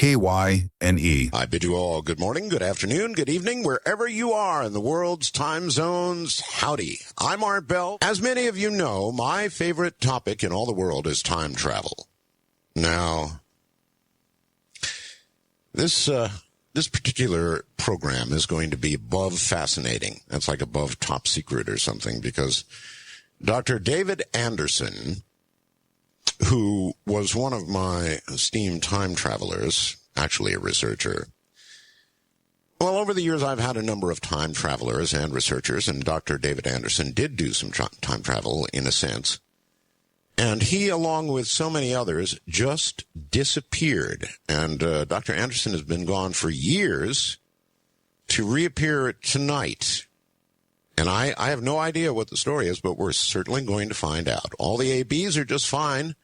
KYNE. I bid you all good morning, good afternoon, good evening, wherever you are in the world's time zones. Howdy. I'm Art Bell. As many of you know, my favorite topic in all the world is time travel. Now, this particular program is going to be above fascinating. That's like above top secret or something, because Dr. David Anderson, who was one of my esteemed time travelers, actually a researcher. Well, over the years, I've had a number of time travelers and researchers, and Dr. David Anderson did do some time travel in a sense. And he, along with so many others, just disappeared. And Dr. Anderson has been gone for years to reappear tonight. And I have no idea what the story is, but we're certainly going to find out. All the ABs are just fine.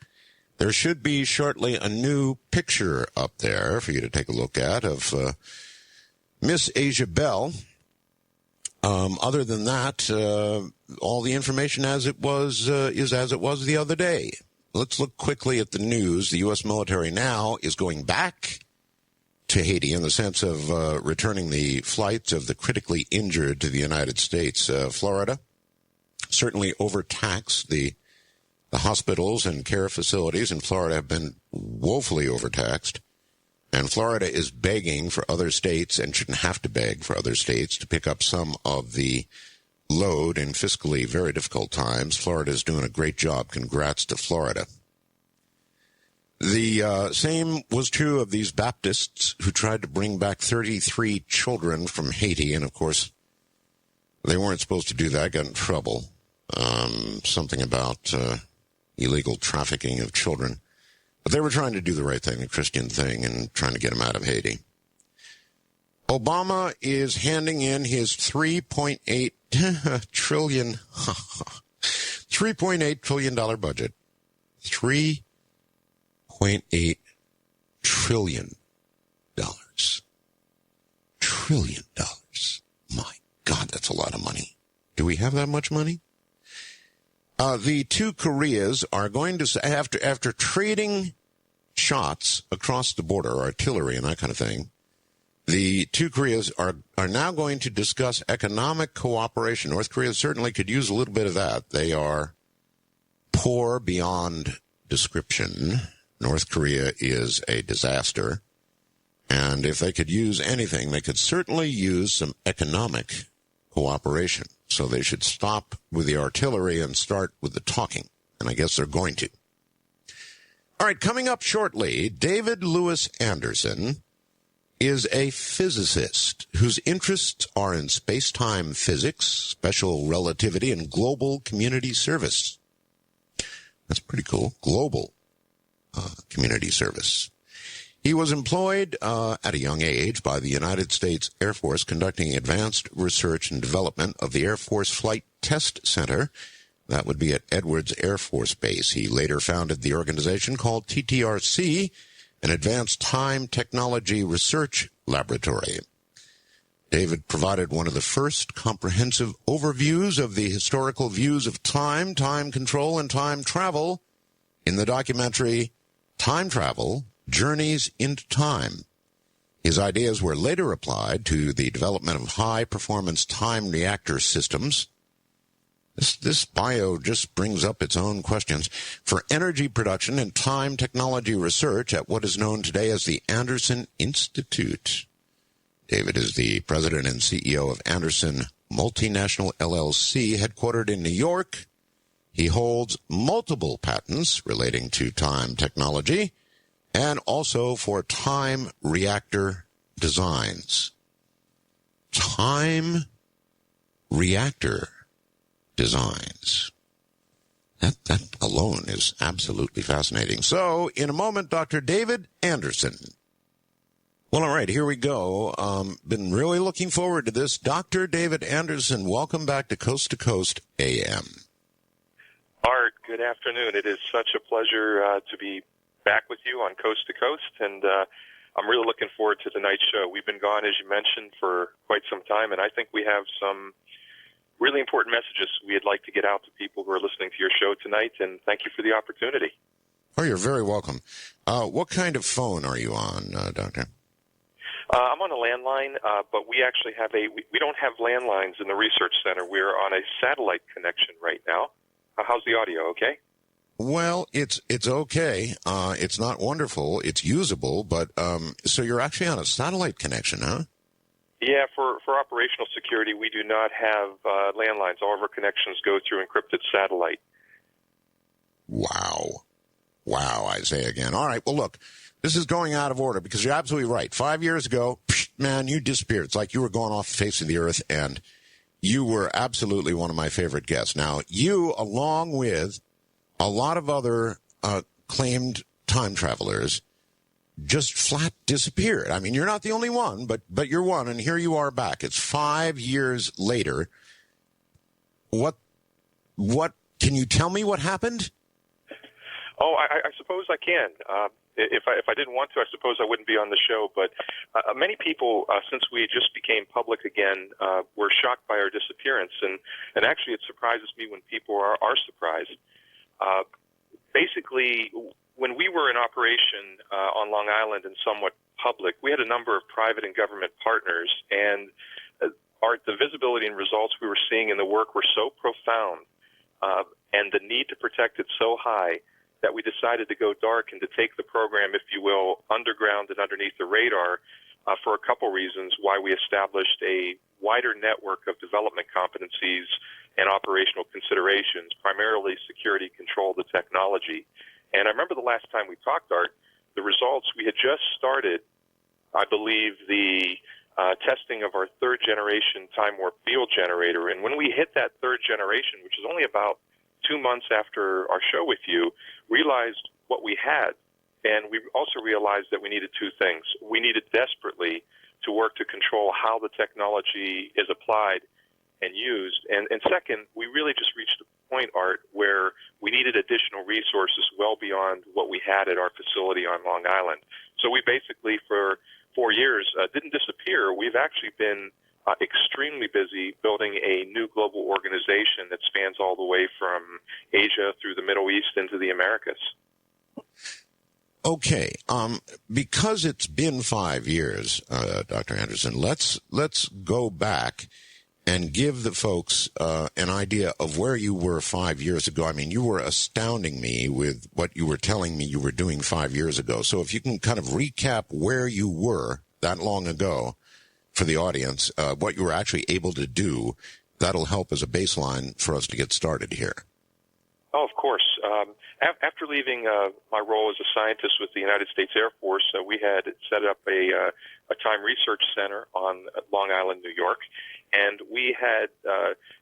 There should be shortly a new picture up there for you to take a look at of Miss Asia Bell. Other than that, all the information as it was is as it was the other day. Let's look quickly at the news. The U.S. military now is going back to Haiti in the sense of returning the flights of the critically injured to the United States. Florida certainly overtaxed the hospitals and care facilities in Florida have been woefully overtaxed. And Florida is begging for other states, and shouldn't have to beg for other states, to pick up some of the load in fiscally very difficult times. Florida is doing a great job. Congrats to Florida. The same was true of these Baptists who tried to bring back 33 children from Haiti. And, of course, they weren't supposed to do that, got in trouble. Something about illegal trafficking of children. But they were trying to do the right thing, the Christian thing, and trying to get them out of Haiti. Obama is handing in his $3.8 trillion budget. $3.8 trillion. Trillion dollars. My God, that's a lot of money. Do we have that much money? The two Koreas are going to, after trading shots across the border, artillery and that kind of thing, the two Koreas are now going to discuss economic cooperation. North Korea certainly could use a little bit of that. They are poor beyond description. North Korea is a disaster. And if they could use anything, they could certainly use some economic cooperation. So they should stop with the artillery and start with the talking. And I guess they're going to. All right, coming up shortly, David Lewis Anderson is a physicist whose interests are in space-time physics, special relativity, and global community service. That's pretty cool. Global community service. He was employed at a young age by the United States Air Force conducting advanced research and development of the Air Force Flight Test Center. That would be at Edwards Air Force Base. He later founded the organization called TTRC, an Advanced Time Technology Research Laboratory. David provided one of the first comprehensive overviews of the historical views of time, time control, and time travel in the documentary Time Travel, Journeys into Time. His ideas were later applied to the development of high-performance time reactor systems. This bio just brings up its own questions. For energy production and time technology research at what is known today as the Anderson Institute. David is the president and CEO of Anderson Multinational LLC, headquartered in New York. He holds multiple patents relating to time technology and also for time reactor designs. Time reactor designs. That alone is absolutely fascinating. So, in a moment, Dr. David Anderson. Well, all right, here we go. Been really looking forward to this. Dr. David Anderson, welcome back to Coast AM. Art, good afternoon. It is such a pleasure to be back with you on Coast to Coast, and I'm really looking forward to tonight's show. We've been gone, as you mentioned, for quite some time, and I think we have some really important messages we'd like to get out to people who are listening to your show tonight, and thank you for the opportunity. Oh, you're very welcome. What kind of phone are you on, Doctor? I'm on a landline, but we actually have we don't have landlines in the research center. We're on a satellite connection right now. How's the audio? Okay? Well, it's okay. It's not wonderful. It's usable, but so you're actually on a satellite connection, huh? Yeah, for operational security, we do not have landlines. All of our connections go through encrypted satellite. Wow, I say again. All right, well, look, this is going out of order because you're absolutely right. 5 years ago, man, you disappeared. It's like you were going off the face of the earth, and you were absolutely one of my favorite guests. Now, you, along with a lot of other claimed time travelers, just flat disappeared. I mean, you're not the only one, but you're one, and here you are back. It's 5 years later. What can you tell me what happened? Oh, I suppose I can. If I didn't want to, I suppose I wouldn't be on the show. But many people, since we just became public again, were shocked by our disappearance, and actually, it surprises me when people are surprised. Basically, when we were in operation on Long Island and somewhat public, we had a number of private and government partners, and the visibility and results we were seeing in the work were so profound, and the need to protect it so high, that we decided to go dark and to take the program, if you will, underground and underneath the radar for a couple reasons, why we established a wider network of development competencies and operational considerations, primarily security, control, the technology. And I remember the last time we talked, Art, the results, we had just started, I believe, the testing of our third-generation time warp field generator. And when we hit that third generation, which is only about 2 months after our show with you, realized what we had. And we also realized that we needed two things. We needed desperately to work to control how the technology is applied and used. And second, we really just reached a point, Art, where we needed additional resources well beyond what we had at our facility on Long Island. So we basically, for 4 years, didn't disappear. We've actually been extremely busy building a new global organization that spans all the way from Asia through the Middle East into the Americas. Okay, because it's been 5 years, Dr. Anderson, let's go back and give the folks an idea of where you were 5 years ago. I mean, you were astounding me with what you were telling me you were doing 5 years ago. So if you can kind of recap where you were that long ago for the audience, what you were actually able to do, that'll help as a baseline for us to get started here. Oh, of course. After leaving my role as a scientist with the United States Air Force, we had set up a time research center on Long Island, New York, and we had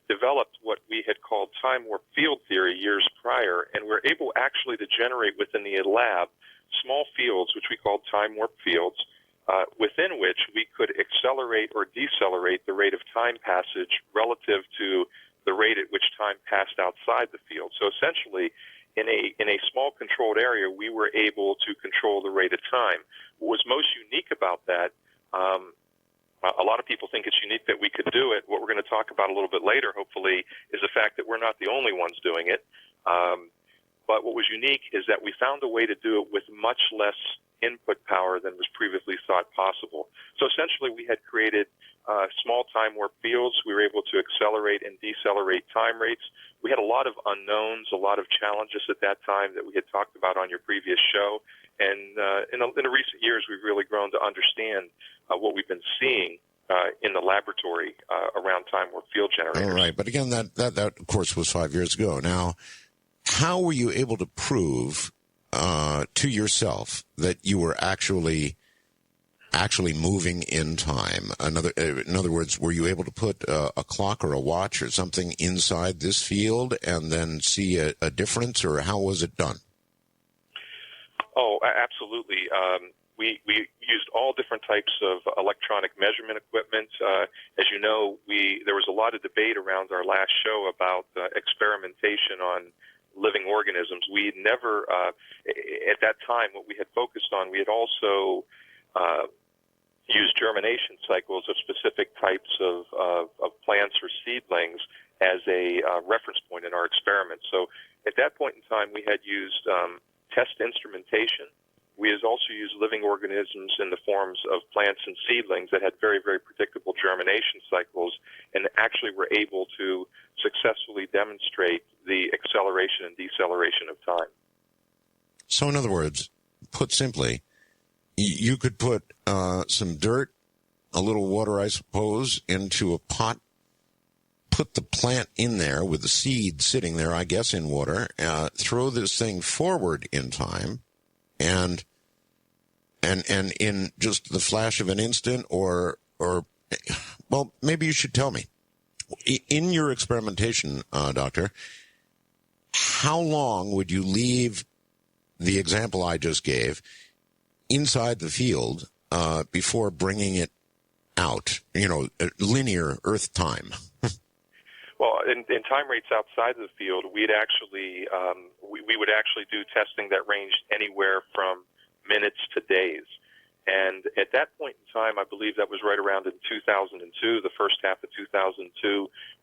developed what we had called time warp field theory years prior, and we were able actually to generate within the lab small fields, which we called time warp fields, within which we could accelerate or decelerate the rate of time passage relative to the rate at which time passed outside the field. So essentially, in a small controlled area, we were able to control the rate of time. What was most unique about that, a lot of people think it's unique that we could do it. What we're going to talk about a little bit later, hopefully, is the fact that we're not the only ones doing it. But what was unique is that we found a way to do it with much less input power than was previously thought possible. So essentially, we had created small time warp fields. We were able to accelerate and decelerate time rates. We had a lot of unknowns, a lot of challenges at that time that we had talked about on your previous show. And in the recent years, we've really grown to understand what we've been seeing in the laboratory around time warp field generators. All right, but again, that of course was 5 years ago. Now, how were you able to prove to yourself that you were actually moving in time? In other words, were you able to put a clock or a watch or something inside this field and then see a difference, or how was it done? Oh, absolutely. We used all different types of electronic measurement equipment. As you know, there was a lot of debate around our last show about experimentation on living organisms. We never, at that time, what we had focused on, we had also used germination cycles of specific types of plants or seedlings as a reference point in our experiments. So at that point in time, we had used test instrumentation. we also used living organisms in the forms of plants and seedlings that had very, very predictable germination cycles and actually were able to successfully demonstrate the acceleration and deceleration of time. So in other words, put simply, you could put some dirt, a little water, I suppose, into a pot, put the plant in there with the seed sitting there, I guess, in water, throw this thing forward in time, and in just the flash of an instant, or well, maybe you should tell me. In your experimentation, Doctor, how long would you leave the example I just gave inside the field before bringing it out? Linear Earth time. Well, in time rates outside of the field, we'd actually we would actually do testing that ranged anywhere from minutes to days. And at that point in time, I believe that was right around in 2002, the first half of 2002,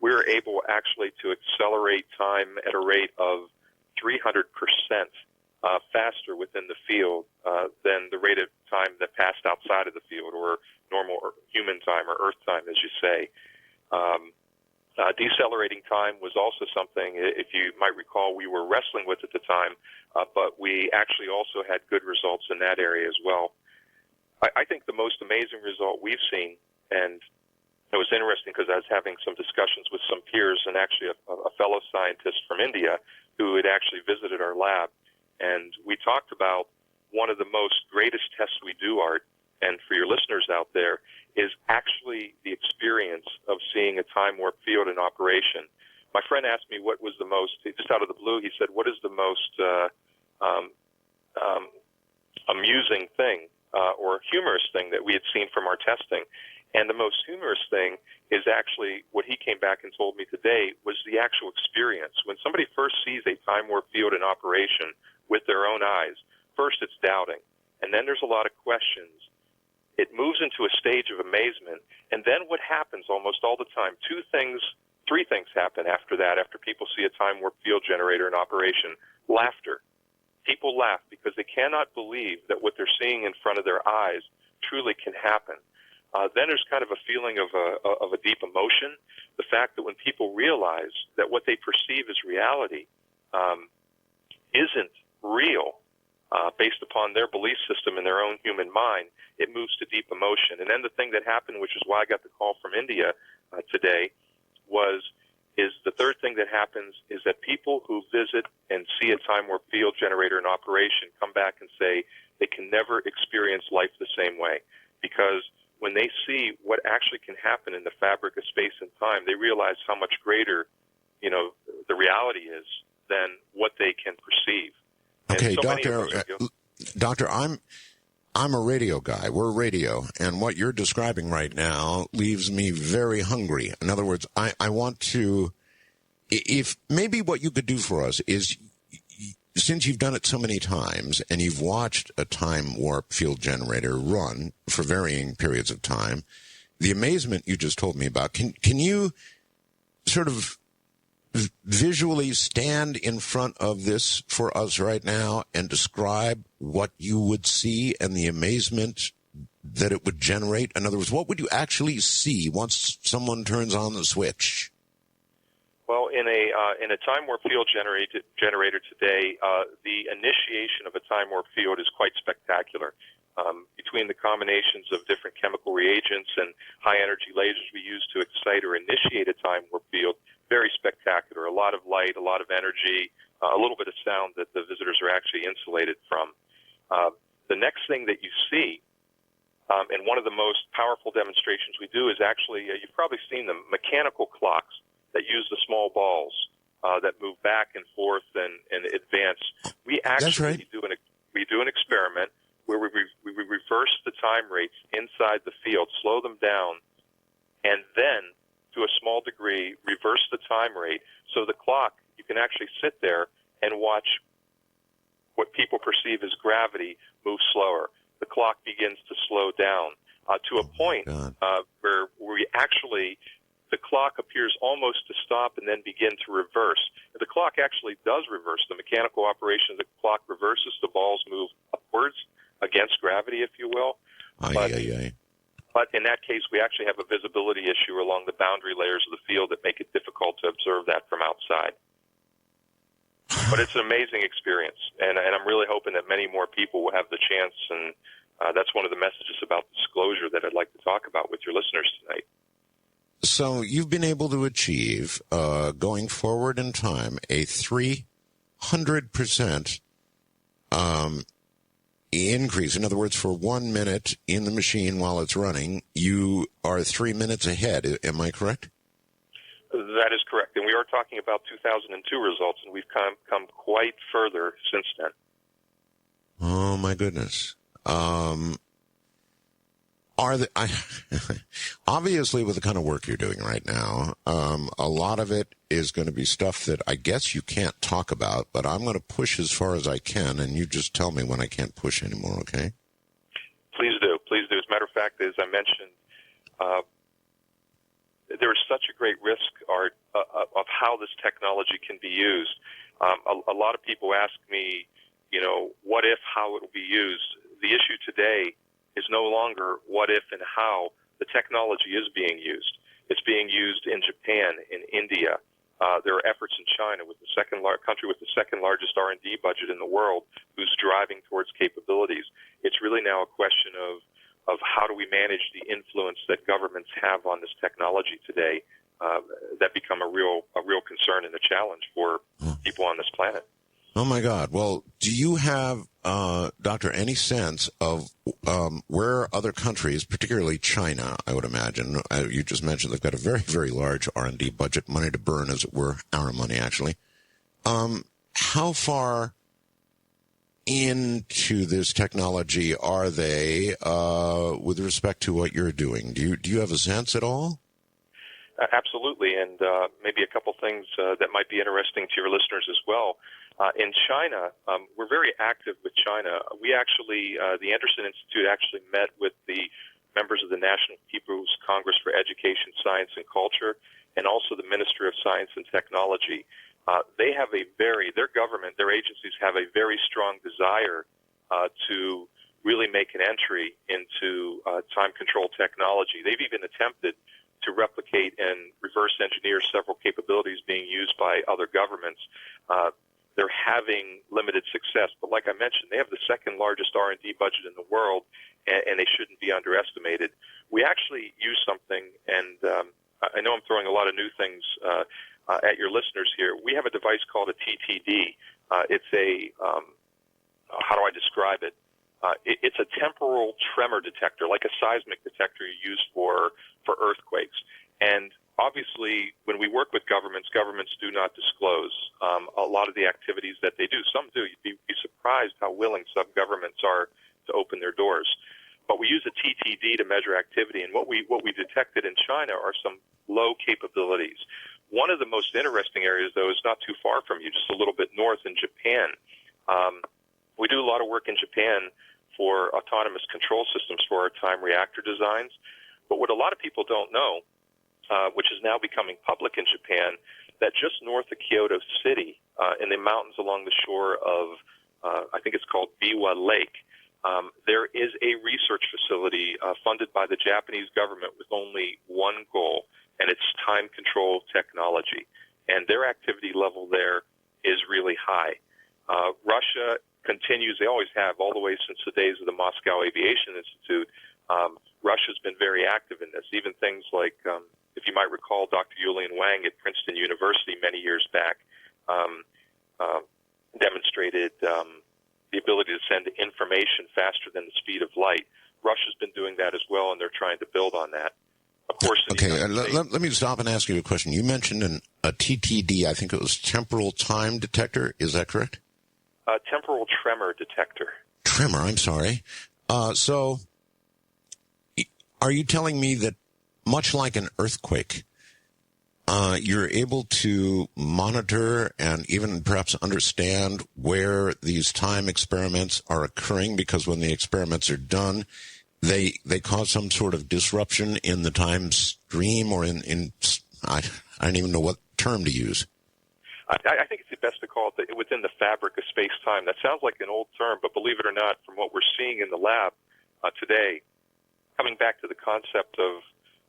we were able actually to accelerate time at a rate of 300% faster within the field than the rate of time that passed outside of the field, or normal or human time, or Earth time, as you say. Decelerating time was also something, if you might recall, we were wrestling with at the time, but we actually also had good results in that area as well. I think the most amazing result we've seen, and it was interesting because I was having some discussions with some peers and actually a fellow scientist from India who had actually visited our lab, and we talked about one of the most greatest tests we do, Art, and for your listeners out there, is actually the experience of seeing a time warp field in operation. My friend asked me what was the most, just out of the blue, he said, what is the most amusing thing or humorous thing that we had seen from our testing? And the most humorous thing is actually what he came back and told me today was the actual experience. When somebody first sees a time warp field in operation with their own eyes, first it's doubting, and then there's a lot of questions. It moves into a stage of amazement, and then what happens almost all the time, three things happen after that, after people see a time warp field generator in operation. Laughter. People laugh because they cannot believe that what they're seeing in front of their eyes truly can happen. Then there's kind of a feeling of a deep emotion, the fact that when people realize that what they perceive as reality isn't real, based upon their belief system and their own human mind, it moves to deep emotion. And then the thing that happened, which is why I got the call from India today, is the third thing that happens is that people who visit and see a time warp field generator in operation come back and say they can never experience life the same way, because when they see what actually can happen in the fabric of space and time, they realize how much greater, the reality is than what they can perceive. Okay, So Doctor, I'm a radio guy. We're radio, and what you're describing right now leaves me very hungry. In other words, I want to, if maybe what you could do for us is, since you've done it so many times and you've watched a time warp field generator run for varying periods of time, the amazement you just told me about, can you sort of visually stand in front of this for us right now and describe what you would see and the amazement that it would generate? In other words, what would you actually see once someone turns on the switch? Well, in a time warp field generator today, the initiation of a time warp field is quite spectacular. Between the combinations of different chemical reagents and high energy lasers we use to excite or initiate a time warp field, very spectacular. A lot of light, a lot of energy, a little bit of sound that the visitors are actually insulated from. The next thing that you see, and one of the most powerful demonstrations we do, is actually, you've probably seen them, mechanical clocks that use the small balls that move back and forth and advance. We actually do an experiment where we reverse the time rates inside the field, slow them down, and then, to a small degree, reverse the time rate. So the clock, you can actually sit there and watch what people perceive as gravity move slower. The clock begins to slow down to a point where we actually, the clock appears almost to stop and then begin to reverse. The clock actually does reverse. The mechanical operation of the clock reverses. The balls move upwards. against gravity, if you will. But in that case, we actually have a visibility issue along the boundary layers of the field that make it difficult to observe that from outside. But it's an amazing experience, and I'm really hoping that many more people will have the chance, and that's one of the messages about disclosure that I'd like to talk about with your listeners tonight. So you've been able to achieve, going forward in time, a 300% increase. In other words, for 1 minute in the machine while it's running, you are 3 minutes ahead. Am I correct? That is correct. And we are talking about 2002 results, and we've come quite further since then. Oh, my goodness. Obviously, with the kind of work you're doing right now, a lot of it is going to be stuff that I guess you can't talk about, but I'm going to push as far as I can, and you just tell me when I can't push anymore, okay? Please do. Please do. As a matter of fact, as I mentioned, there is such a great risk, Art, of how this technology can be used. A lot of people ask me, what if, how it will be used. The issue today is no longer what if and how. The technology is being used. It's being used in Japan, in India. There are efforts in China, with the country with the second largest R&D budget in the world, who's driving towards capabilities. It's really now a question of how do we manage the influence that governments have on this technology today, that become a real concern and a challenge for people on this planet. Oh, my God. Well, do you have, Doctor, any sense of where other countries, particularly China, I would imagine, you just mentioned they've got a very, very large R&D budget, money to burn, as it were, our money, actually. How far into this technology are they with respect to what you're doing? Do you have a sense at all? Absolutely, and maybe a couple things that might be interesting to your listeners as well. In China, we're very active with China. We actually, the Anderson Institute actually met with the members of the National People's Congress for Education, Science, and Culture, and also the Ministry of Science and Technology. They have their government, their agencies have a very strong desire to really make an entry into time control technology. They've even attempted to replicate and reverse engineer several capabilities being used by other governments. They're having limited success, but like I mentioned, they have the second largest R&D budget in the world, and they shouldn't be underestimated. We actually use something, and I know I'm throwing a lot of new things at your listeners here. We have a device called a TTD. It's a, how do I describe it? It's a temporal tremor detector, like a seismic detector you use for earthquakes. And obviously, when we work with governments do not disclose a lot of the activities that they do. Some do. You'd be surprised how willing some governments are to open their doors. But we use a TTD to measure activity, and what we detected in China are some low capabilities. One of the most interesting areas, though, is not too far from you, just a little bit north in Japan. We do a lot of work in Japan for autonomous control systems for our Time Reactor designs. But what a lot of people don't know, which is now becoming public in Japan, that just north of Kyoto City, in the mountains along the shore of, I think it's called Biwa Lake, there is a research facility funded by the Japanese government with only one goal, and it's time control technology. And their activity level there is really high. Russia continues, they always have, all the way since the days of the Moscow Aviation Institute. Russia's been very active in this, even things like, if you might recall, Dr. Julian Wang at Princeton University many years back demonstrated the ability to send information faster than the speed of light. Russia's been doing that as well, and they're trying to build on that. Of course, okay, let me stop and ask you a question. You mentioned a TTD, I think it was temporal time detector. Is that correct? Temporal tremor detector. Tremor, I'm sorry. So are you telling me that much like an earthquake, you're able to monitor and even perhaps understand where these time experiments are occurring, because when the experiments are done, they cause some sort of disruption in the time stream, or in I don't even know what term to use. I think it's best to call it within the fabric of space-time. That sounds like an old term, but believe it or not, from what we're seeing in the lab today, coming back to the concept of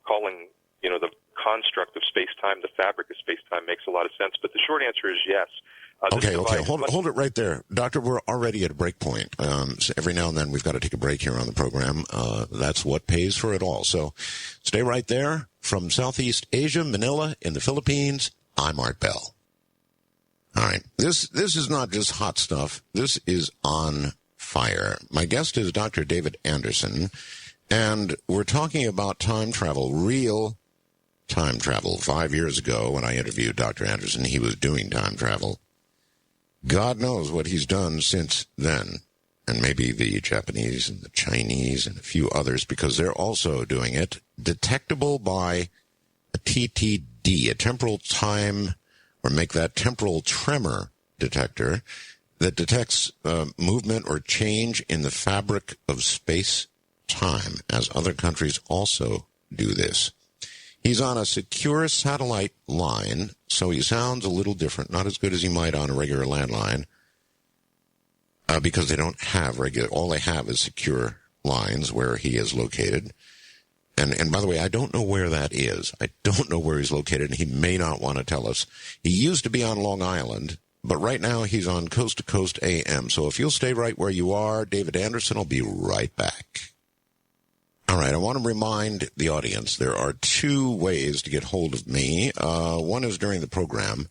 calling, the construct of space-time, the fabric of space-time makes a lot of sense. But the short answer is yes. Okay. Hold it right there. Doctor, we're already at a break point. So every now and then we've got to take a break here on the program. That's what pays for it all. So stay right there. From Southeast Asia, Manila, in the Philippines, I'm Art Bell. All right. This is not just hot stuff. This is on fire. My guest is Dr. David Anderson, and we're talking about time travel, real time travel. 5 years ago, when I interviewed Dr. Anderson, he was doing time travel. God knows what he's done since then, and maybe the Japanese and the Chinese and a few others, because they're also doing it. Detectable by a TTD, a temporal time, or make that temporal tremor detector that detects movement or change in the fabric of space-time, as other countries also do this. He's on a secure satellite line, so he sounds a little different, not as good as he might on a regular landline, because they don't have all they have is secure lines where he is located. And by the way, I don't know where that is. I don't know where he's located, and he may not want to tell us. He used to be on Long Island, but right now he's on Coast to Coast AM. So if you'll stay right where you are, David Anderson will be right back. All right, I want to remind the audience there are two ways to get hold of me. One is during the program,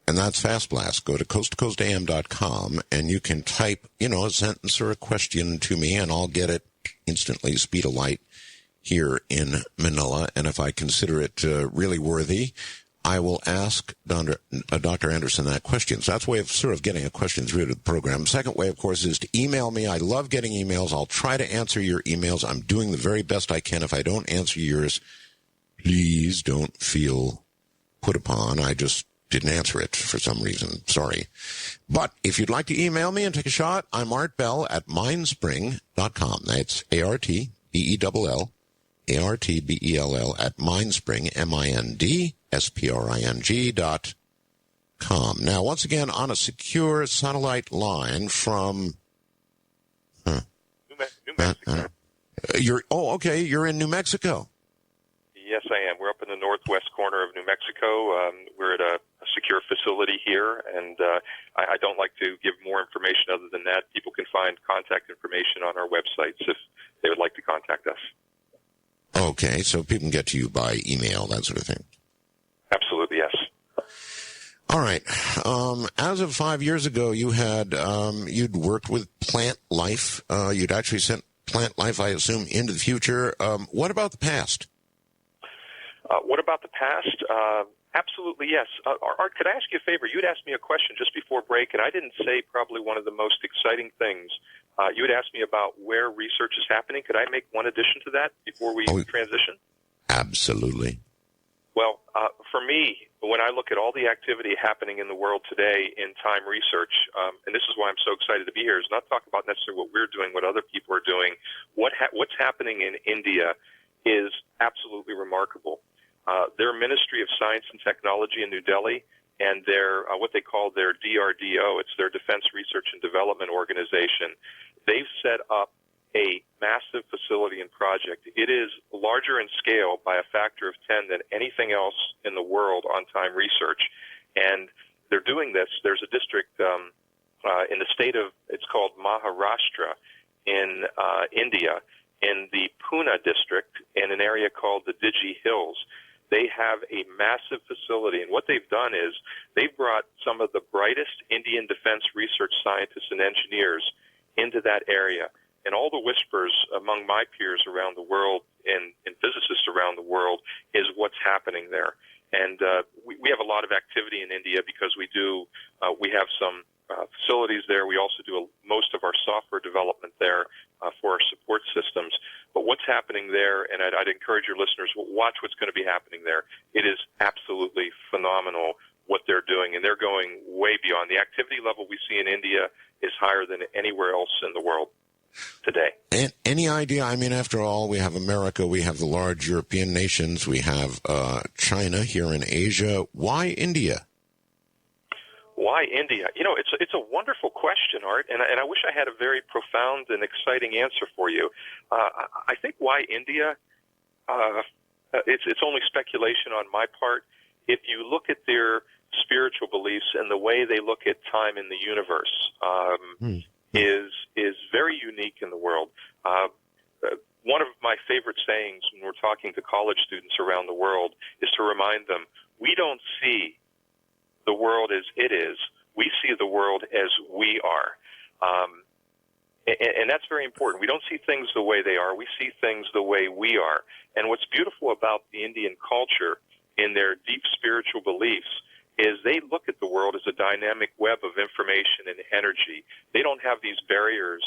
and that's Fast Blast. Go to coasttocoastam.com, and you can type, a sentence or a question to me, and I'll get it instantly, speed of light, here in Manila. And if I consider it really worthy, I will ask Dr. Anderson that question. So that's a way of sort of getting a question through to the program. Second way, of course, is to email me. I love getting emails. I'll try to answer your emails. I'm doing the very best I can. If I don't answer yours, please don't feel put upon. I just didn't answer it for some reason. Sorry. But if you'd like to email me and take a shot, I'm Art Bell at mindspring.com. That's ARTBELL. ARTBELL at Mindspring, MINDSPRING.com. Now, once again, on a secure satellite line from New Mexico. You're in New Mexico. Yes, I am. We're up in the northwest corner of New Mexico. We're at a secure facility here, and I don't like to give more information other than that. People can find contact information on our websites if they would like to contact us. Okay, so people can get to you by email, that sort of thing. Absolutely, yes. All right. As of 5 years ago, you had you'd worked with plant life. You'd actually sent plant life, I assume, into the future. What about the past? What about the past? Absolutely, yes. Art, could I ask you a favor? You'd asked me a question just before break, and I didn't say probably one of the most exciting things. You had asked me about where research is happening. Could I make one addition to that before we transition? Absolutely. Well, for me, when I look at all the activity happening in the world today in time research, and this is why I'm so excited to be here, is not talk about necessarily what we're doing, what other people are doing. What's happening in India is absolutely remarkable. Their Ministry of Science and Technology in New Delhi and their what they call their DRDO, it's their Defense Research and Development Organization, they've set up a massive facility and project. It is larger in scale by a factor of 10 than anything else in the world on time research. And they're doing this. There's a district in the state of, it's called Maharashtra in India, in the Pune district, in an area called the Digi Hills. They have a massive facility, and what they've done is they've brought some of the brightest Indian defense research scientists and engineers into that area. And all the whispers among my peers around the world and physicists around the world is what's happening there. And we have a lot of activity in India because we have some facilities there. We also do most of our software development there for our support systems. But what's happening there, and I'd encourage your listeners, watch what's going to be happening there. It is absolutely phenomenal what they're doing, and they're going way beyond. The activity level we see in India is higher than anywhere else in the world today. And any idea? I mean, after all, we have America, we have the large European nations, we have China here in Asia. Why India? Why India? It's a wonderful question, Art, and I wish I had a very profound and exciting answer for you. I think why India. It's only speculation on my part. If you look at their spiritual beliefs and the way they look at time in the universe, is very unique in the world. One of my favorite sayings when we're talking to college students around the world is to remind them, we don't see the world as it is. We see the world as we are. And that's very important. We don't see things the way they are. We see things the way we are. And what's beautiful about the Indian culture in their deep spiritual beliefs is they look at the world as a dynamic web of information and energy. They don't have these barriers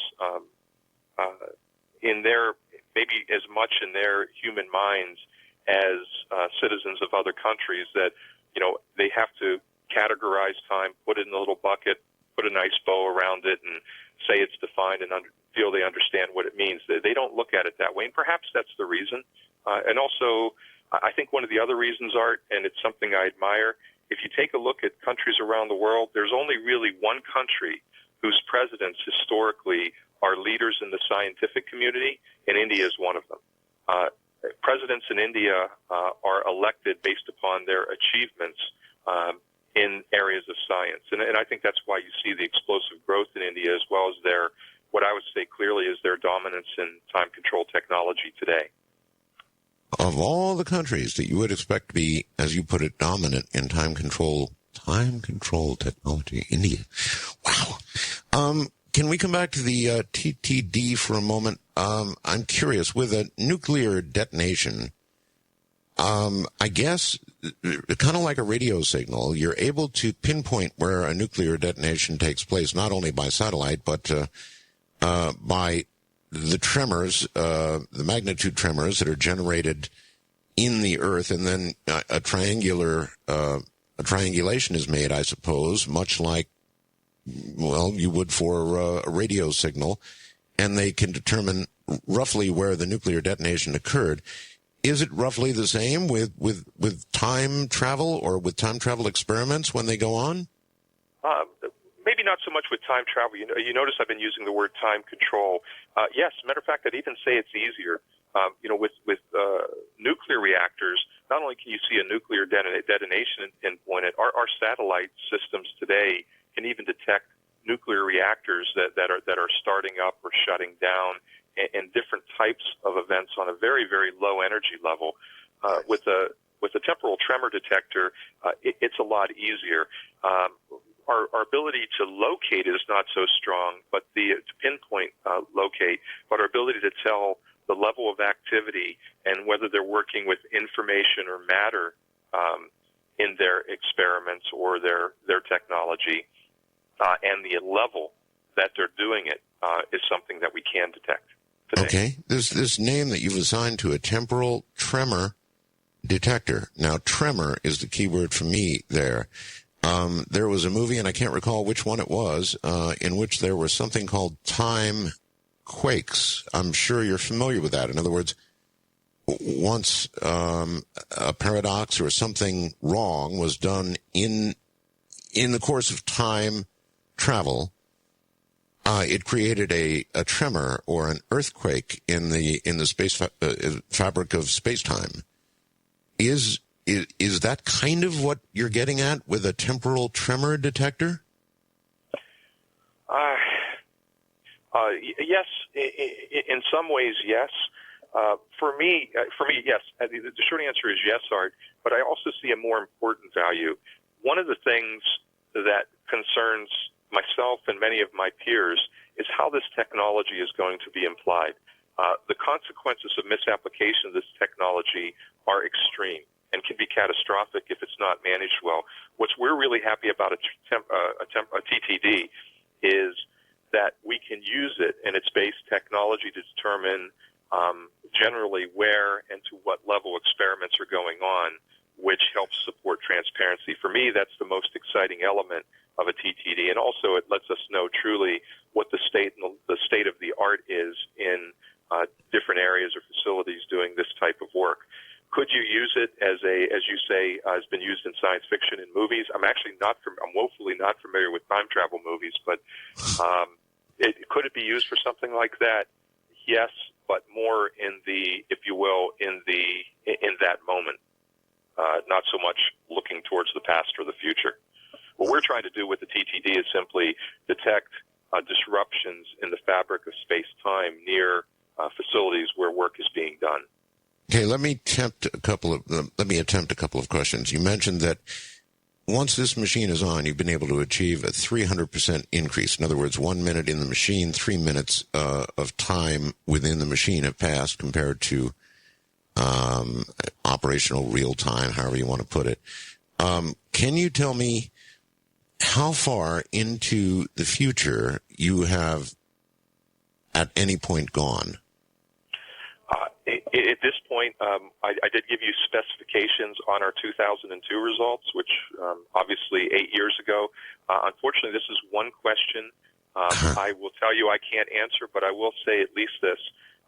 in their, maybe as much in their human minds as citizens of other countries that, they have to categorize time, put it in a little bucket, put a nice bow around it, and say it's defined and feel they understand what it means. They don't look at it that way, and perhaps that's the reason. And also, I think one of the other reasons, Art, and it's something I admire, if you take a look at countries around the world, there's only really one country whose presidents historically are leaders in the scientific community, and India is one of them. Presidents in India are elected based upon their achievements in areas of science. And I think that's why you see the explosive growth in India, as well as their, what I would say clearly is their dominance in time control technology today. Of all the countries that you would expect to be, as you put it, dominant in time control technology, India. Wow. Can we come back to the TTD for a moment? I'm curious, with a nuclear detonation, I guess, kind of like a radio signal, you're able to pinpoint where a nuclear detonation takes place, not only by satellite, but by the tremors, the magnitude tremors that are generated in the Earth, and then a triangulation is made, I suppose, much like, well, you would for a radio signal, and they can determine roughly where the nuclear detonation occurred. Is it roughly the same with time travel or with time travel experiments when they go on? Maybe not so much with time travel. You notice I've been using the word time control. Yes, matter of fact, I'd even say it's easier. With nuclear reactors, not only can you see a nuclear detonation and pinpoint it, our satellite systems today can even detect nuclear reactors that are starting up or shutting down, and different types of events on a very, very low energy level. With a temporal tremor detector, it's a lot easier. Our ability to locate is not so strong, but to pinpoint locate, but our ability to tell the level of activity and whether they're working with information or matter in their experiments or their technology, and the level that they're doing it is something that we can detect today. Okay. This name that you've assigned to a temporal tremor detector. Now, tremor is the key word for me there. There was a movie, and I can't recall which one it was, in which there was something called time quakes. I'm sure you're familiar with that. In other words, once a paradox or something wrong was done in the course of time travel, it created a tremor or an earthquake in the space fabric of space-time. Is that kind of what you're getting at with a temporal tremor detector? Yes, in some ways, yes. For me, yes. The short answer is yes, Art. But I also see a more important value. One of the things that concerns myself and many of my peers is how this technology is going to be applied. The consequences of misapplication of this technology are extreme and can be catastrophic if it's not managed well. What we're really happy about a TTD is that we can use it and its base technology to determine generally where and to what level experiments are going on, which helps support transparency. For me, that's the most exciting element of a TTD, and also it lets us know truly what the state of the art is in different areas or facilities doing this type of work. Could you use it as you say, has been used in science fiction and movies. I'm woefully not familiar with time travel movies, but could it be used for something like that? Yes, but more in the, if you will, in that moment, not so much looking towards the past or the future. What we're trying to do with the TTD is simply detect disruptions in the fabric of space-time near facilities where work is being done. Okay, let me attempt a couple of questions. You mentioned that once this machine is on, you've been able to achieve a 300% increase. In other words, 1 minute in the machine, 3 minutes of time within the machine have passed compared to operational real time, however you want to put it. Can you tell me how far into the future you have at any point gone? At this point, I did give you specifications on our 2002 results, which obviously 8 years ago. Unfortunately, this is one question I will tell you I can't answer, but I will say at least this,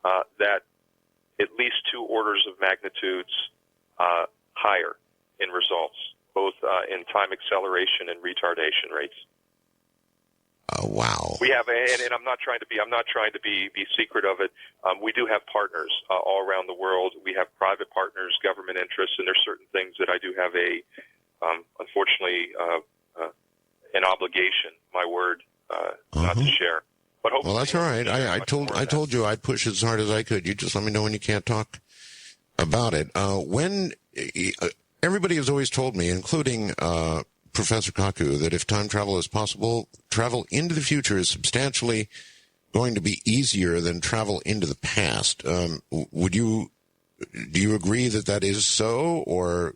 that at least 2 orders of magnitudes higher in results, both in time acceleration and retardation rates. Wow. We have, and I'm not trying to be secret of it. We do have partners all around the world. We have private partners, government interests, and there's certain things that I do have unfortunately, an obligation, my word, not to share. But hopefully, well, that's all right. I told you I'd push as hard as I could. You just let me know when you can't talk about it. Everybody has always told me, including Professor Kaku, that if time travel is possible, travel into the future is substantially going to be easier than travel into the past. Do you agree that is so or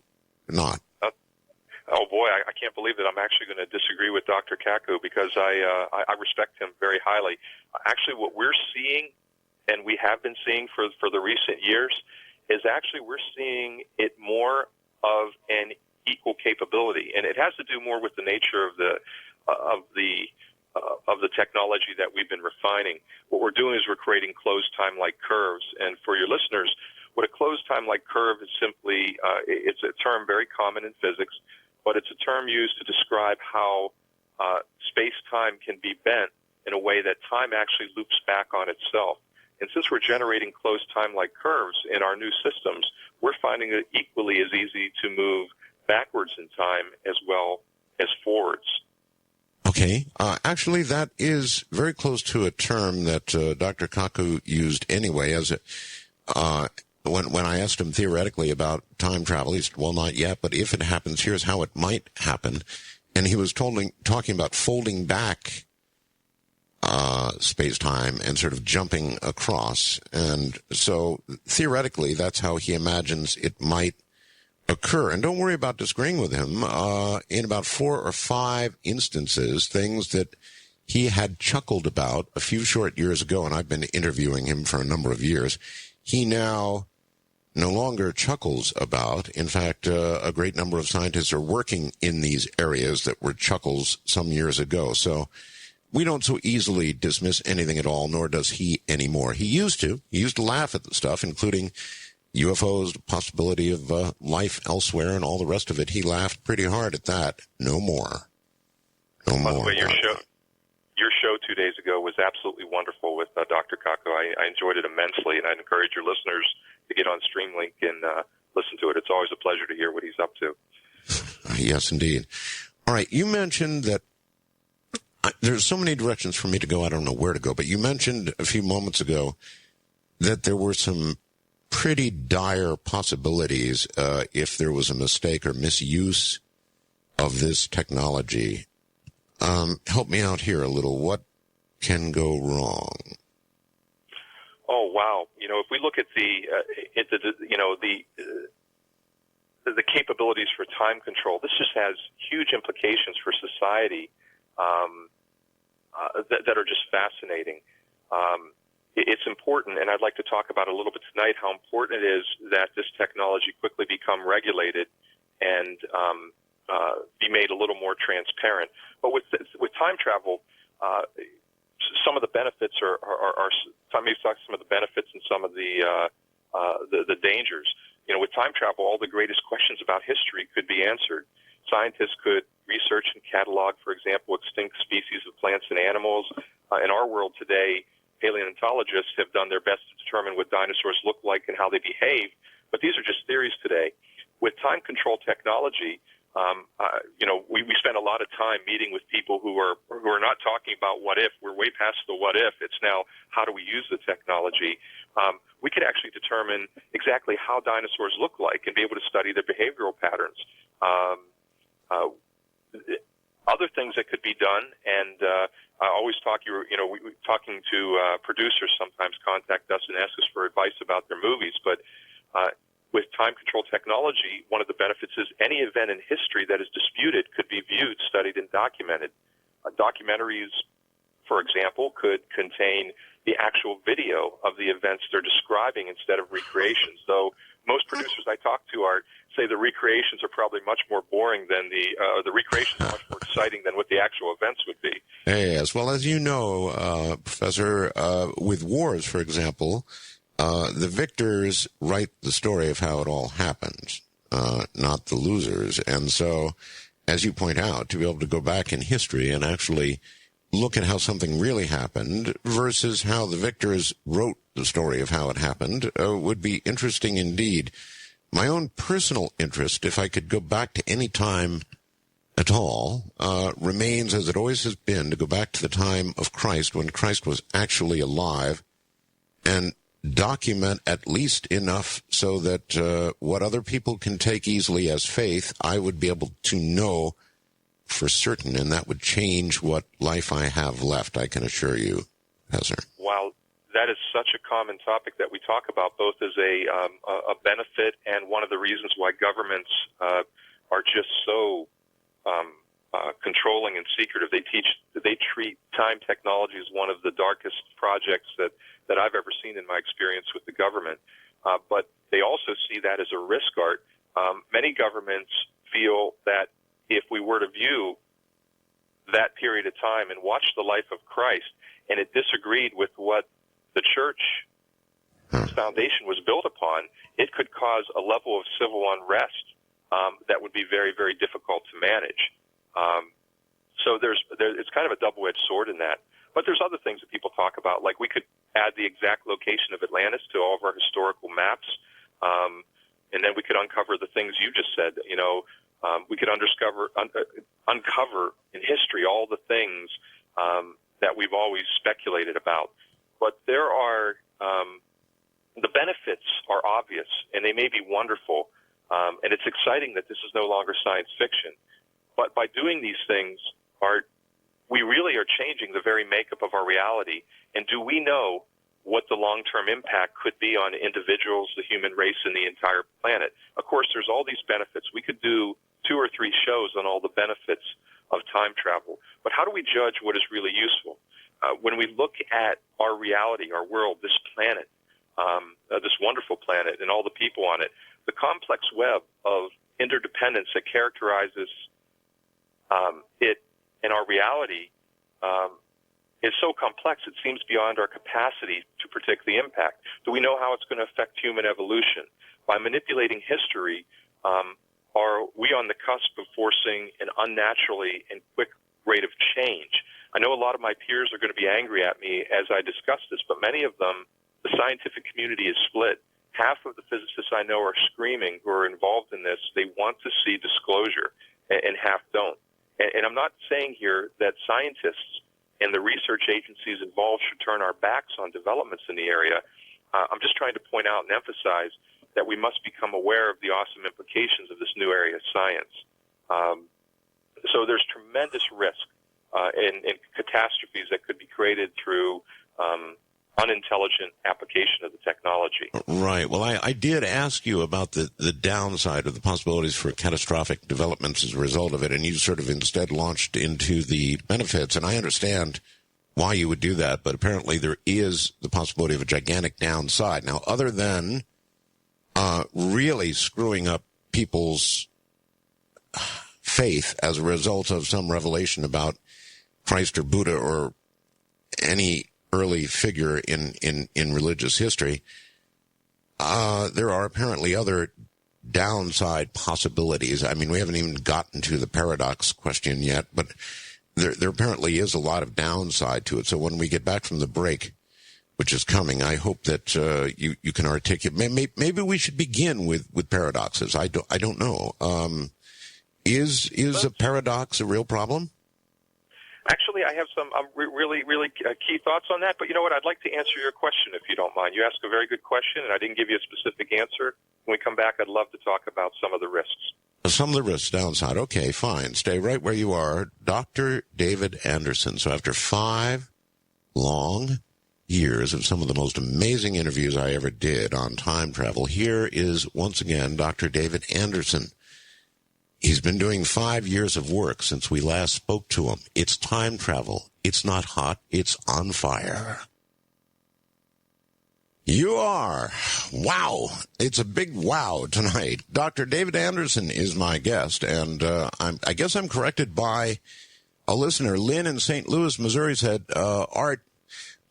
not? Oh boy, I can't believe that I'm actually going to disagree with Dr. Kaku because I respect him very highly. Actually, what we're seeing, and we have been seeing for the recent years, is actually we're seeing it more of an equal capability, and it has to do more with the nature of the technology that we've been refining. What we're doing is we're creating closed time-like curves, and for your listeners, what a closed time-like curve is simply it's a term very common in physics, but it's a term used to describe how space-time can be bent in a way that time actually loops back on itself. And since we're generating closed time-like curves in our new systems, we're finding it equally as easy to move backwards in time as well as forwards. Okay. Actually, that is very close to a term that Dr. Kaku used anyway. When I asked him theoretically about time travel, he said, well, not yet, but if it happens, here's how it might happen. And he was talking about folding back space-time and sort of jumping across. And so theoretically, that's how he imagines it might occur. And don't worry about disagreeing with him. In about 4 or 5 instances, things that he had chuckled about a few short years ago, and I've been interviewing him for a number of years, he now no longer chuckles about. In fact, a great number of scientists are working in these areas that were chuckles some years ago. So we don't so easily dismiss anything at all, nor does he anymore. He used to. He used to laugh at the stuff, including UFOs, the possibility of life elsewhere, and all the rest of it. He laughed pretty hard at that. No more. No more. By the way, your show 2 days ago was absolutely wonderful with Dr. Kaku. I enjoyed it immensely, and I'd encourage your listeners to get on Streamlink and listen to it. It's always a pleasure to hear what he's up to. Yes, indeed. All right, you mentioned that there's so many directions for me to go, I don't know where to go, but you mentioned a few moments ago that there were some pretty dire possibilities if there was a mistake or misuse of this technology. Help me out here a little. What can go wrong? Oh wow! If we look at the capabilities for time control, this just has huge implications for society that are just fascinating. It's important, and I'd like to talk about a little bit tonight how important it is that this technology quickly become regulated and be made a little more transparent. But with time travel, some of the benefits are some of the benefits and some of the dangers. with time travel, all the greatest questions about history could be answered. Scientists could research and catalog, for example, extinct species of plants and animals. In our world today, paleontologists have done their best to determine what dinosaurs look like and how they behave, but these are just theories today. With time control technology, we spend a lot of time meeting with people who are not talking about what if. We're way past the what if. It's now how do we use the technology. We could actually determine exactly how dinosaurs look like and be able to study their behavioral patterns. Other things that could be done, and I always talking to producers sometimes contact us and ask us for advice about their movies, but with time control technology, one of the benefits is any event in history that is disputed could be viewed, studied, and documented. Documentaries, for example, could contain the actual video of the events they're describing instead of recreations. Though most producers I talk to say the recreations are probably much more boring than the recreations are much more exciting than what the actual events would be. Yes, well, as you know, Professor, with wars, for example, the victors write the story of how it all happened, not the losers. And so, as you point out, to be able to go back in history and actually look at how something really happened versus how the victors wrote the story of how it happened would be interesting indeed. My own personal interest, if I could go back to any time at all, remains, as it always has been, to go back to the time of Christ, when Christ was actually alive, and document at least enough so that what other people can take easily as faith, I would be able to know for certain, and that would change what life I have left, I can assure you, Professor. Wow, that is such a common topic that we talk about, both as a benefit and one of the reasons why governments are just so controlling and secretive. They treat time technology as one of the darkest projects that I've ever seen in my experience with the government. But they also see that as a risk, Art. Many governments feel that if we were to view that period of time and watch the life of Christ, and it disagreed with what the church foundation was built upon, it could cause a level of civil unrest that would be very, very difficult to manage. So it's kind of a double-edged sword in that. But there's other things that people talk about, like we could add the exact location of Atlantis to all of our historical maps, and then we could uncover the things you just said. We could uncover in history all the things that we've always speculated about. But there are the benefits are obvious, and they may be wonderful, and it's exciting that this is no longer science fiction. But by doing these things, we really are changing the very makeup of our reality. And do we know what the long-term impact could be on individuals, the human race, and the entire planet? Of course, there's all these benefits. We could do 2 or 3 shows on all the benefits of time travel. But how do we judge what is really useful? When we look at our reality, our world, this planet, this wonderful planet, and all the people on it, the complex web of interdependence that characterizes it in our reality is so complex it seems beyond our capacity to predict the impact. Do we know how it's going to affect human evolution? By manipulating history, are we on the cusp of forcing an unnaturally and quick rate of change? I know a lot of my peers are going to be angry at me as I discuss this, but many of them, the scientific community is split. Half of the physicists I know are screaming who are involved in this. They want to see disclosure, and half don't. And I'm not saying here that scientists and the research agencies involved should turn our backs on developments in the area. I'm just trying to point out and emphasize that we must become aware of the awesome implications of this new area of science. So there's tremendous risk in catastrophes that could be created through unintelligent application of the technology. Right. Well, I did ask you about the downside of the possibilities for catastrophic developments as a result of it, and you sort of instead launched into the benefits, and I understand why you would do that, but apparently there is the possibility of a gigantic downside. Now, other than really screwing up people's faith as a result of some revelation about Christ or Buddha or any early figure in religious history, there are apparently other downside possibilities. I mean, we haven't even gotten to the paradox question yet, but there apparently is a lot of downside to it. So when we get back from the break, which is coming, I hope that you can articulate. Maybe we should begin with paradoxes. I don't know. Is a paradox a real problem? Actually, I have some really key thoughts on that. But you know what? I'd like to answer your question if you don't mind. You asked a very good question, and I didn't give you a specific answer. When we come back, I'd love to talk about some of the risks. Some of the risks, downside. Okay, fine. Stay right where you are. Dr. David Anderson. So after 5 long years of some of the most amazing interviews I ever did on time travel, here is once again Dr. David Anderson. He's been doing 5 years of work since we last spoke to him. It's time travel. It's not hot. It's on fire. You are. Wow. It's a big wow tonight. Dr. David Anderson is my guest, and I guess I'm corrected by a listener. Lynn in St. Louis, Missouri said, Art,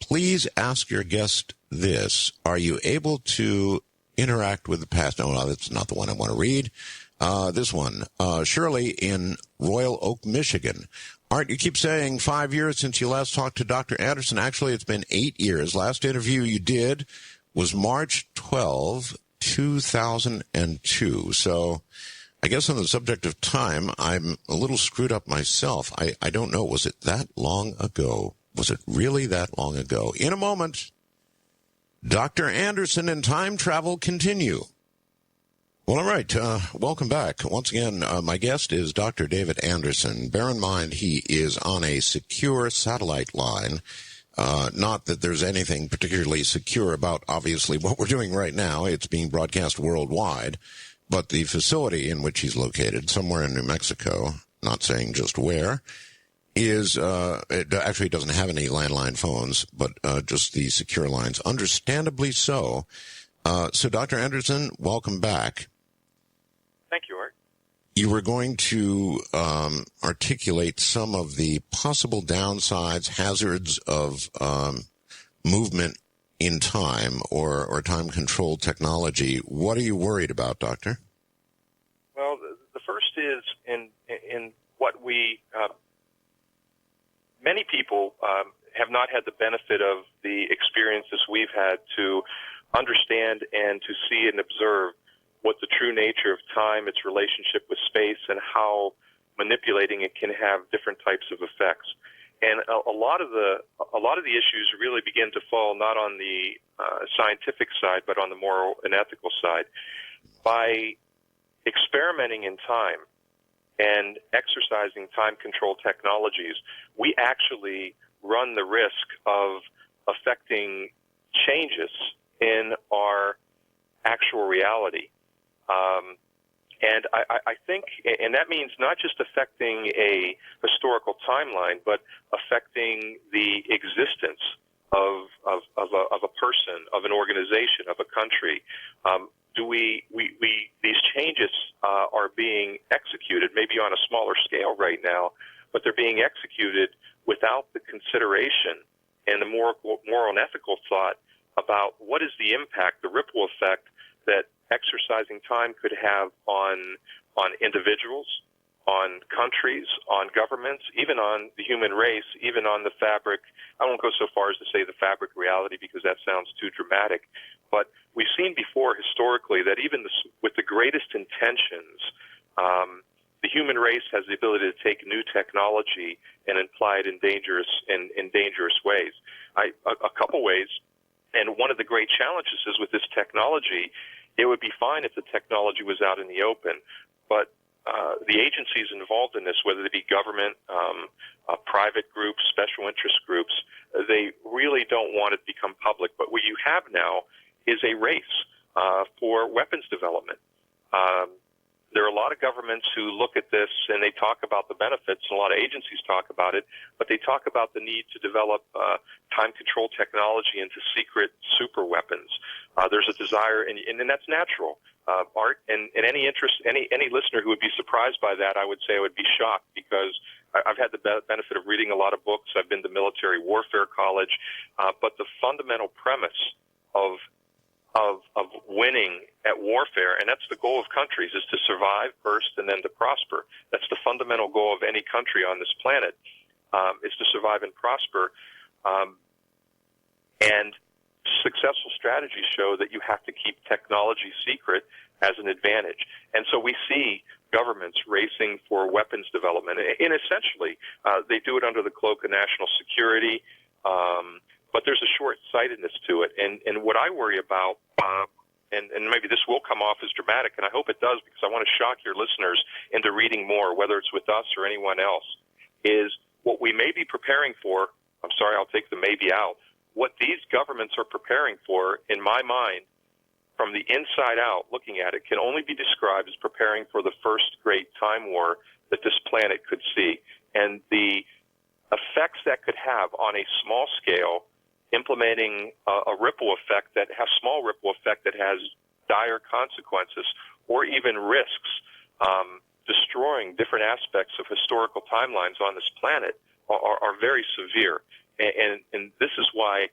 please ask your guest this. Are you able to interact with the past? No, that's not the one I want to read. This one. Shirley in Royal Oak, Michigan. Art, you keep saying 5 years since you last talked to Dr. Anderson. Actually, it's been 8 years. Last interview you did was March 12, 2002. So I guess on the subject of time, I'm a little screwed up myself. I don't know. Was it that long ago? Was it really that long ago? In a moment, Dr. Anderson and time travel continue. Well, all right. Welcome back. Once again, my guest is Dr. David Anderson. Bear in mind, he is on a secure satellite line. Not that there's anything particularly secure about, obviously, what we're doing right now. It's being broadcast worldwide. But the facility in which he's located, somewhere in New Mexico, not saying just where, is, it actually doesn't have any landline phones, but just the secure lines. Understandably so. So, Dr. Anderson, welcome back. Thank you, Art. You were going to articulate some of the possible downsides, hazards of movement in time or time-controlled technology. What are you worried about, Doctor? Well, the first is in what we many people have not had the benefit of the experiences we've had to understand and to see and observe what the true nature of time, its relationship with space, and how manipulating it can have different types of effects. And a lot of the issues really begin to fall not on the scientific side, but on the moral and ethical side. By experimenting in time and exercising time-controlled technologies, we actually run the risk of affecting changes in our actual reality. And I think, and that means not just affecting a historical timeline, but affecting the existence of a person, of an organization, of a country. These changes are being executed, maybe on a smaller scale right now, but they're being executed without the consideration and the moral and ethical thought about what is the impact, the ripple effect that exercising time could have on individuals, on countries, on governments, even on the human race, even on the fabric. I won't go so far as to say the fabric reality because that sounds too dramatic. But we've seen before historically that even with the greatest intentions, the human race has the ability to take new technology and apply it in dangerous ways. A couple ways, and one of the great challenges is with this technology, it would be fine if the technology was out in the open, but the agencies involved in this, whether they be government, private groups, special interest groups, they really don't want it to become public. But what you have now is a race for weapons development. There are a lot of governments who look at this and they talk about the benefits, and a lot of agencies talk about it, but they talk about the need to develop time-controlled technology into secret super weapons. There's a desire, and that's natural. Art, and any listener who would be surprised by that, I would say I would be shocked, because I've had the benefit of reading a lot of books. I've been to military warfare college, but the fundamental premise of of winning at warfare, and that's the goal of countries, is to survive first and then to prosper. That's the fundamental goal of any country on this planet, is to survive and prosper. And successful strategies show that you have to keep technology secret as an advantage. And so we see governments racing for weapons development. And essentially, they do it under the cloak of national security, but there's a short-sightedness to it. And what I worry about, and maybe this will come off as dramatic, and I hope it does because I want to shock your listeners into reading more, whether it's with us or anyone else, is what we may be preparing for. I'm sorry, I'll take the maybe out. What these governments are preparing for, in my mind, from the inside out, looking at it, can only be described as preparing for the first great time war that this planet could see. And the effects that could have on a small scale, implementing a ripple effect that has small ripple effect that has dire consequences, or even risks destroying different aspects of historical timelines on this planet, are very severe. And this is why,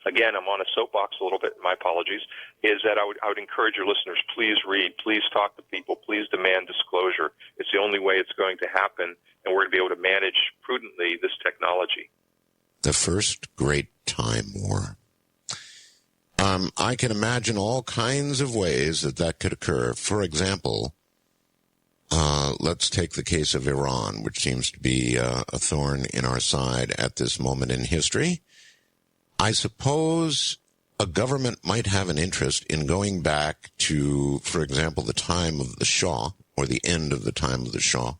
again, I'm on a soapbox a little bit, my apologies, is that I would encourage your listeners, please read, please talk to people, please demand disclosure. It's the only way it's going to happen, and we're going to be able to manage prudently this technology. The first great time war. I can imagine all kinds of ways that could occur. For example, let's take the case of Iran, which seems to be a thorn in our side at this moment in history. I suppose a government might have an interest in going back to, for example, the time of the Shah, or the end of the time of the Shah,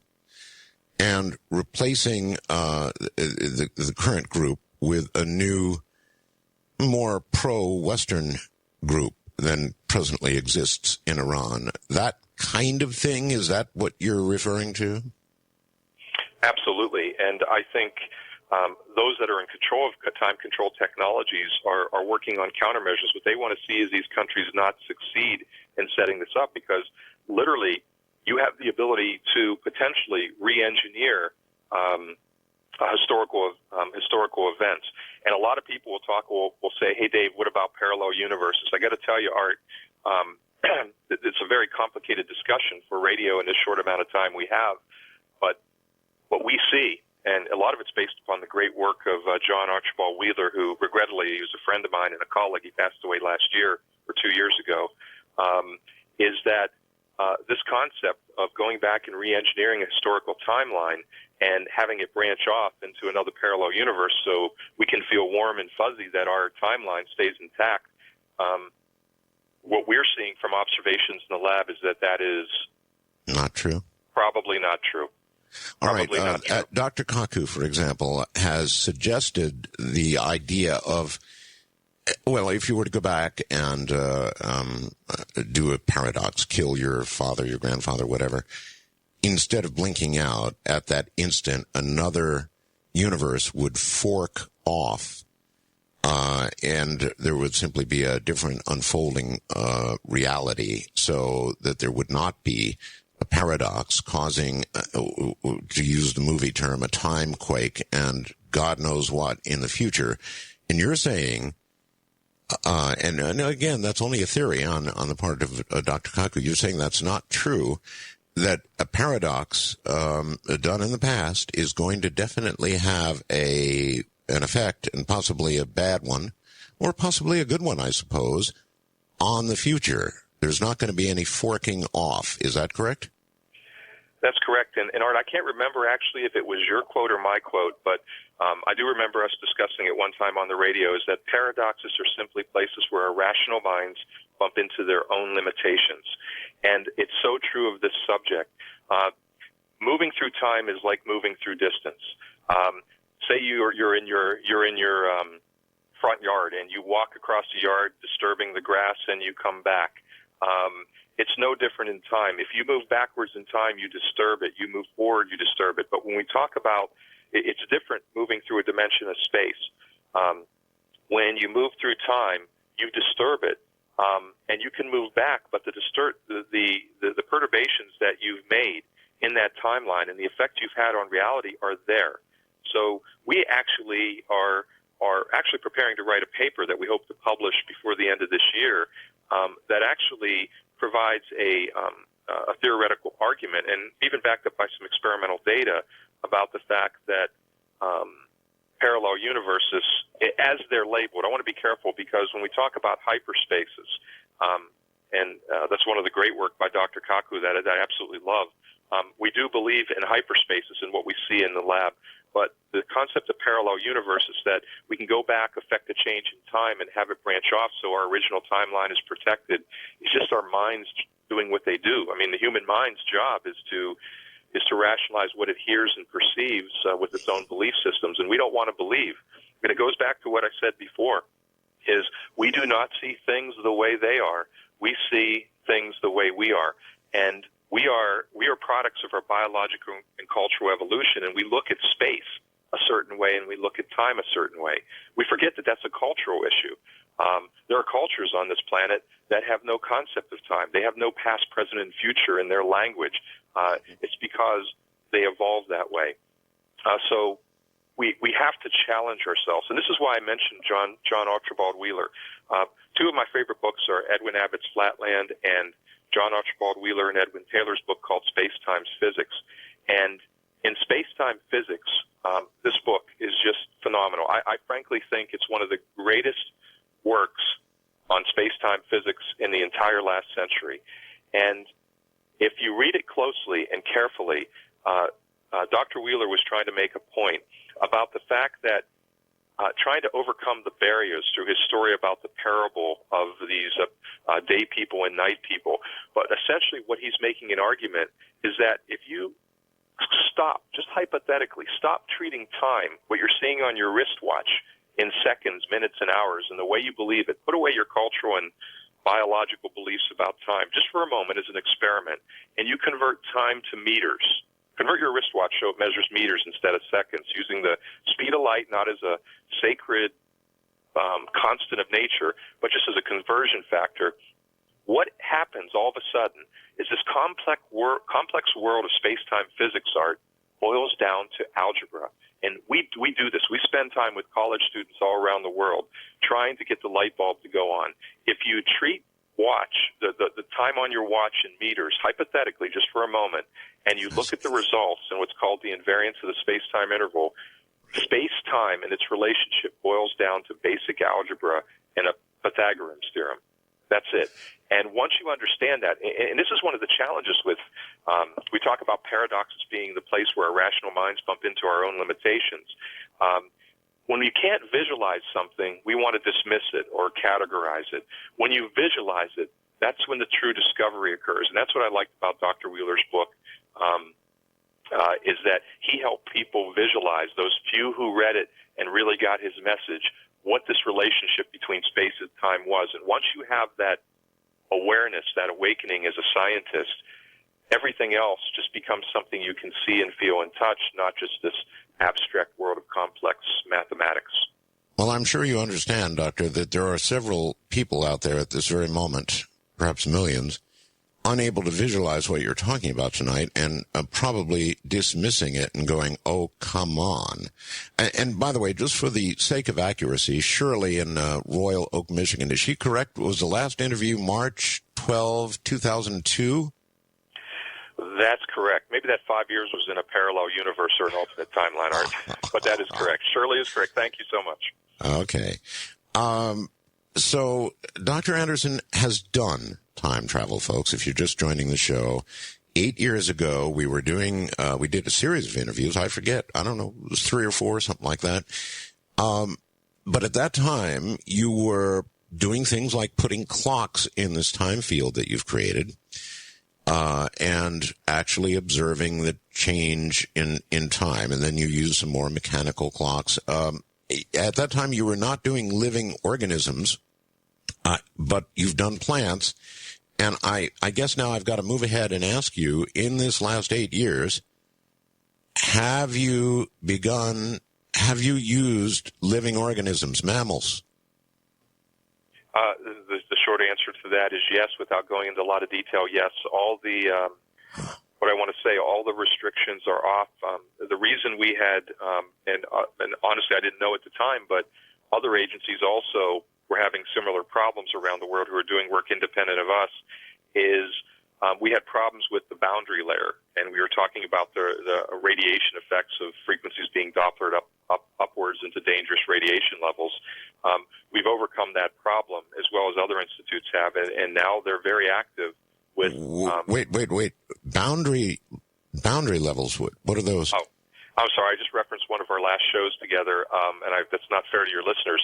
and replacing the current group with a new, more pro-Western group than presently exists in Iran. That kind of thing, is that what you're referring to? Absolutely. And I think those that are in control of time control technologies are working on countermeasures. What they want to see is these countries not succeed in setting this up, because literally you have the ability to potentially re-engineer historical events. And a lot of people will say, hey, Dave, what about parallel universes? I got to tell you, Art, it's a very complicated discussion for radio in this short amount of time we have. But what we see, and a lot of it's based upon the great work of John Archibald Wheeler, who regrettably, he was a friend of mine and a colleague. He passed away last year or 2 years ago, is that this concept of going back and re-engineering a historical timeline and having it branch off into another parallel universe so we can feel warm and fuzzy that our timeline stays intact. What we're seeing from observations in the lab is that is not true. Probably not true. All right. Dr. Kaku, for example, has suggested the idea of, well, if you were to go back and do a paradox, kill your father, your grandfather, whatever, instead of blinking out at that instant, another universe would fork off, and there would simply be a different unfolding reality, so that there would not be a paradox causing, to use the movie term, a time quake and God knows what in the future. And you're saying, and again, that's only a theory on the part of Dr. Kaku. You're saying that's not true, that a paradox done in the past is going to definitely have an effect, and possibly a bad one, or possibly a good one, I suppose, on the future. There's not going to be any forking off. Is that correct? That's correct. And Art, I can't remember actually if it was your quote or my quote, but I do remember us discussing it one time on the radio, is that paradoxes are simply places where our rational minds bump into their own limitations. And it's so true of this subject. Moving through time is like moving through distance. Say you're in your front yard and you walk across the yard disturbing the grass and you come back. It's no different in time. If you move backwards in time, you disturb it. You move forward, you disturb it. But when we talk about, it's different moving through a dimension of space. When you move through time, you disturb it, and you can move back. But the perturbations that you've made in that timeline and the effect you've had on reality are there. So we actually are actually preparing to write a paper that we hope to publish before the end of this year, that actually provides a theoretical argument, and even backed up by some experimental data about the fact that parallel universes, as they're labeled, I want to be careful because when we talk about hyperspaces, and that's one of the great work by Dr. Kaku that I absolutely love, we do believe in hyperspaces and what we see in the lab, but the concept of parallel universes, that we can go back, affect a change in time, and have it branch off so our original timeline is protected, is just our minds doing what they do. I mean, the human mind's job is to rationalize what it hears and perceives with its own belief systems, and we don't want to believe. And it goes back to what I said before, is we do not see things the way they are. We see things the way we are. And we are products of our biological and cultural evolution, and we look at space a certain way and we look at time a certain way. We forget that that's a cultural issue. There are cultures on this planet that have no concept of time. They have no past, present, and future in their language. It's because they evolved that way. So we have to challenge ourselves. And this is why I mentioned John Archibald Wheeler. Two of my favorite books are Edwin Abbott's Flatland and John Archibald Wheeler and Edwin Taylor's book called Spacetime Physics. And in Spacetime Physics, this book is just phenomenal. I frankly think it's one of the greatest works on space-time physics in the entire last century. And if you read it closely and carefully, Dr. Wheeler was trying to make a point about the fact that trying to overcome the barriers through his story about the parable of these day people and night people. But essentially what he's making an argument is that if you stop, just hypothetically, stop treating time, what you're seeing on your wristwatch, in seconds, minutes, and hours, and the way you believe it, put away your cultural and biological beliefs about time just for a moment as an experiment, and you convert time to meters. Convert your wristwatch so it measures meters instead of seconds, using the speed of light not as a sacred constant of nature, but just as a conversion factor. What happens all of a sudden is this complex world of space-time physics art boils down to algebra. And we do this. We spend time with college students all around the world trying to get the light bulb to go on. If you treat the time on your watch in meters, hypothetically, just for a moment, and you look at the results and what's called the invariance of the space-time interval, space-time and its relationship boils down to basic algebra and a Pythagorean's theorem. That's it. And once you understand that, and this is one of the challenges with, we talk about paradoxes being the place where our rational minds bump into our own limitations. When we can't visualize something, we want to dismiss it or categorize it. When you visualize it, that's when the true discovery occurs. And that's what I liked about Dr. Wheeler's book, is that he helped people visualize, those few who read it and really got his message, what this relationship between space and time was. And once you have that awareness, that awakening as a scientist, everything else just becomes something you can see and feel and touch, not just this abstract world of complex mathematics. Well, I'm sure you understand, Doctor, that there are several people out there at this very moment, perhaps millions, unable to visualize what you're talking about tonight and probably dismissing it and going, oh, come on. And by the way, just for the sake of accuracy, Shirley in Royal Oak, Michigan, is she correct? Was the last interview March 12, 2002? That's correct. Maybe that 5 years was in a parallel universe or an alternate timeline, Art. But that is correct. Shirley is correct. Thank you so much. Okay. So Dr. Anderson has done time travel, folks. If you're just joining the show, 8 years ago, we did a series of interviews. I forget. I don't know. It was 3 or 4, something like that. But at that time, you were doing things like putting clocks in this time field that you've created, and actually observing the change in time. And then you use some more mechanical clocks. At that time, you were not doing living organisms, but you've done plants. And I guess now I've got to move ahead and ask you, in this last 8 years, have you used living organisms, mammals? The short answer to that is yes, without going into a lot of detail, yes. All the, what I want to say, all the restrictions are off. The reason we had, and honestly I didn't know at the time, but other agencies also who are having similar problems around the world, who are doing work independent of us, is we had problems with the boundary layer, and we were talking about the radiation effects of frequencies being Dopplered upwards into dangerous radiation levels. We've overcome that problem, as well as other institutes have, and now they're very active with... Wait. Boundary levels, what are those? Oh, I'm sorry, I just referenced one of our last shows together, and that's not fair to your listeners.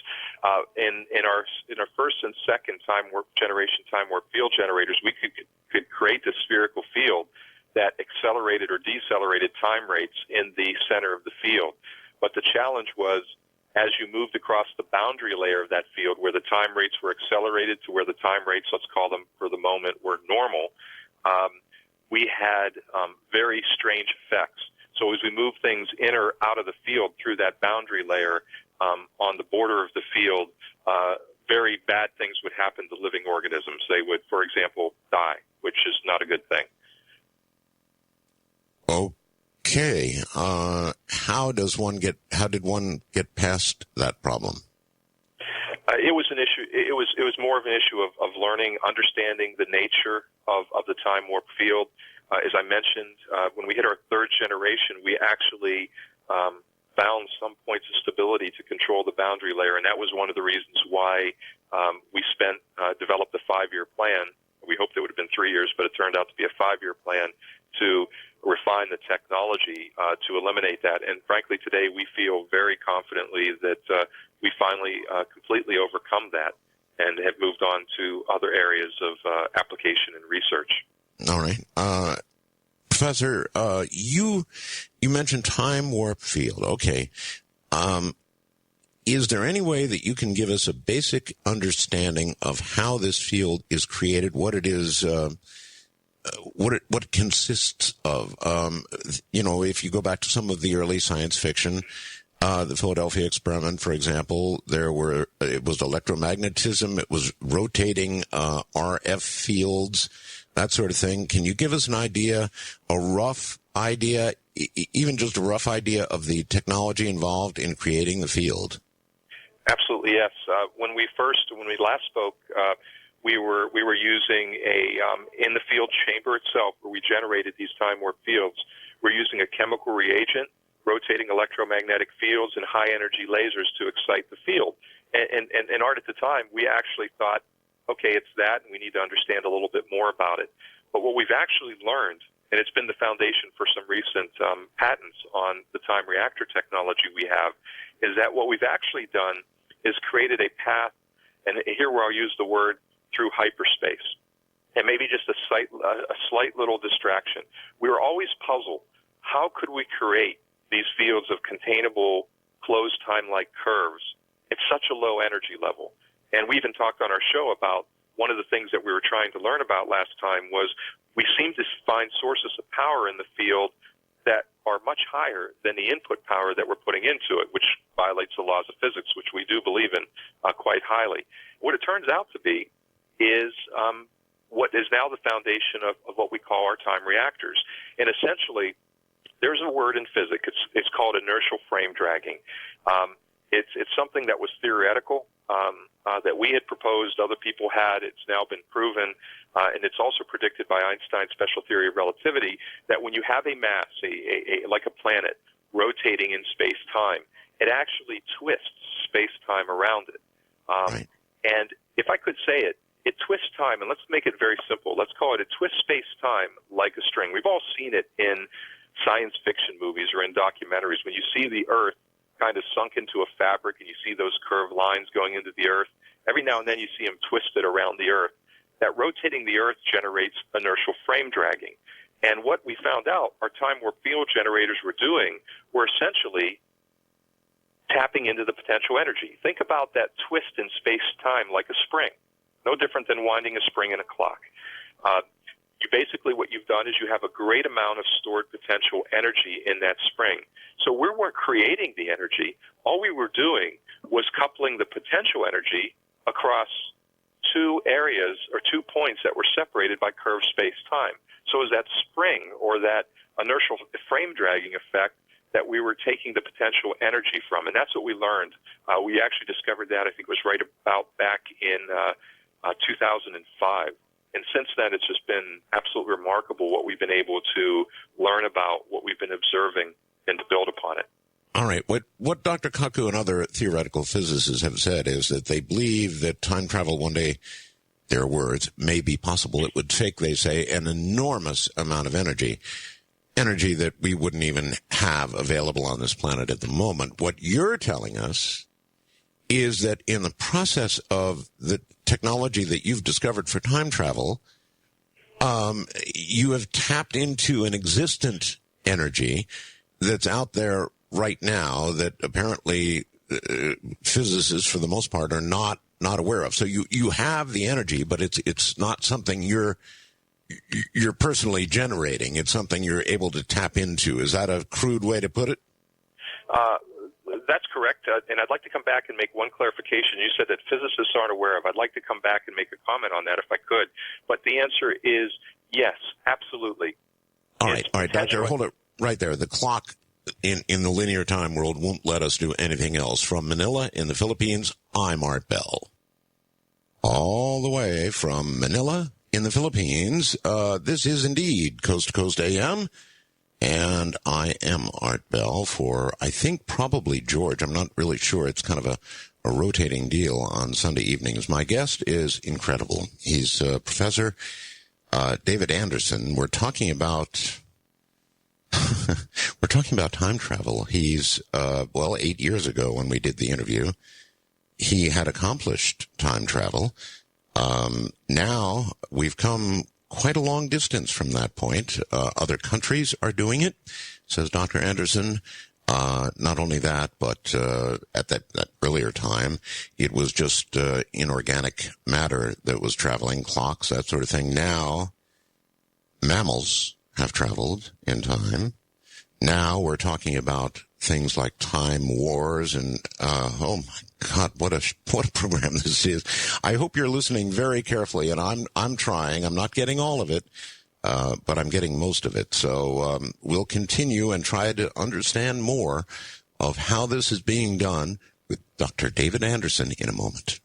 In our first and second time warp field generators, we could create this spherical field that accelerated or decelerated time rates in the center of the field. But the challenge was, as you moved across the boundary layer of that field, where the time rates were accelerated to where the time rates, let's call them for the moment, were normal, we had very strange effects. So as we move things in or out of the field through that boundary layer on the border of the field, very bad things would happen to living organisms. They would, for example, die, which is not a good thing. Okay. How did one get past that problem? It was an issue. It was more of an issue of learning, understanding the nature of the time warp field. As I mentioned, when we hit our third generation, we actually found some points of stability to control the boundary layer, and that was one of the reasons why we developed a 5-year plan. We hoped it would have been 3 years, but it turned out to be a 5-year plan to refine the technology to eliminate that. And frankly, today we feel very confidently that we finally completely overcome that and have moved on to other areas of application and research. All right. Professor, you mentioned time warp field. Okay. Is there any way that you can give us a basic understanding of how this field is created, what it is, what it consists of? If you go back to some of the early science fiction, the Philadelphia experiment, for example, it was electromagnetism, it was rotating RF fields, that sort of thing. Can you give us an idea, a rough idea, even just a rough idea of the technology involved in creating the field? Absolutely, yes. When we last spoke, we were using in the field chamber itself, where we generated these time warp fields, we're using a chemical reagent, rotating electromagnetic fields, and high energy lasers to excite the field. And Art, at the time, we actually thought, okay, it's that, and we need to understand a little bit more about it. But what we've actually learned, and it's been the foundation for some recent patents on the time reactor technology we have, is that what we've actually done is created a path, and here where I'll use the word, through hyperspace. And maybe just a slight little distraction. We were always puzzled, how could we create these fields of containable, closed timelike curves at such a low energy level? And we even talked on our show about one of the things that we were trying to learn about last time was we seem to find sources of power in the field that are much higher than the input power that we're putting into it, which violates the laws of physics, which we do believe in quite highly. What it turns out to be is what is now the foundation of what we call our time reactors. And essentially, there's a word in physics. It's called inertial frame dragging. It's something that was theoretical, that we had proposed, other people had. It's now been proven, and it's also predicted by Einstein's special theory of relativity, that when you have a mass, like a planet, rotating in space-time, it actually twists space-time around it. Right. And if I could say it twists time, and let's make it very simple. Let's call it twists space-time like a string. We've all seen it in science fiction movies or in documentaries. When you see the Earth kind of sunk into a fabric and you see those curved lines going into the Earth, every now and then you see them twisted around the Earth. That rotating the Earth generates inertial frame dragging. And what we found out our time warp field generators were doing were essentially tapping into the potential energy. Think about that twist in space-time like a spring, no different than winding a spring in a clock. What you've done is you have a great amount of stored potential energy in that spring. So we weren't creating the energy. All we were doing was coupling the potential energy across two areas or 2 points that were separated by curved space-time. So as that spring or that inertial frame dragging effect that we were taking the potential energy from. And that's what we learned. We actually discovered that, I think it was right about back in 2005. And since then, it's just been absolutely remarkable what we've been able to learn about what we've been observing and to build upon it. All right. What Dr. Kaku and other theoretical physicists have said is that they believe that time travel one day, their words, may be possible. It would take, they say, an enormous amount of energy that we wouldn't even have available on this planet at the moment. What you're telling us is that in the process of the technology that you've discovered for time travel, you have tapped into an existent energy that's out there right now that apparently physicists, for the most part, are not aware of. So you have the energy, but it's not something you're personally generating. It's something you're able to tap into. Is that a crude way to put it? That's correct. And I'd like to come back and make one clarification. You said that physicists aren't aware of. I'd like to come back and make a comment on that if I could. But the answer is yes, absolutely. All right, Doctor, hold it right there. The clock in the linear time world won't let us do anything else. From Manila in the Philippines, I'm Art Bell. All the way from Manila in the Philippines, this is indeed Coast to Coast AM. And I am Art Bell for, I think, probably George. I'm not really sure. It's kind of a rotating deal on Sunday evenings. My guest is incredible. He's Professor David Anderson. We're talking about time travel. He's 8 years ago when we did the interview, he had accomplished time travel. Now we've come quite a long distance from that point. Other countries are doing it, says Dr. Anderson. Not only that, but at that earlier time, it was just inorganic matter that was traveling, clocks, that sort of thing. Now, mammals have traveled in time. Now we're talking about things like time wars and, oh my God, what a program this is. I hope you're listening very carefully, and I'm trying. I'm not getting all of it, but I'm getting most of it. So, we'll continue and try to understand more of how this is being done with Dr. David Anderson in a moment.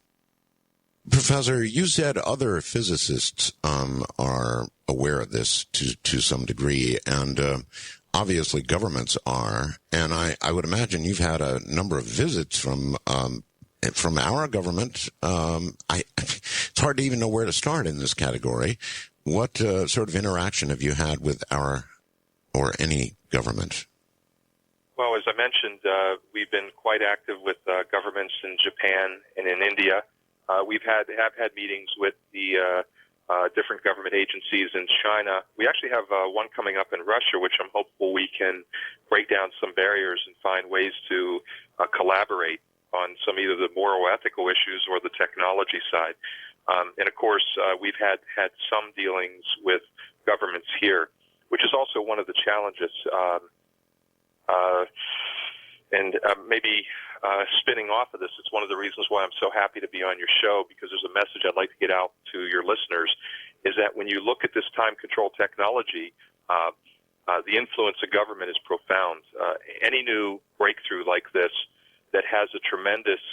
Professor, you said other physicists, are aware of this to some degree, and, obviously, governments are, and I would imagine you've had a number of visits from our government. It's hard to even know where to start in this category. What sort of interaction have you had with our or any government? Well, as I mentioned, we've been quite active with governments in Japan and in India. We've have had meetings with the different government agencies in China. We actually have one coming up in Russia, which I'm hopeful we can break down some barriers and find ways to collaborate on some either the moral ethical issues or the technology side. And of course, we've had some dealings with governments here, which is also one of the challenges. Maybe spinning off of this, it's one of the reasons why I'm so happy to be on your show, because there's a message I'd like to get out to your listeners, is that when you look at this time control technology, the influence of government is profound. Any new breakthrough like this that has a tremendous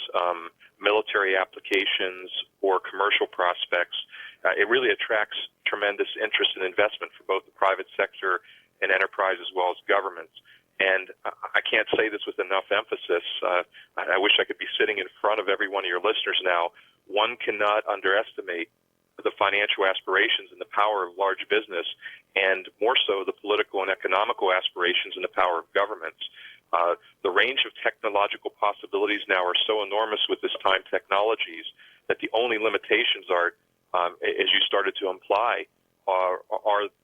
military applications or commercial prospects, it really attracts tremendous interest and investment for both the private sector and enterprise as well as governments. And I can't say this with enough emphasis. I wish I could be sitting in front of every one of your listeners now. One cannot underestimate the financial aspirations and the power of large business, and more so the political and economical aspirations and the power of governments. The range of technological possibilities now are so enormous with this time technologies that the only limitations are, as you started to imply, are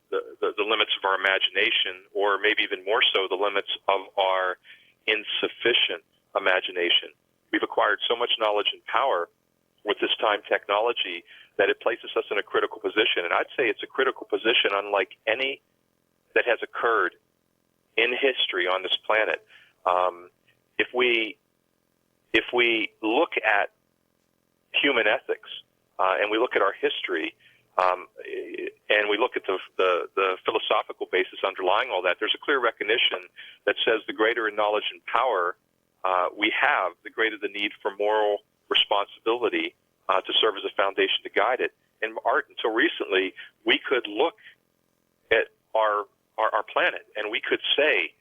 the limits of our imagination, or maybe even more so, the limits of our insufficient imagination. We've acquired so much knowledge and power with this time technology that it places us in a critical position. And I'd say it's a critical position unlike any that has occurred in history on this planet. If we look at human ethics and we look at our history, And we look at the philosophical basis underlying all that. There's a clear recognition that says the greater knowledge and power we have, the greater the need for moral responsibility to serve as a foundation to guide it. And art, until recently, we could look at our planet and we could say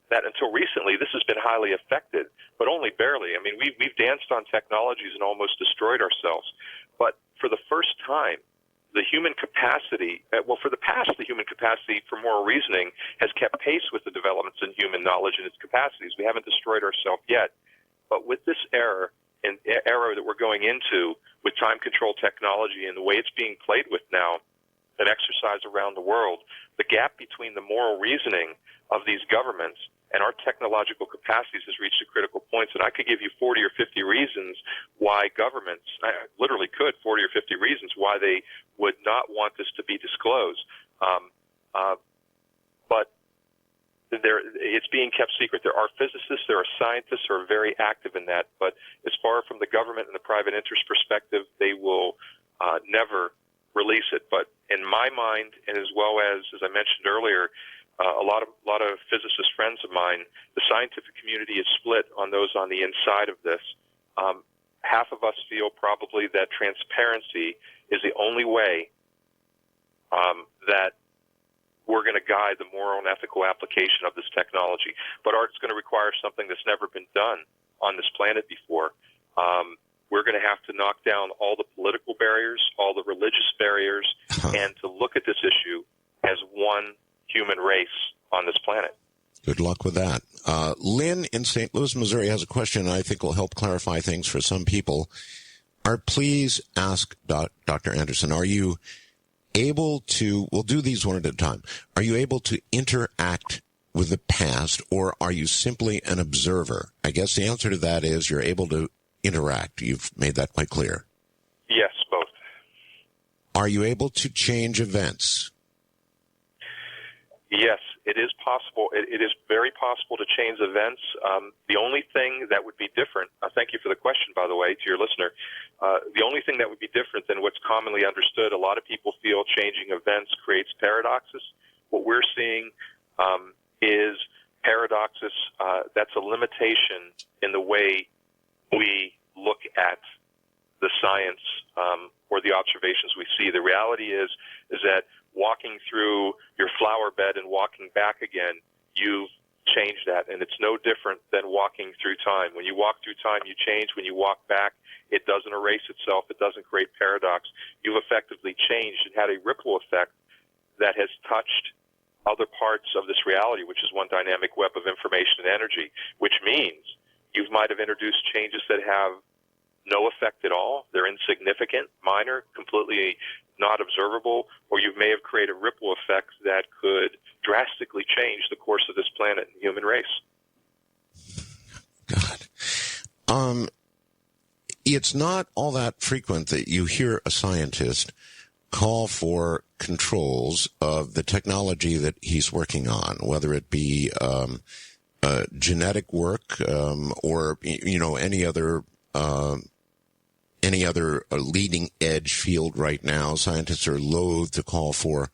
that until recently this has been highly affected, but only barely. I mean, we've danced on technologies and almost destroyed ourselves. But for the first time, the human capacity, for the past, the human capacity for moral reasoning has kept pace with the developments in human knowledge and its capacities. We haven't destroyed ourselves yet. But with this era that we're going into with time-control technology and the way it's being played with now and exercised around the world, the gap between the moral reasoning of these governments and our technological capacities has reached a critical point. And I could give you 40 or 50 reasons why governments, I literally could, 40 or 50 reasons why they would not want this to be disclosed. But it's being kept secret. There are physicists, there are scientists who are very active in that. But as far from the government and the private interest perspective, they will never release it. But in my mind, and as well as I mentioned earlier, a lot of physicist friends of mine, the scientific community is split on those on the inside of this. Half of us feel probably that transparency is the only way that we're going to guide the moral and ethical application of this technology. But art's going to require something that's never been done on this planet before. We're going to have to knock down all the political barriers, all the religious barriers, and to look at this issue as one human race on this planet. Good luck with that. Lynn in St. Louis, Missouri has a question I think will help clarify things for some people. Please ask Dr. Anderson, are you able to, we'll do these one at a time, are you able to interact with the past, or are you simply an observer? I guess the answer to that is you're able to interact. You've made that quite clear. Yes, both. Are you able to change events? Yes, it is possible. It is very possible to change events. The only thing that would be different, thank you for the question, by the way, to your listener. The only thing that would be different than what's commonly understood, a lot of people feel changing events creates paradoxes. What we're seeing is paradoxes. That's a limitation in the way we look at the science or the observations we see. The reality is that walking through your flower bed and walking back again, you've changed that, and it's no different than walking through time. When you walk through time, you change. When you walk back, it doesn't erase itself. It doesn't create paradox. You've effectively changed and had a ripple effect that has touched other parts of this reality, which is one dynamic web of information and energy, which means you might have introduced changes that have no effect at all. They're insignificant, minor, completely not observable, or you may have created ripple effects that could drastically change the course of this planet and human race. God. It's not all that frequent that you hear a scientist call for controls of the technology that he's working on, whether it be genetic work or any other leading edge field right now. Scientists are loath to call for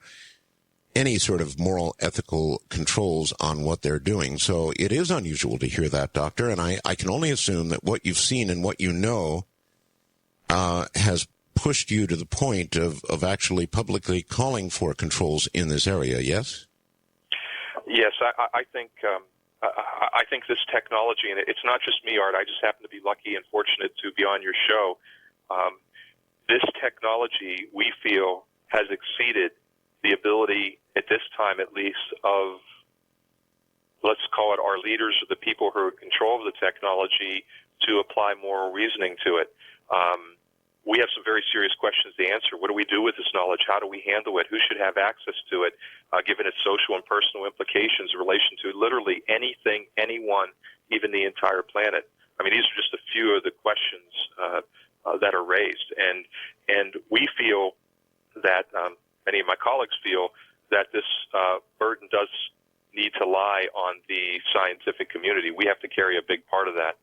any sort of moral, ethical controls on what they're doing. So it is unusual to hear that, Doctor, and I can only assume that what you've seen and what you know has pushed you to the point of actually publicly calling for controls in this area, yes? Yes, I think I think this technology, and it's not just me, Art, I just happen to be lucky and fortunate to be on your show. This technology, we feel, has exceeded the ability, at this time at least, of, let's call it our leaders or the people who are in control of the technology to apply moral reasoning to it. We have some very serious questions to answer. What do we do with this knowledge? How do we handle it? Who should have access to it, given its social and personal implications in relation to literally anything, anyone, even the entire planet? I mean, these are just a few of the questions that are raised. And we feel that, many of my colleagues feel, that this burden does need to lie on the scientific community. We have to carry a big part of that.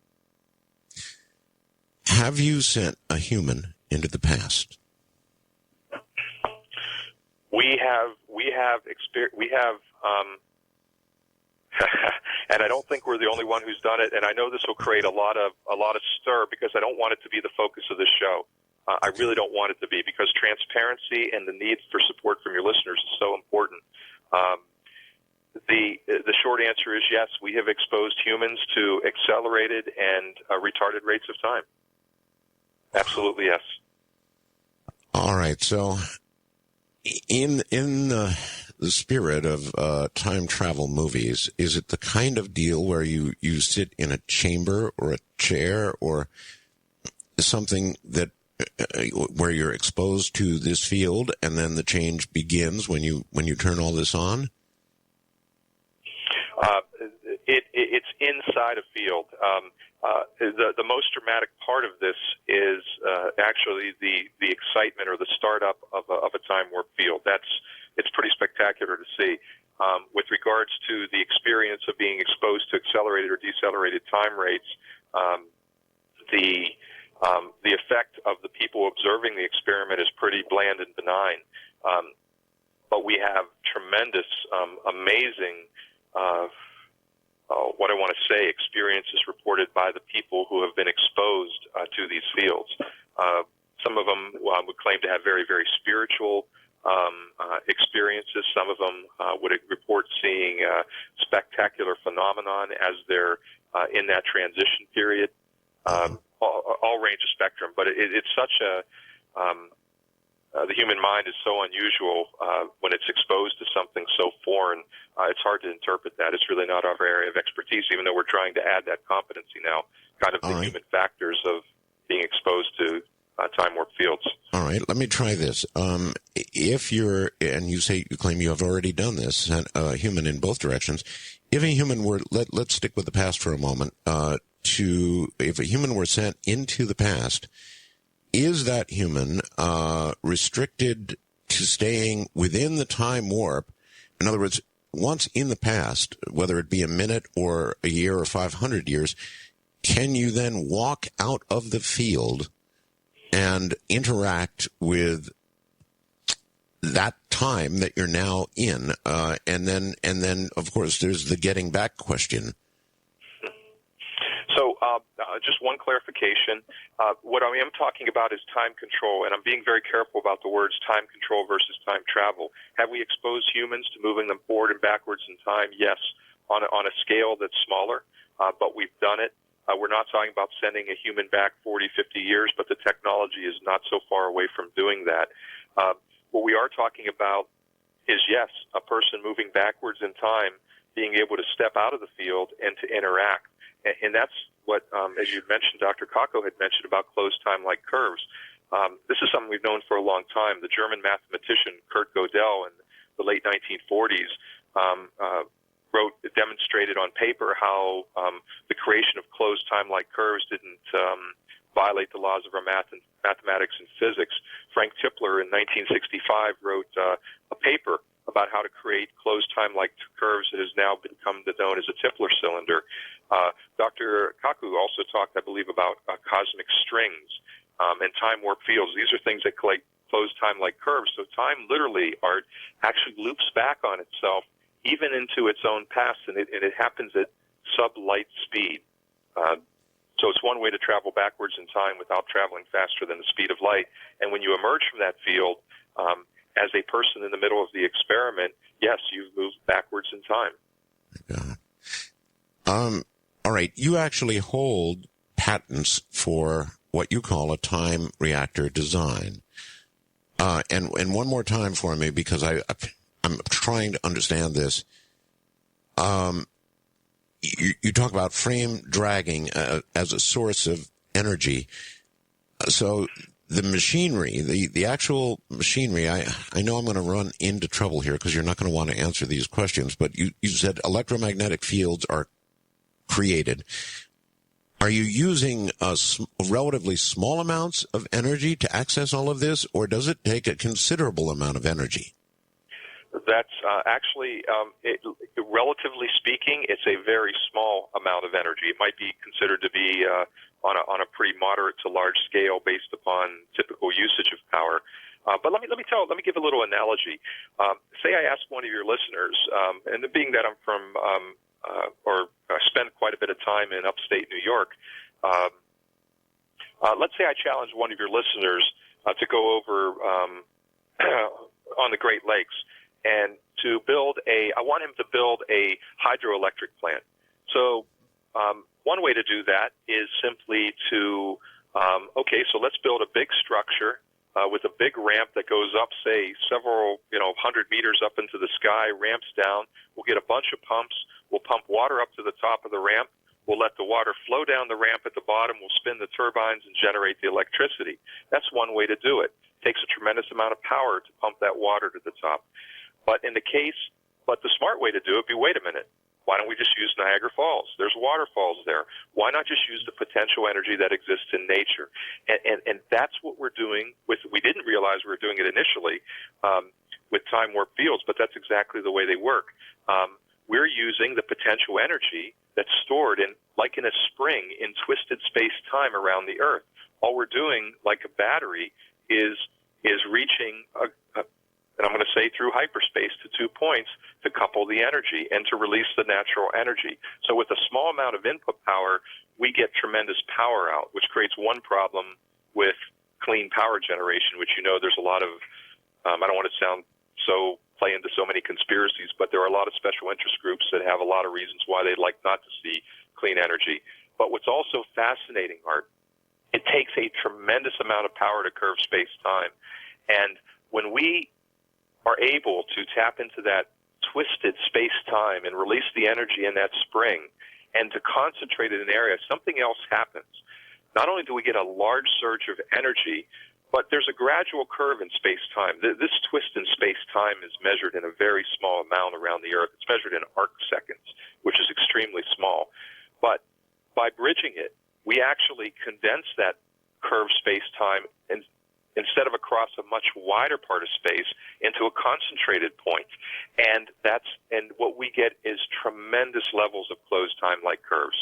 Have you sent a human into the past? We have and I don't think we're the only one who's done it. And I know this will create a lot of stir because I don't want it to be the focus of this show. I really don't want it to be, because transparency and the need for support from your listeners is so important. The short answer is yes. We have exposed humans to accelerated and retarded rates of time. Absolutely yes. All right. So, in the spirit of time travel movies, is it the kind of deal where you sit in a chamber or a chair or something that where you're exposed to this field, and then the change begins when you turn all this on? It's inside a field. The most dramatic part of this is actually the excitement or the startup of a time warp field. It's pretty spectacular to see. With regards to the experience of being exposed to accelerated or decelerated time rates, the effect of the people observing the experiment is pretty bland and benign. But we have tremendous, amazing, what I want to say, experiences reported by the people who have been exposed to these fields. Some of them would claim to have very, very spiritual experiences. Some of them would report seeing spectacular phenomenon as they're in that transition period. All range of spectrum, but it's such a the human mind is so unusual when it's exposed to something so foreign. It's hard to interpret that. It's really not our area of expertise, even though we're trying to add that competency now, kind of the human factors of being exposed to time warp fields. All right, let me try this. If you're, and you claim you have already done this, human in both directions. If a human were, let's stick with the past for a moment. If a human were sent into the past, is that human restricted to staying within the time warp? In other words, once in the past, whether it be a minute or a year or 500 years, can you then walk out of the field and interact with that time that you're now in? And then, of course, there's the getting back question. So just one clarification. What I am talking about is time control, and I'm being very careful about the words time control versus time travel. Have we exposed humans to moving them forward and backwards in time? Yes, on a scale that's smaller, but we've done it. We're not talking about sending a human back 40, 50 years, but the technology is not so far away from doing that. What we are talking about is, yes, a person moving backwards in time, being able to step out of the field and to interact. And that's what, as you mentioned, Dr. Kako had mentioned about closed time-like curves. This is something we've known for a long time. The German mathematician Kurt Gödel in the late 1940s demonstrated on paper how the creation of closed time-like curves didn't violate the laws of our mathematics and physics. Frank Tipler in 1965 wrote a paper about how to create closed time-like curves that has now become known as a Tipler cylinder. Dr. Kaku also talked, I believe, about cosmic strings and time warp fields. These are things that create closed time-like curves. So time literally actually loops back on itself, even into its own past, and it happens at sub-light speed. So it's one way to travel backwards in time without traveling faster than the speed of light. And when you emerge from that field, as a person in the middle of the experiment, yes, you've moved backwards in time. All right. You actually hold patents for what you call a time reactor design. And one more time for me, because I'm trying to understand this. You talk about frame dragging as a source of energy. So the machinery, the actual machinery, I know I'm going to run into trouble here because you're not going to want to answer these questions, but you said electromagnetic fields are created. Are you using relatively small amounts of energy to access all of this, or does it take a considerable amount of energy? That's actually, relatively speaking, it's a very small amount of energy. It might be considered to be on a pretty moderate to large scale based upon typical usage of power. But let me give a little analogy. Say I ask one of your listeners, and being that I'm from or I spend quite a bit of time in upstate New York, let's say I challenge one of your listeners to go over on the Great Lakes and to I want him to build a hydroelectric plant. So one way to do that is simply to, so let's build a big structure with a big ramp that goes up, say, several, 100 meters up into the sky, ramps down. We'll get a bunch of pumps. We'll pump water up to the top of the ramp. We'll let the water flow down the ramp at the bottom. We'll spin the turbines and generate the electricity. That's one way to do it. It takes a tremendous amount of power to pump that water to the top. But the smart way to do it would be, wait a minute. Why don't we just use Niagara Falls? There's waterfalls there. Why not just use the potential energy that exists in nature? And that's what we're doing we didn't realize we were doing it initially with time warp fields, but that's exactly the way they work. We're using the potential energy that's stored like in a spring in twisted space-time around the Earth. All we're doing, like a battery, is reaching and I'm going to say through hyperspace to 2 points to couple the energy and to release the natural energy. So with a small amount of input power, we get tremendous power out, which creates one problem with clean power generation, which there's a lot of, I don't want to play into so many conspiracies, but there are a lot of special interest groups that have a lot of reasons why they'd like not to see clean energy. But what's also fascinating, Art, it takes a tremendous amount of power to curve space-time. And when we are able to tap into that twisted space-time and release the energy in that spring and to concentrate in an area, something else happens. Not only do we get a large surge of energy, but there's a gradual curve in space-time. This twist in space-time is measured in a very small amount around the Earth. It's measured in arc seconds, which is extremely small. But by bridging it, we actually condense that curved space-time and instead of across a much wider part of space into a concentrated point. And what we get is tremendous levels of closed timelike curves.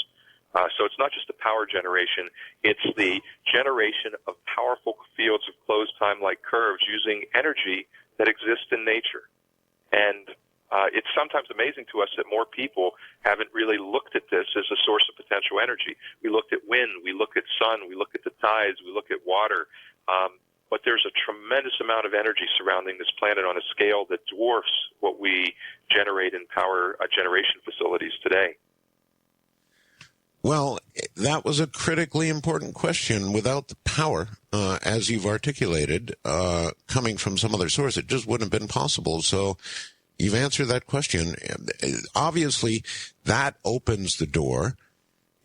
So it's not just the power generation, it's the generation of powerful fields of closed timelike curves using energy that exists in nature. And it's sometimes amazing to us that more people haven't really looked at this as a source of potential energy. We looked at wind, we look at sun, we look at the tides, we look at water. But there's a tremendous amount of energy surrounding this planet on a scale that dwarfs what we generate in power generation facilities today. Well, that was a critically important question. Without the power, as you've articulated, coming from some other source, it just wouldn't have been possible. So you've answered that question. Obviously, that opens the door.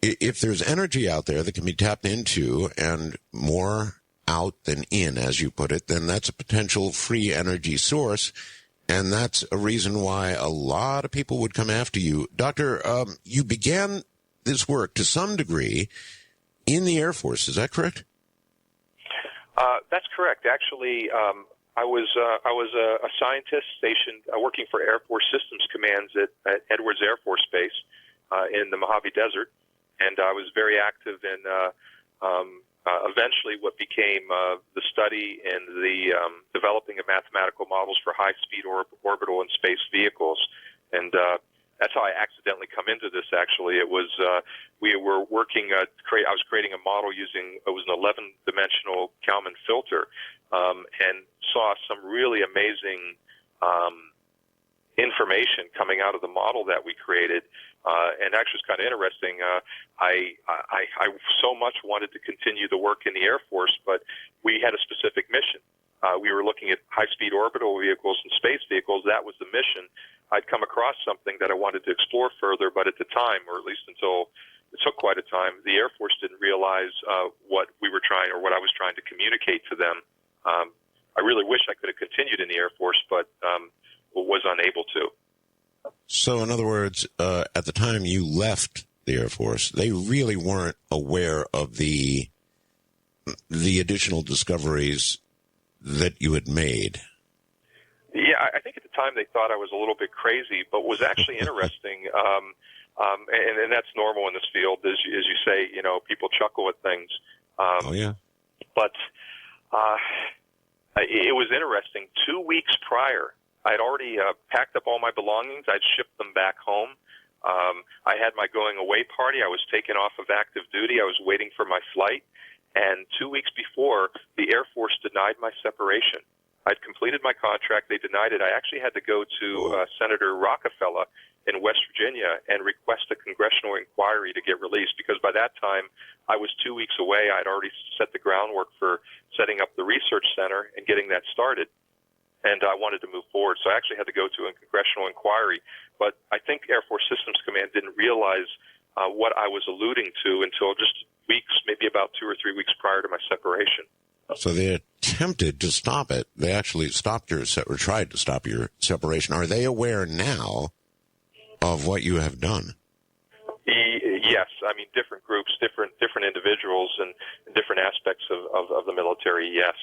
If there's energy out there that can be tapped into and more out than in, as you put it, then that's a potential free energy source. And that's a reason why a lot of people would come after you. Doctor, you began this work to some degree in the Air Force. Is that correct? That's correct. Actually, I was a scientist stationed working for Air Force Systems Commands at Edwards Air Force Base in the Mojave Desert. And I was very active in eventually what became the study and the developing of mathematical models for high-speed orbital and space vehicles. And that's how I accidentally come into this, actually. It was, we were working, I was creating a model using, it was an 11-dimensional Kalman filter, and saw some really amazing information coming out of the model that we created. And actually, it's kind of interesting. I so much wanted to continue the work in the Air Force, but we had a specific mission. We were looking at high-speed orbital vehicles and space vehicles. That was the mission. I'd come across something that I wanted to explore further, but at the time, or at least until it took quite a time, the Air Force didn't realize what we were trying, or what I was trying to communicate to them. I really wish I could have continued in the Air Force, but was unable to. So, in other words, at the time you left the Air Force, they really weren't aware of the additional discoveries that you had made. Yeah, I think at the time they thought I was a little bit crazy, but was actually interesting. And that's normal in this field, as you say. You know, people chuckle at things. Oh yeah. But It was interesting. 2 weeks prior, I'd already packed up all my belongings. I'd shipped them back home. I had my going away party. I was taken off of active duty. I was waiting for my flight. And 2 weeks before, the Air Force denied my separation. I'd completed my contract. They denied it. I actually had to go to Senator Rockefeller in West Virginia and request a congressional inquiry to get released, because by that time I was 2 weeks away. I'd already set the groundwork for setting up the research center and getting that started, and I wanted to move forward. So I actually had to go to a congressional inquiry. But I think Air Force Systems Command didn't realize what I was alluding to until just weeks, maybe about 2 or 3 weeks prior to my separation. So they attempted to stop it. They actually stopped or tried to stop your separation. Are they aware now of what you have done? Yes. I mean, different groups, different individuals, and different aspects of the military, yes.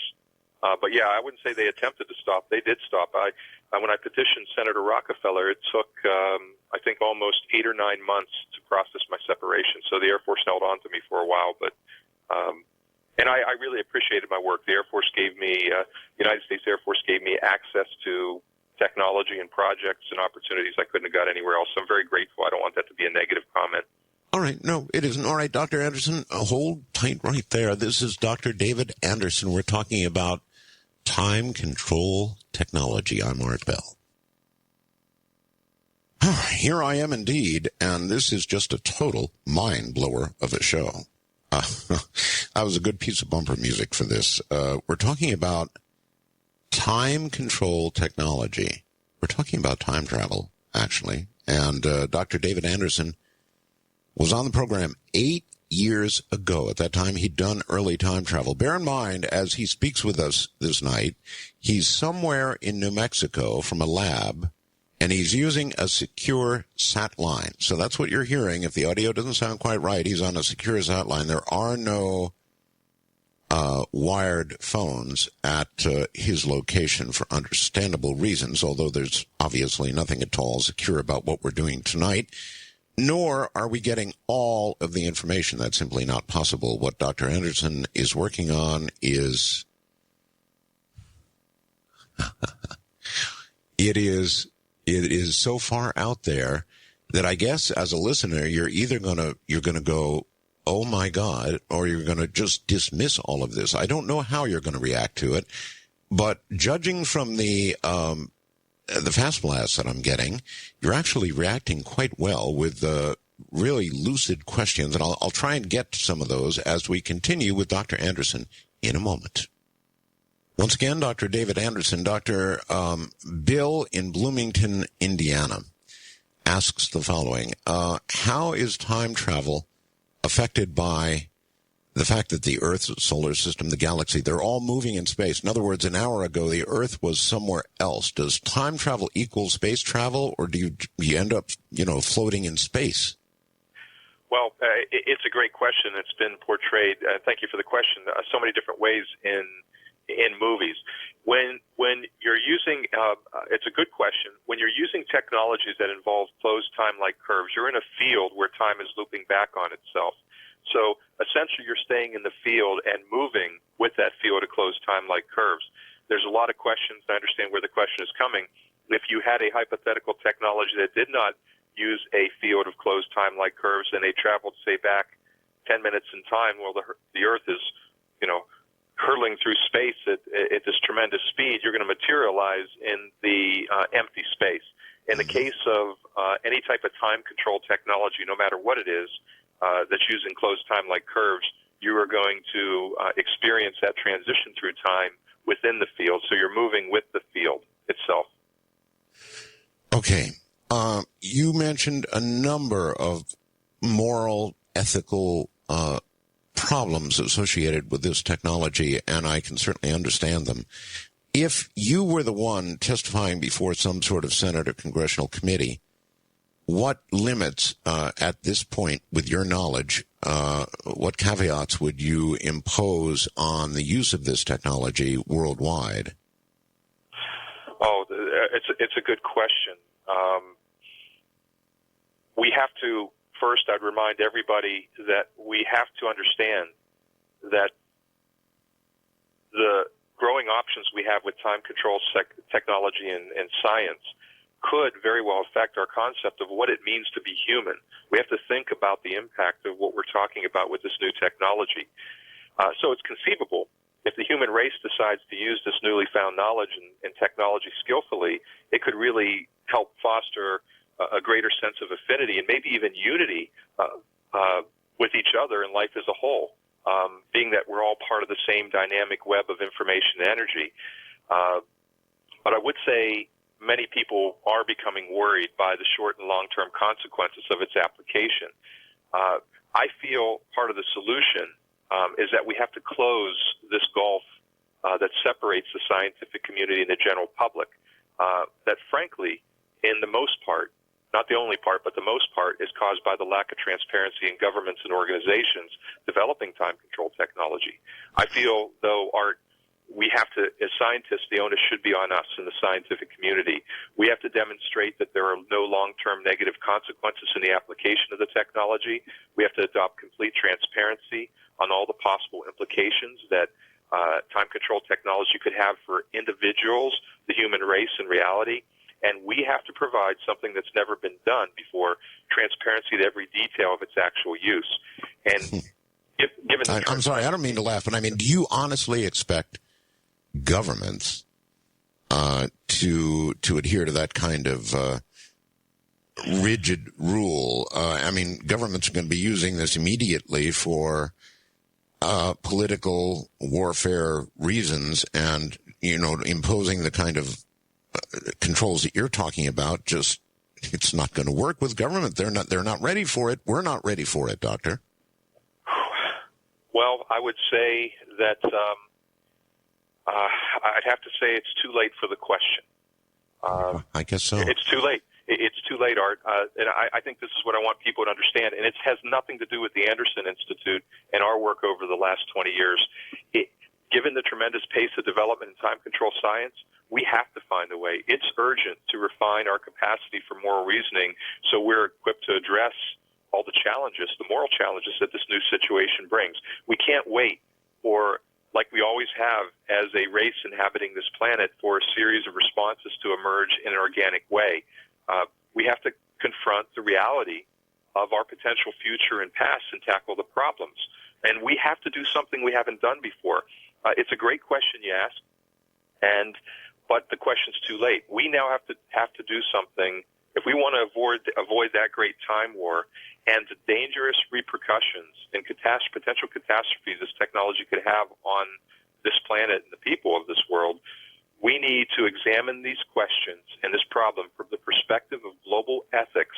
But yeah, I wouldn't say they attempted to stop. They did stop. When I petitioned Senator Rockefeller, it took, I think, almost 8 or 9 months to process my separation. So the Air Force held on to me for a while, but and I really appreciated my work. The Air Force gave me, United States Air Force gave me access to technology and projects and opportunities I couldn't have got anywhere else. So I'm very grateful. I don't want that to be a negative comment. All right. No, it isn't. All right, Dr. Anderson, hold tight right there. This is Dr. David Anderson. We're talking about time control technology. I'm Art Bell. Here I am indeed, and this is just a total mind blower of a show. That was a good piece of bumper music for this. We're talking about time control technology. We're talking about time travel, actually. And Dr. David Anderson was on the program 8 years ago. At that time, he'd done early time travel. Bear in mind, as he speaks with us this night, he's somewhere in New Mexico from a lab, and he's using a secure sat line. So that's what you're hearing. If the audio doesn't sound quite right, he's on a secure sat line. There are no wired phones at his location for understandable reasons, although there's obviously nothing at all secure about what we're doing tonight. Nor are we getting all of the information. That's simply not possible. What Dr. Anderson is working on is it is so far out there that I guess as a listener you're either gonna go, oh my God, or you're gonna just dismiss all of this. I don't know how you're gonna react to it, but judging from the fast blasts that I'm getting, you're actually reacting quite well with really lucid questions, and I'll try and get to some of those as we continue with Dr. Anderson in a moment. Once again, Dr. David Anderson, Dr. Bill in Bloomington, Indiana, asks the following. How is time travel affected by the fact that the Earth, solar system, the galaxy, they're all moving in space? In other words, an hour ago, the Earth was somewhere else. Does time travel equal space travel, or do you end up, floating in space? Well, it's a great question. It's been portrayed, thank you for the question, so many different ways in movies. When you're using, it's a good question. When you're using technologies that involve closed time-like curves, you're in a field where time is looping back on itself. So essentially you're staying in the field and moving with that field of closed time-like curves. There's a lot of questions. I understand where the question is coming. If you had a hypothetical technology that did not use a field of closed time-like curves and they traveled, say, back 10 minutes in time, well, the Earth is, hurtling through space at this tremendous speed, you're going to materialize in the empty space. In the case of any type of time control technology, no matter what it is, that's using closed time-like curves, you are going to experience that transition through time within the field. So you're moving with the field itself. Okay. You mentioned a number of moral, ethical problems associated with this technology, and I can certainly understand them. If you were the one testifying before some sort of Senate or congressional committee, what limits at this point, with your knowledge, what caveats would you impose on the use of this technology worldwide? Oh, it's a good question. We have to, first, I'd remind everybody that we have to understand that the growing options we have with time control technology and science could very well affect our concept of what it means to be human. We have to think about the impact of what we're talking about with this new technology. So it's conceivable, if the human race decides to use this newly found knowledge and technology skillfully, it could really help foster a greater sense of affinity and maybe even unity with each other and life as a whole, being that we're all part of the same dynamic web of information and energy. But I would say many people are becoming worried by the short and long-term consequences of its application. I feel part of the solution is that we have to close this gulf that separates the scientific community and the general public, that frankly, in the most part, not the only part, but the most part, is caused by the lack of transparency in governments and organizations developing time control technology. I feel, though, Art, we have to, as scientists, the onus should be on us in the scientific community. We have to demonstrate that there are no long-term negative consequences in the application of the technology. We have to adopt complete transparency on all the possible implications that time control technology could have for individuals, the human race in reality. And we have to provide something that's never been done before, transparency to every detail of its actual use. And given I'm sorry, I don't mean to laugh, but I mean, do you honestly expect governments to adhere to that kind of rigid rule? I mean, governments are going to be using this immediately for political warfare reasons, and imposing the kind of controls that you're talking about. Just, it's not going to work with government. They're not ready for it. We're not ready for it, Doctor. Well, I would say that I'd have to say it's too late for the question. I guess so. It's too late. It's too late, Art. And I think this is what I want people to understand. And it has nothing to do with the Anderson Institute and our work over the last 20 years. Given the tremendous pace of development in time control science, we have to find a way. It's urgent to refine our capacity for moral reasoning so we're equipped to address all the challenges, the moral challenges that this new situation brings. We can't wait for, like we always have as a race inhabiting this planet, for a series of responses to emerge in an organic way. We have to confront the reality of our potential future and past and tackle the problems. And we have to do something we haven't done before. It's a great question you ask, but the question's too late. We now have to do something if we want to avoid that great time war and the dangerous repercussions and potential catastrophes this technology could have on this planet and the people of this world. We need to examine these questions and this problem from the perspective of global ethics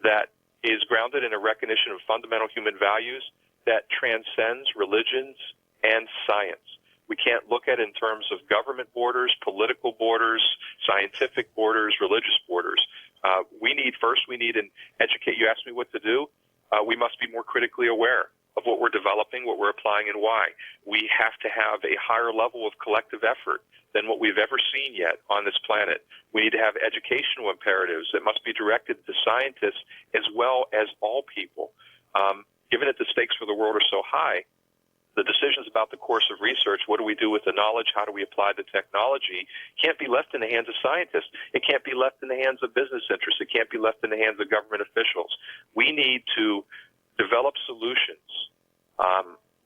that is grounded in a recognition of fundamental human values that transcends religions and science. We can't look at it in terms of government borders, political borders, scientific borders, religious borders. We need an educate. You asked me what to do. We must be more critically aware of what we're developing, what we're applying, and why. We have to have a higher level of collective effort than what we've ever seen yet on this planet. We need to have educational imperatives that must be directed to scientists as well as all people. Given that the stakes for the world are so high, the decisions about the course of research, what do we do with the knowledge, how do we apply the technology, can't be left in the hands of scientists. It can't be left in the hands of business interests. It can't be left in the hands of government officials. We need to develop solutions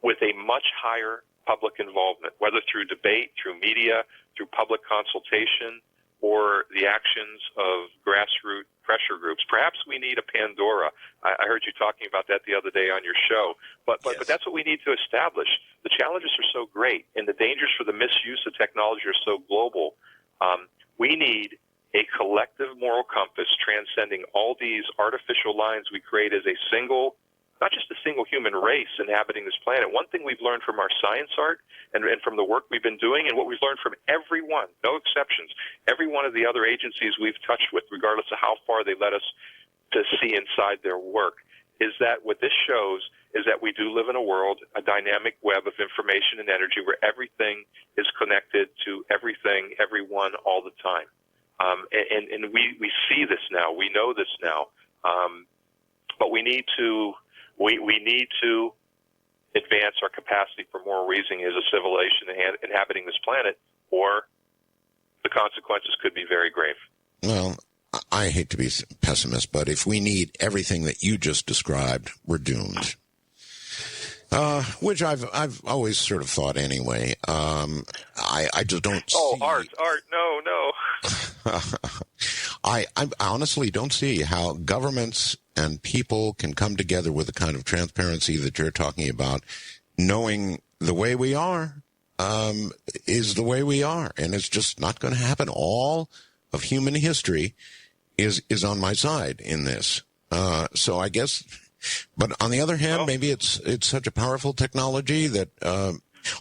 with a much higher public involvement, whether through debate, through media, through public consultation, or the actions of grassroots pressure groups. Perhaps we need a Pandora. I heard you talking about that the other day on your show. But that's what we need to establish. The challenges are so great, and the dangers for the misuse of technology are so global. We need a collective moral compass transcending all these artificial lines we create as a single, not just a single human race inhabiting this planet. One thing we've learned from our science, Art, and from the work we've been doing, and what we've learned from everyone, no exceptions, every one of the other agencies we've touched with, regardless of how far they let us to see inside their work, is that what this shows is that we do live in a world, a dynamic web of information and energy where everything is connected to everything, everyone, all the time. And we see this now. We know this now. But we need to advance our capacity for moral reasoning as a civilization inhabiting this planet, or the consequences could be very grave. Well, I hate to be a pessimist, but if we need everything that you just described, we're doomed. Which I've always sort of thought anyway. I just don't see... Oh, Art, no. I honestly don't see how governments and people can come together with the kind of transparency that you're talking about, knowing the way we are is the way we are, and it's just not going to happen. All of human history is on my side in this. So I guess, but on the other hand, maybe it's such a powerful technology that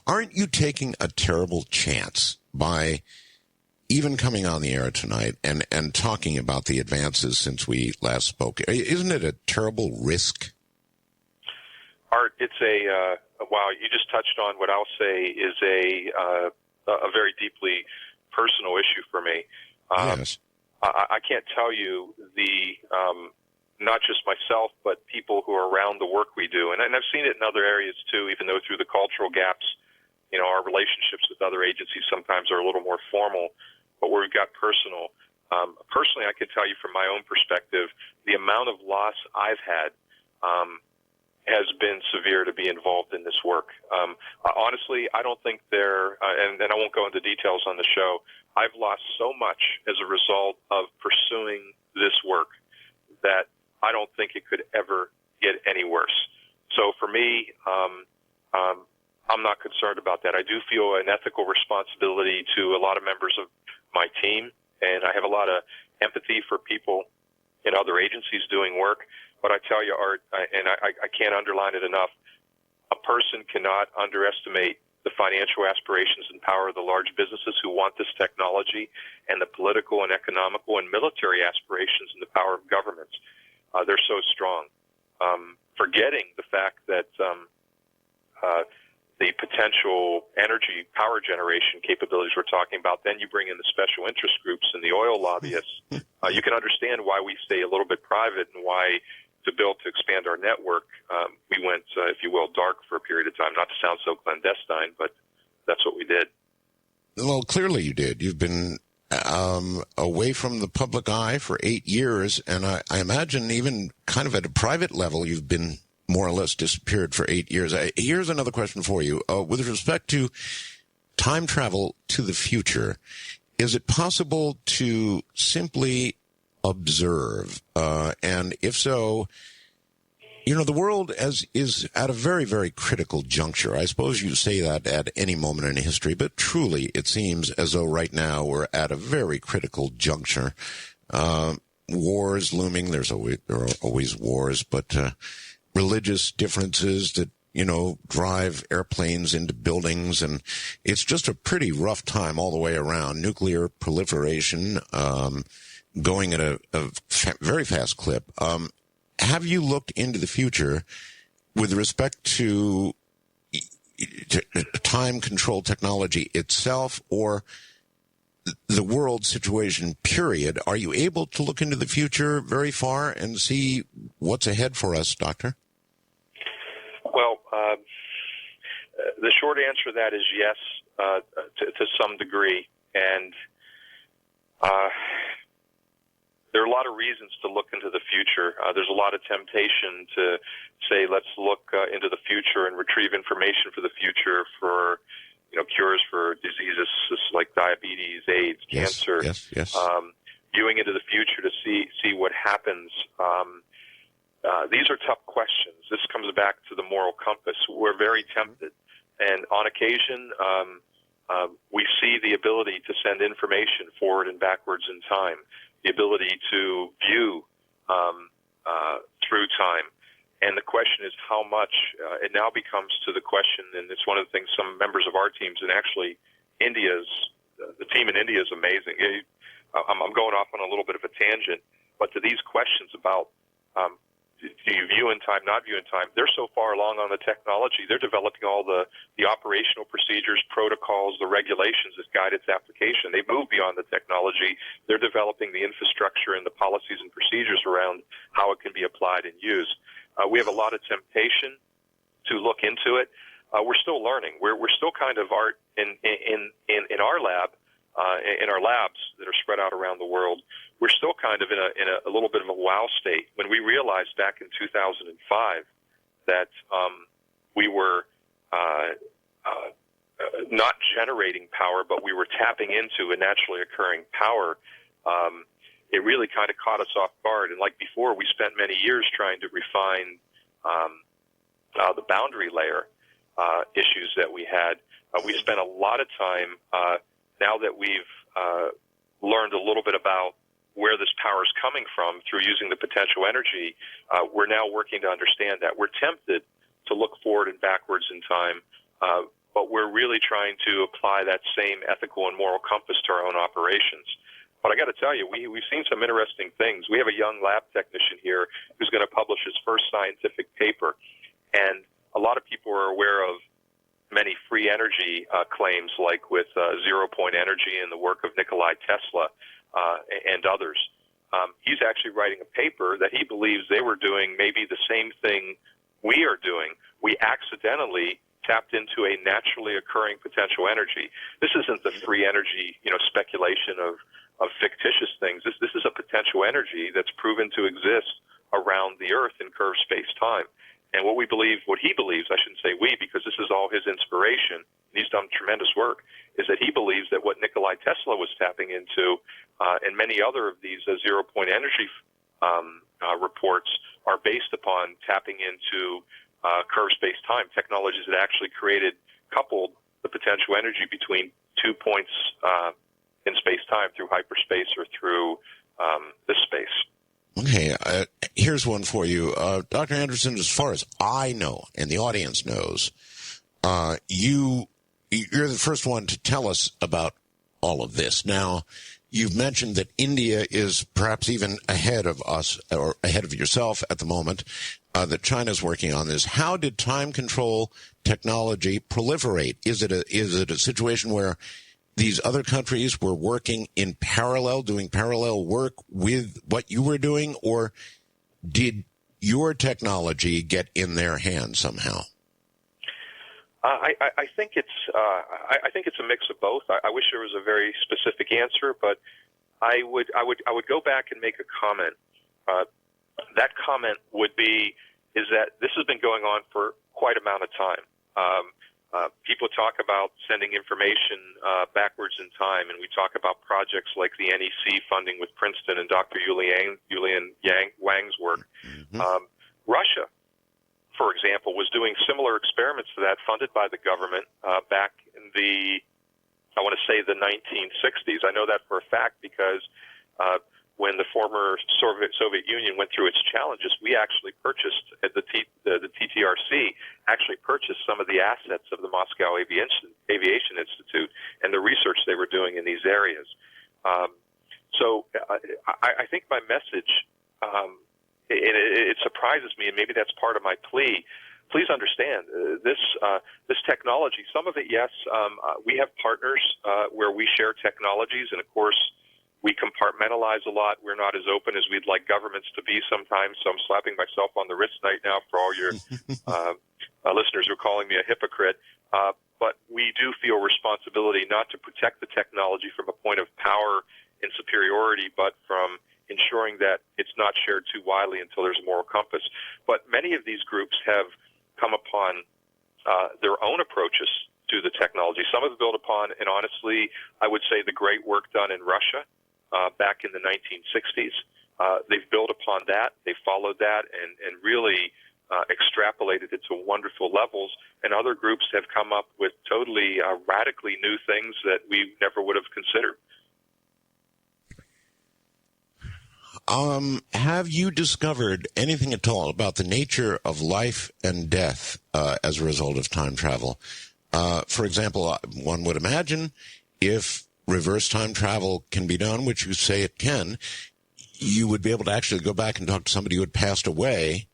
aren't you taking a terrible chance by even coming on the air tonight and talking about the advances since we last spoke? Isn't it a terrible risk? Art, it's wow, you just touched on what I'll say is a very deeply personal issue for me. Yes. I can't tell you not just myself, but people who are around the work we do. And I've seen it in other areas too, even though through the cultural gaps, our relationships with other agencies sometimes are a little more formal, but where we've got personal. Personally, I can tell you from my own perspective, the amount of loss I've had has been severe to be involved in this work. Honestly, I don't think and I won't go into details on the show, I've lost so much as a result of pursuing this work that I don't think it could ever get any worse. So for me, I'm not concerned about that. I do feel an ethical responsibility to a lot of members of my team, and I have a lot of empathy for people in other agencies doing work. But I tell you, Art, and I can't underline it enough, a person cannot underestimate the financial aspirations and power of the large businesses who want this technology, and the political and economical and military aspirations and the power of governments. They're so strong. Forgetting the fact that the potential energy power generation capabilities we're talking about, then you bring in the special interest groups and the oil lobbyists. You can understand why we stay a little bit private and why, to expand our network, we went, if you will, dark for a period of time. Not to sound so clandestine, but that's what we did. Well, clearly you did. You've been away from the public eye for 8 years, and I imagine even kind of at a private level, you've been more or less disappeared for 8 years. Here's another question for you. With respect to time travel to the future, is it possible to simply observe? And if so, the world is at a very, very critical juncture. I suppose you say that at any moment in history, but truly it seems as though right now we're at a very critical juncture. Wars looming. There are always wars, but religious differences that, drive airplanes into buildings. And it's just a pretty rough time all the way around. Nuclear proliferation, going at a very fast clip. Have you looked into the future with respect to time control technology itself or the world situation, period? Are you able to look into the future very far and see what's ahead for us, Doctor? Well, the short answer to that is yes, to some degree. And there are a lot of reasons to look into the future. There's a lot of temptation to say, let's look into the future and retrieve information for the future for, cures for diseases like diabetes, AIDS, cancer. Yes. Viewing into the future to see what happens. These are tough questions. This comes back to the moral compass. We're very tempted. And on occasion, we see the ability to send information forward and backwards in time, the ability to view through time. And the question is how much. It now becomes to the question, and it's one of the things some members of our teams, and actually the team in India is amazing. I'm going off on a little bit of a tangent, but to these questions about do you view in time, not view in time, they're so far along on the technology, they're developing all the operational procedures, protocols, the regulations that guide its application. They move beyond the technology. They're developing the infrastructure and the policies and procedures around how it can be applied and used. We have a lot of temptation to look into it. We're still learning. We're still kind of in our lab, in our labs that are spread out around the world. We're still kind of in a little bit of a wow state when we realized back in 2005 that we were not generating power, but we were tapping into a naturally occurring power. It really kind of caught us off guard. And like before, we spent many years trying to refine the boundary layer issues that we had. We spent a lot of time, now that we've learned a little bit about where this power is coming from through using the potential energy, we're now working to understand that. We're tempted to look forward and backwards in time, but we're really trying to apply that same ethical and moral compass to our own operations. But I got to tell you, we've seen some interesting things. We have a young lab technician here who's going to publish his first scientific paper, and a lot of people are aware of many free energy claims, like with zero-point energy and the work of Nikola Tesla and others. He's actually writing a paper that he believes they were doing maybe the same thing we are doing. We accidentally tapped into a naturally occurring potential energy. This isn't the free energy, speculation of fictitious things. This is a potential energy that's proven to exist around the Earth in curved space-time. And what he believes, I shouldn't say we, because this is all his inspiration, and he's done tremendous work, is that he believes that what Nikola Tesla was tapping into, and many other of these zero-point energy reports, are based upon tapping into curved space-time technologies that actually coupled the potential energy between 2 points in space-time through hyperspace or through this space. Okay, here's one for you. Dr. Anderson, as far as I know, and the audience knows, you're the first one to tell us about all of this. Now, you've mentioned that India is perhaps even ahead of us, or ahead of yourself at the moment, that China's working on this. How did time control technology proliferate? Is it a situation where these other countries were working in parallel, doing parallel work with what you were doing, or did your technology get in their hands somehow? I think it's a mix of both. I wish there was a very specific answer, but I would go back and make a comment. That comment would be is that this has been going on for quite an amount of time. People talk about sending information backwards in time, and we talk about projects like the NEC funding with Princeton and Dr. Yulian Wang's work. Mm-hmm. Russia, for example, was doing similar experiments to that funded by the government back in the 1960s. I know that for a fact because when the former Soviet Union went through its challenges, we actually purchased, the TTRC actually purchased some of the assets of the Moscow Aviation Institute and the research they were doing in these areas. So I think my message, it surprises me, and maybe that's part of my plea. Please understand, this technology, some of it, yes, we have partners where we share technologies, and of course, we compartmentalize a lot. We're not as open as we'd like governments to be sometimes, so I'm slapping myself on the wrist right now for all your listeners who are calling me a hypocrite. But we do feel responsibility not to protect the technology from a point of power and superiority, but from ensuring that it's not shared too widely until there's a moral compass. But many of these groups have come upon their own approaches to the technology. Some have built upon, and honestly, I would say the great work done in Russia back in the 1960s. They've built upon that. They followed that and really extrapolated it to wonderful levels. And other groups have come up with totally radically new things that we never would have considered. Have you discovered anything at all about the nature of life and death as a result of time travel? For example, one would imagine if reverse time travel can be done, which you say it can, you would be able to actually go back and talk to somebody who had passed away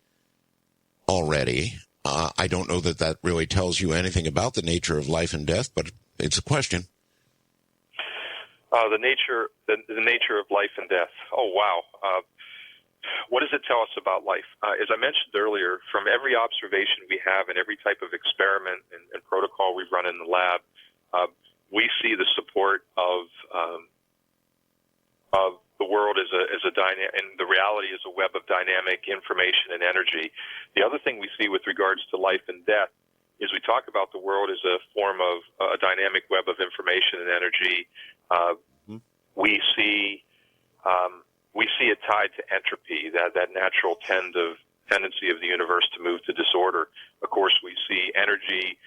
already. I don't know that that really tells you anything about the nature of life and death, but it's a question. The nature of life and death. Oh, wow. what does it tell us about life? As I mentioned earlier, from every observation we have and every type of experiment and protocol we run in the lab, we see the support of the world as a dynamic, and the reality is a web of dynamic information and energy. The other thing we see with regards to life and death is we talk about the world as a form of a dynamic web of information and energy. We see it tied to entropy, that natural tendency of the universe to move to disorder. Of course, we see energy,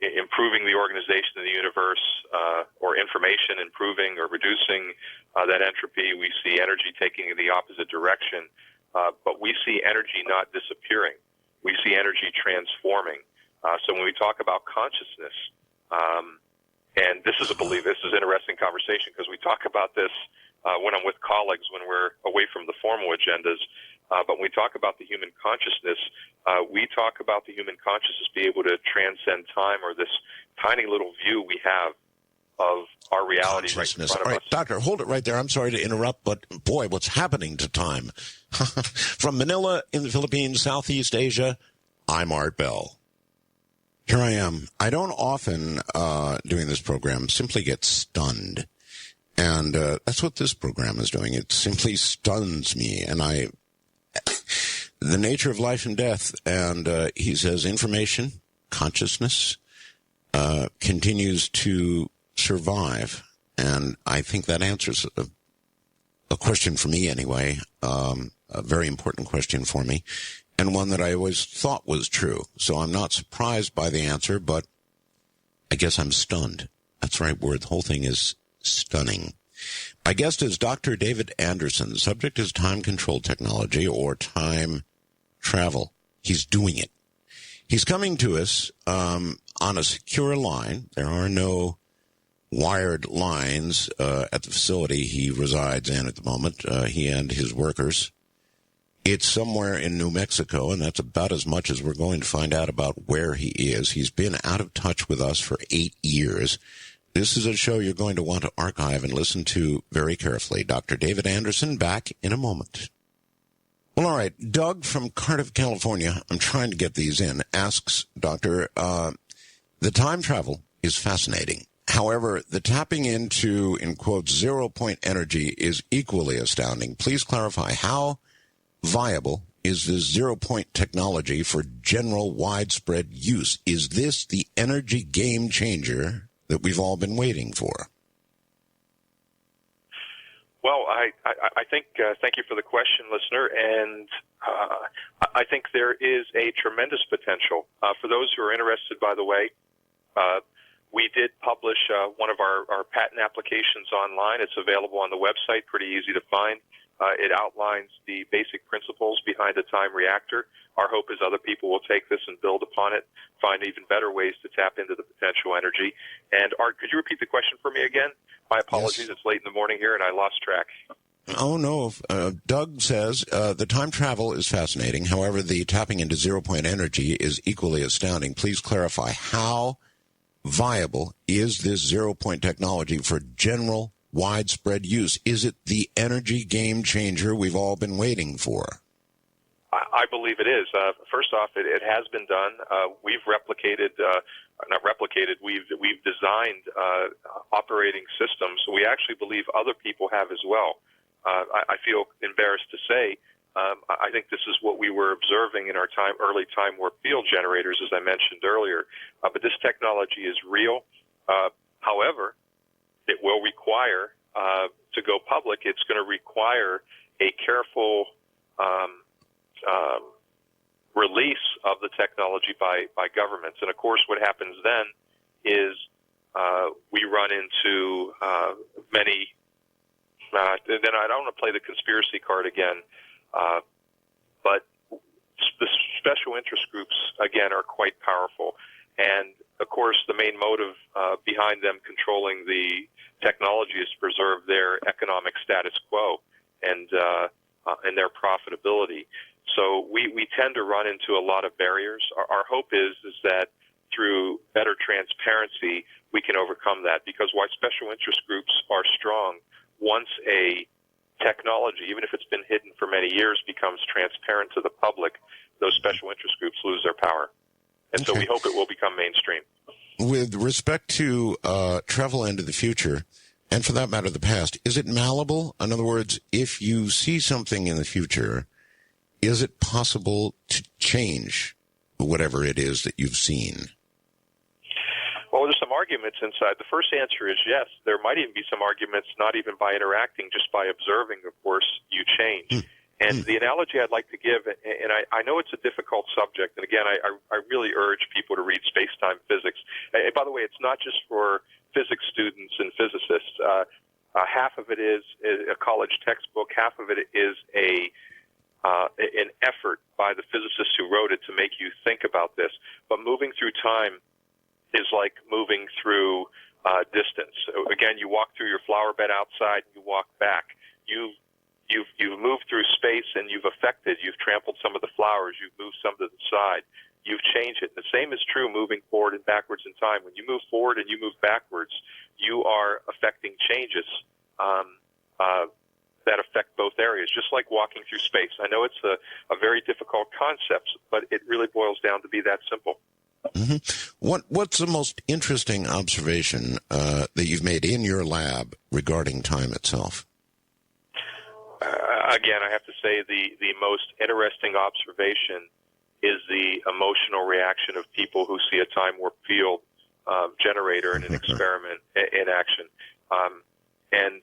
improving the organization of the universe, or information improving or reducing that entropy. We see energy taking in the opposite direction, but we see energy not disappearing. We see energy transforming. So when we talk about consciousness, and this is an interesting conversation because we talk about this when I'm with colleagues when we're away from the formal agendas. But when we talk about the human consciousness, we talk about the human consciousness being able to transcend time, or this tiny little view we have of our reality right in front of All right, us. Doctor, hold it right there. I'm sorry to interrupt, but boy, what's happening to time? From Manila in the Philippines, Southeast Asia, I'm Art Bell. Here I am. I don't often, doing this program, simply get stunned. And that's what this program is doing. It simply stuns me. And the nature of life and death, and he says information, consciousness, continues to survive. And I think that answers a question for me anyway, a very important question for me, and one that I always thought was true. So I'm not surprised by the answer, but I guess I'm stunned. That's the right word. The whole thing is stunning. My guest is Dr. David Anderson. The subject is time control technology or time travel. He's doing it. He's coming to us on a secure line. There are no wired lines at the facility he resides in at the moment, he and his workers. It's somewhere in New Mexico, and that's about as much as we're going to find out about where he is. He's been out of touch with us for 8 years. This is a show you're going to want to archive and listen to very carefully. Dr. David Anderson, back in a moment. Well, all right. Doug from Cardiff, California, I'm trying to get these in, asks, Doctor, the time travel is fascinating. However, the tapping into, in quotes, zero-point energy is equally astounding. Please clarify, how viable is this zero-point technology for general widespread use? Is this the energy game changer that we've all been waiting for? Well, I think, thank you for the question, listener, and I think there is a tremendous potential. For those who are interested, by the way, we did publish one of our patent applications online. It's available on the website, pretty easy to find. It outlines the basic principles behind a time reactor. Our hope is other people will take this and build upon it, find even better ways to tap into the potential energy. And Art, could you repeat the question for me again? My apologies. Yes. It's late in the morning here, and I lost track. Oh, no. Doug says the time travel is fascinating. However, the tapping into zero-point energy is equally astounding. Please clarify, how viable is this zero-point technology for general widespread use? Is it the energy game changer we've all been waiting for? I believe it is. First off, it has been done. We've we've designed operating systems. We actually believe other people have as well. I feel embarrassed to say, I think this is what we were observing in our early time warp field generators, as I mentioned earlier. But this technology is real. However, it will require, to go public, it's going to require a careful release of the technology by governments. And of course, what happens then is we run into many. Then I don't want to play the conspiracy card again, but the special interest groups again are quite powerful, and of course, the main motive behind them controlling the technology is to preserve their economic status quo and their profitability. So we tend to run into a lot of barriers. Our hope is that through better transparency, we can overcome that, because while special interest groups are strong, once a technology, even if it's been hidden for many years, becomes transparent to the public, those special interest groups lose their power. And so we hope it will become mainstream. With respect to travel into the future, and for that matter, the past, is it malleable? In other words, if you see something in the future, is it possible to change whatever it is that you've seen? Well, there's some arguments inside. The first answer is yes. There might even be some arguments, not even by interacting, just by observing, of course, you change. And the analogy I'd like to give, and I know it's a difficult subject, and again, I really urge people to read Spacetime Physics. And by the way, it's not just for physics students and physicists. Half of it is a college textbook. Half of it is an effort by the physicists who wrote it to make you think about this. But moving through time is like moving through distance. Again, you walk through your flower bed outside, and you walk back. You've moved through space, and you've trampled some of the flowers, you've moved some to the side, you've changed it. The same is true moving forward and backwards in time. When you move forward and you move backwards, you are affecting changes that affect both areas, just like walking through space. I know it's a very difficult concept, but it really boils down to be that simple. Mm-hmm. What's the most interesting observation that you've made in your lab regarding time itself? Again, I have to say the most interesting observation is the emotional reaction of people who see a time warp field generator in an experiment in action. And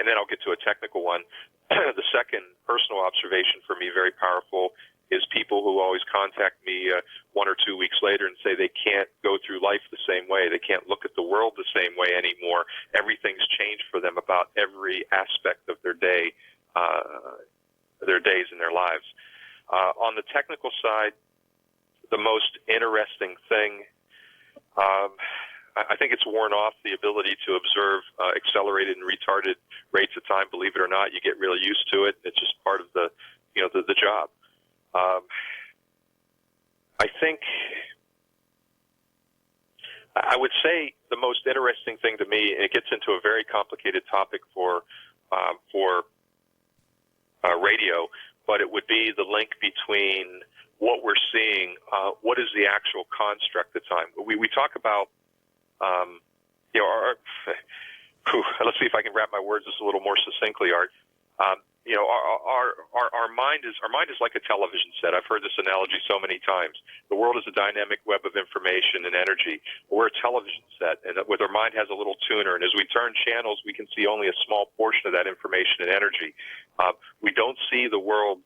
then I'll get to a technical one. The second personal observation for me, very powerful, is people who always contact me 1 or 2 weeks later and say they can't go through life the same way. They can't look at the world the same way anymore. Everything's changed for them about every aspect of their day, their days and their lives. On the technical side, the most interesting thing, I think it's worn off the ability to observe accelerated and retarded rates of time. Believe it or not, you get really used to it. It's just part of the job. I think I would say the most interesting thing to me, and it gets into a very complicated topic for radio, but it would be the link between what we're seeing, what is the actual construct of time. We talk about, let's see if I can wrap my words just a little more succinctly, Art. Our mind is like a television set. I've heard this analogy so many times. The world is a dynamic web of information and energy. We're a television set, and with our mind has a little tuner. And as we turn channels, we can see only a small portion of that information and energy. We don't see the world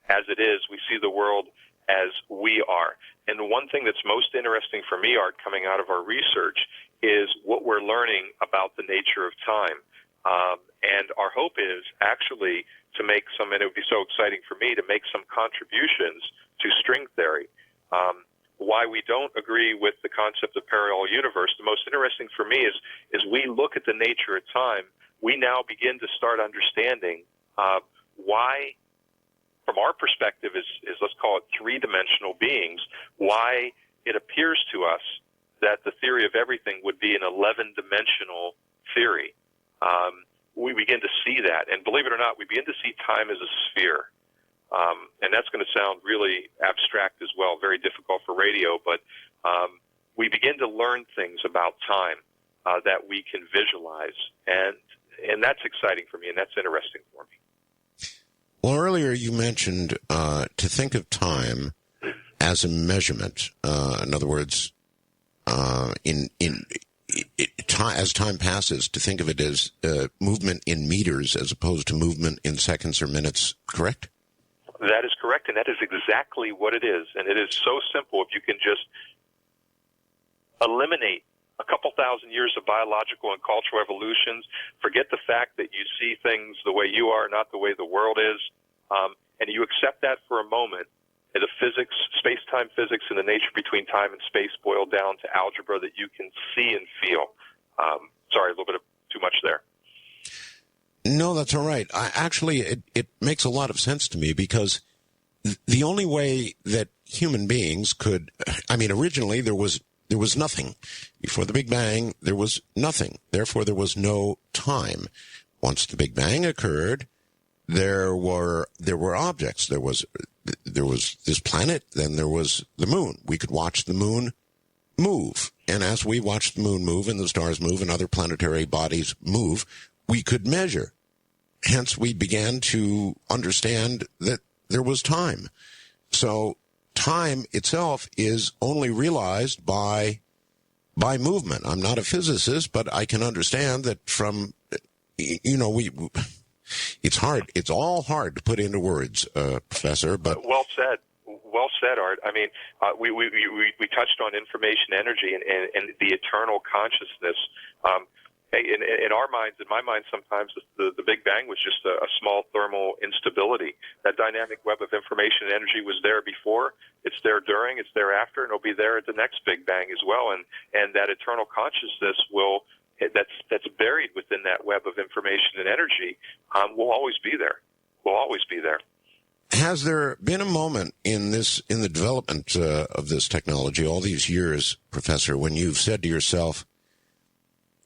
as it is. We see the world as we are. And the one thing that's most interesting for me, Art, coming out of our research, is what we're learning about the nature of time. And our hope is actually to make some, and it would be so exciting for me, to make some contributions to string theory. Why we don't agree with the concept of parallel universe, the most interesting for me is we look at the nature of time, we now begin to start understanding why, from our perspective as let's call it three-dimensional beings, why it appears to us that the theory of everything would be an 11-dimensional theory. We begin to see that, and believe it or not, we begin to see time as a sphere. And that's going to sound really abstract as well, very difficult for radio, but we begin to learn things about time that we can visualize, and that's exciting for me, and that's interesting for me. Well, earlier you mentioned to think of time as a measurement. In other words, as time passes, to think of it as movement in meters as opposed to movement in seconds or minutes, correct? That is correct, and that is exactly what it is. And it is so simple. If you can just eliminate a couple thousand years of biological and cultural evolutions, forget the fact that you see things the way you are, not the way the world is, and you accept that for a moment, the physics, space-time physics, and the nature between time and space boil down to algebra that you can see and feel. Sorry, a little bit of too much there. No, that's all right. Actually, it makes a lot of sense to me, because the only way that human beings could, originally there was nothing. Before the Big Bang, there was nothing. Therefore, there was no time. Once the Big Bang occurred, there were objects. There was this planet, then there was the moon. We could watch the moon move. And as we watched the moon move and the stars move and other planetary bodies move, we could measure. Hence, we began to understand that there was time. So time itself is only realized by movement. I'm not a physicist, but I can understand that from, it's hard. It's all hard to put into words, Professor, but... Well said. Well said, Art. I mean, we touched on information energy and the eternal consciousness. In our minds, in my mind, sometimes the Big Bang was just a small thermal instability. That dynamic web of information and energy was there before, it's there during, it's there after, and it'll be there at the next Big Bang as well. And that eternal consciousness that's buried within that web of information and energy will always be there. Will always be there. Has there been a moment in the development of this technology all these years, Professor, when you've said to yourself,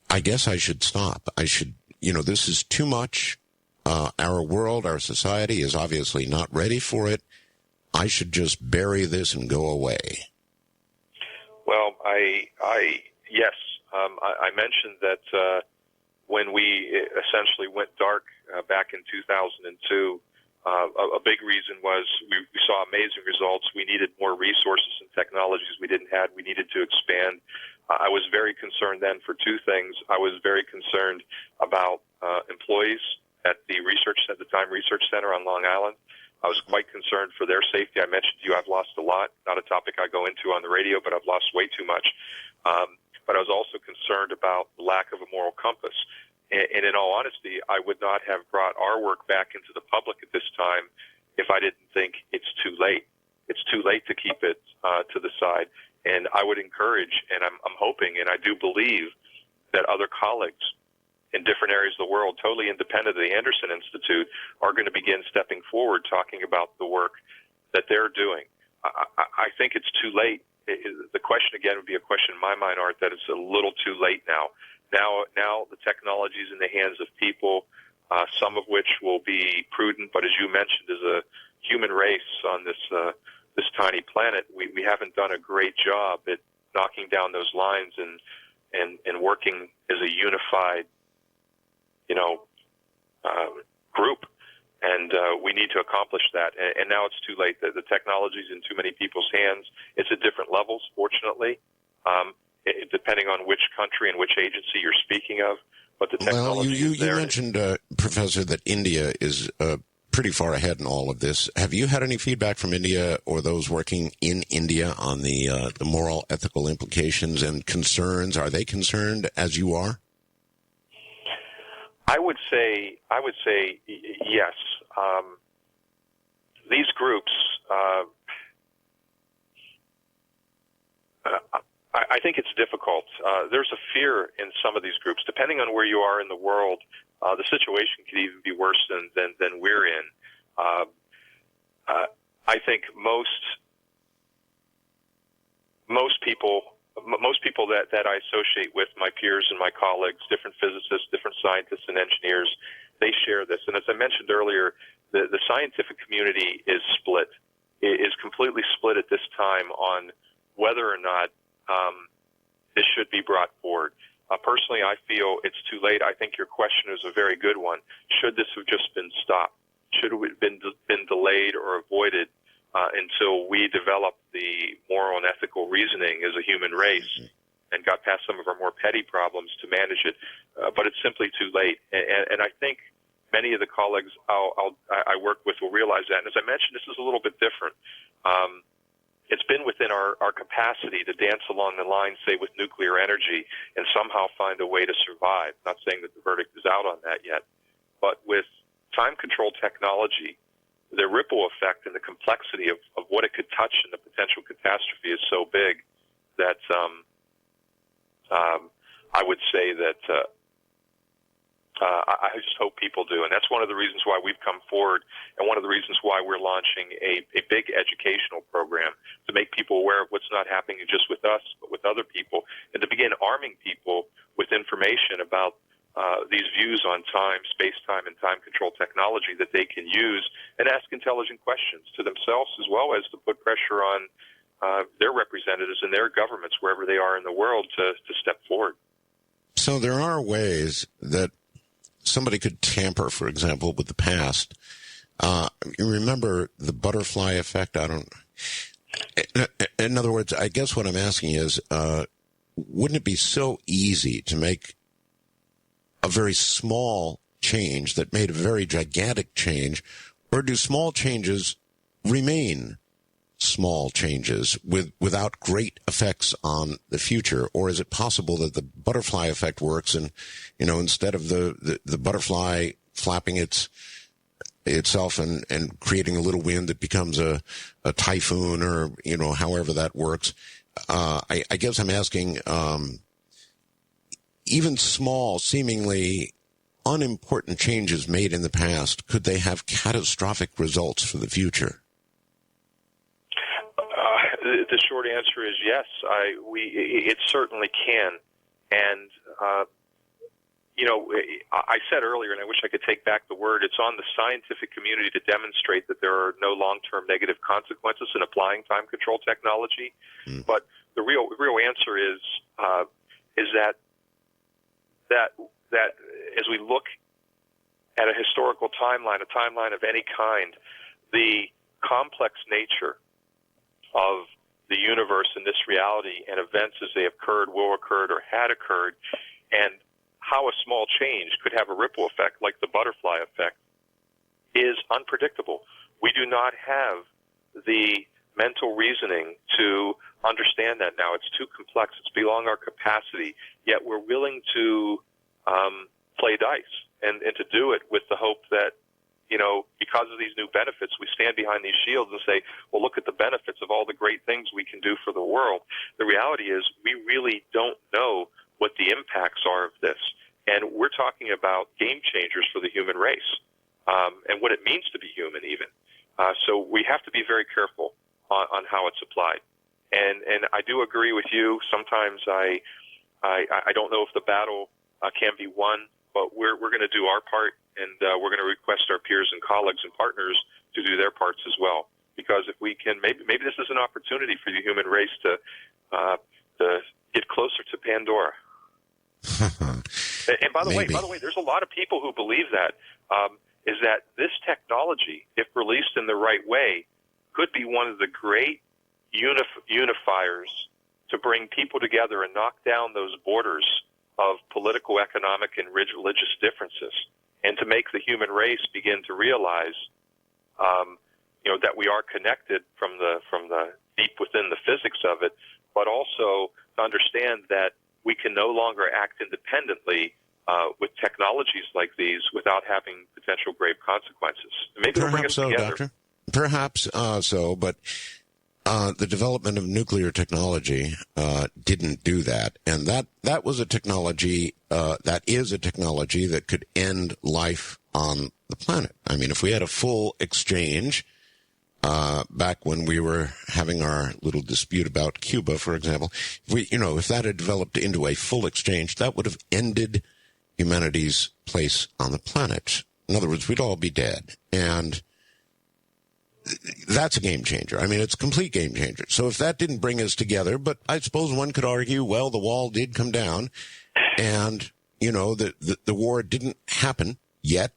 I guess I should stop. This is too much. Our world, our society is obviously not ready for it. I should just bury this and go away. Well, yes. I mentioned that when we essentially went dark back in 2002, a big reason was we saw amazing results. We needed more resources and technologies we didn't have. We needed to expand. I was very concerned then for two things. I was very concerned about employees at the Time Research Center on Long Island. I was quite concerned for their safety. I mentioned to you I've lost a lot. Not a topic I go into on the radio, but I've lost way too much. But I was also concerned about the lack of a moral compass. And in all honesty, I would not have brought our work back into the public at this time if I didn't think it's too late. It's too late to keep it to the side. And I would encourage, and I'm hoping, and I do believe that other colleagues in different areas of the world, totally independent of the Anderson Institute, are going to begin stepping forward, talking about the work that they're doing. I think it's too late. The question, again, would be a question in my mind, Art, that it's a little too late now. Now the technology is in the hands of people, some of which will be prudent, but as you mentioned, as a human race on this tiny planet, we haven't done a great job at knocking down those lines and working as a unified, group. And we need to accomplish that. And now it's too late. The technology is in too many people's hands. It's at different levels, fortunately, depending on which country and which agency you're speaking of. But the technology is there. You mentioned, Professor, that India is pretty far ahead in all of this. Have you had any feedback from India or those working in India on the moral, ethical implications and concerns? Are they concerned as you are? I would say yes. These groups, I think it's difficult. There's a fear in some of these groups. Depending on where you are in the world, the situation could even be worse than we're in. I think most people that I associate with, my peers and my colleagues, different physicists, different scientists and engineers, they share this. And as I mentioned earlier, the scientific community is split. It is completely split at this time on whether or not this should be brought forward. Personally, I feel it's too late. I think your question is a very good one. Should this have just been stopped? Should it have been delayed or avoided until we developed the moral and ethical reasoning as a human race and got past some of our more petty problems to manage it? But it's simply too late. And I think many of the colleagues I work with will realize that. And as I mentioned, this is a little bit different. It's been within our capacity to dance along the line, say, with nuclear energy and somehow find a way to survive. Not saying that the verdict is out on that yet. But with time-controlled technology, the ripple effect and the complexity of what it could touch and the potential catastrophe is so big that I would say that I just hope people do. And that's one of the reasons why we've come forward and one of the reasons why we're launching a big educational program to make people aware of what's not happening just with us, but with other people, and to begin arming people with information about these views on time, space-time, and time control technology that they can use and ask intelligent questions to themselves, as well as to put pressure on their representatives and their governments wherever they are in the world to step forward. So there are ways that somebody could tamper, for example, with the past. You remember the butterfly effect? In other words, I guess what I'm asking is, wouldn't it be so easy to make a very small change that made a very gigantic change, or do small changes remain small changes without great effects on the future? Or is it possible that the butterfly effect works and, instead of the butterfly flapping itself and creating a little wind that becomes a typhoon, or, however that works? I guess I'm asking, even small, seemingly unimportant changes made in the past, could they have catastrophic results for the future? The short answer is yes. It certainly can. And, I said earlier, and I wish I could take back the word, it's on the scientific community to demonstrate that there are no long-term negative consequences in applying time control technology. But the real answer is that as we look at a historical timeline, a timeline of any kind, the complex nature of the universe and this reality and events as they occurred, will occurred, or had occurred, and how a small change could have a ripple effect like the butterfly effect is unpredictable. We do not have the mental reasoning to understand that now. It's too complex. It's beyond our capacity, yet we're willing to play dice and to do it with the hope that, because of these new benefits, we stand behind these shields and say, well, look at the benefits of all the great things we can do for the world. The reality is we really don't know what the impacts are of this. And we're talking about game changers for the human race, and what it means to be human even. So we have to be very careful on how it's applied. And I do agree with you. Sometimes I don't know if the battle can be won, but we're going to do our part, and we're going to request our peers and colleagues and partners to do their parts as well. Because if we can, maybe this is an opportunity for the human race to get closer to Pandora. And by the way, there's a lot of people who believe that is that this technology, if released in the right way, could be one of the great unifiers to bring people together and knock down those borders of political, economic, and religious differences, and to make the human race begin to realize, that we are connected from the deep within the physics of it, but also to understand that we can no longer act independently with technologies like these without having potential grave consequences. Maybe it'll bring us together. Doctor. Perhaps so, but the development of nuclear technology didn't do that, and that was a technology that is a technology that could end life on the planet. I mean, if we had a full exchange back when we were having our little dispute about Cuba, for example, if that had developed into a full exchange, that would have ended humanity's place on the planet. In other words, we'd all be dead, and that's a game changer. I mean, it's a complete game changer. So if that didn't bring us together, but I suppose one could argue, well, the wall did come down, and the war didn't happen yet.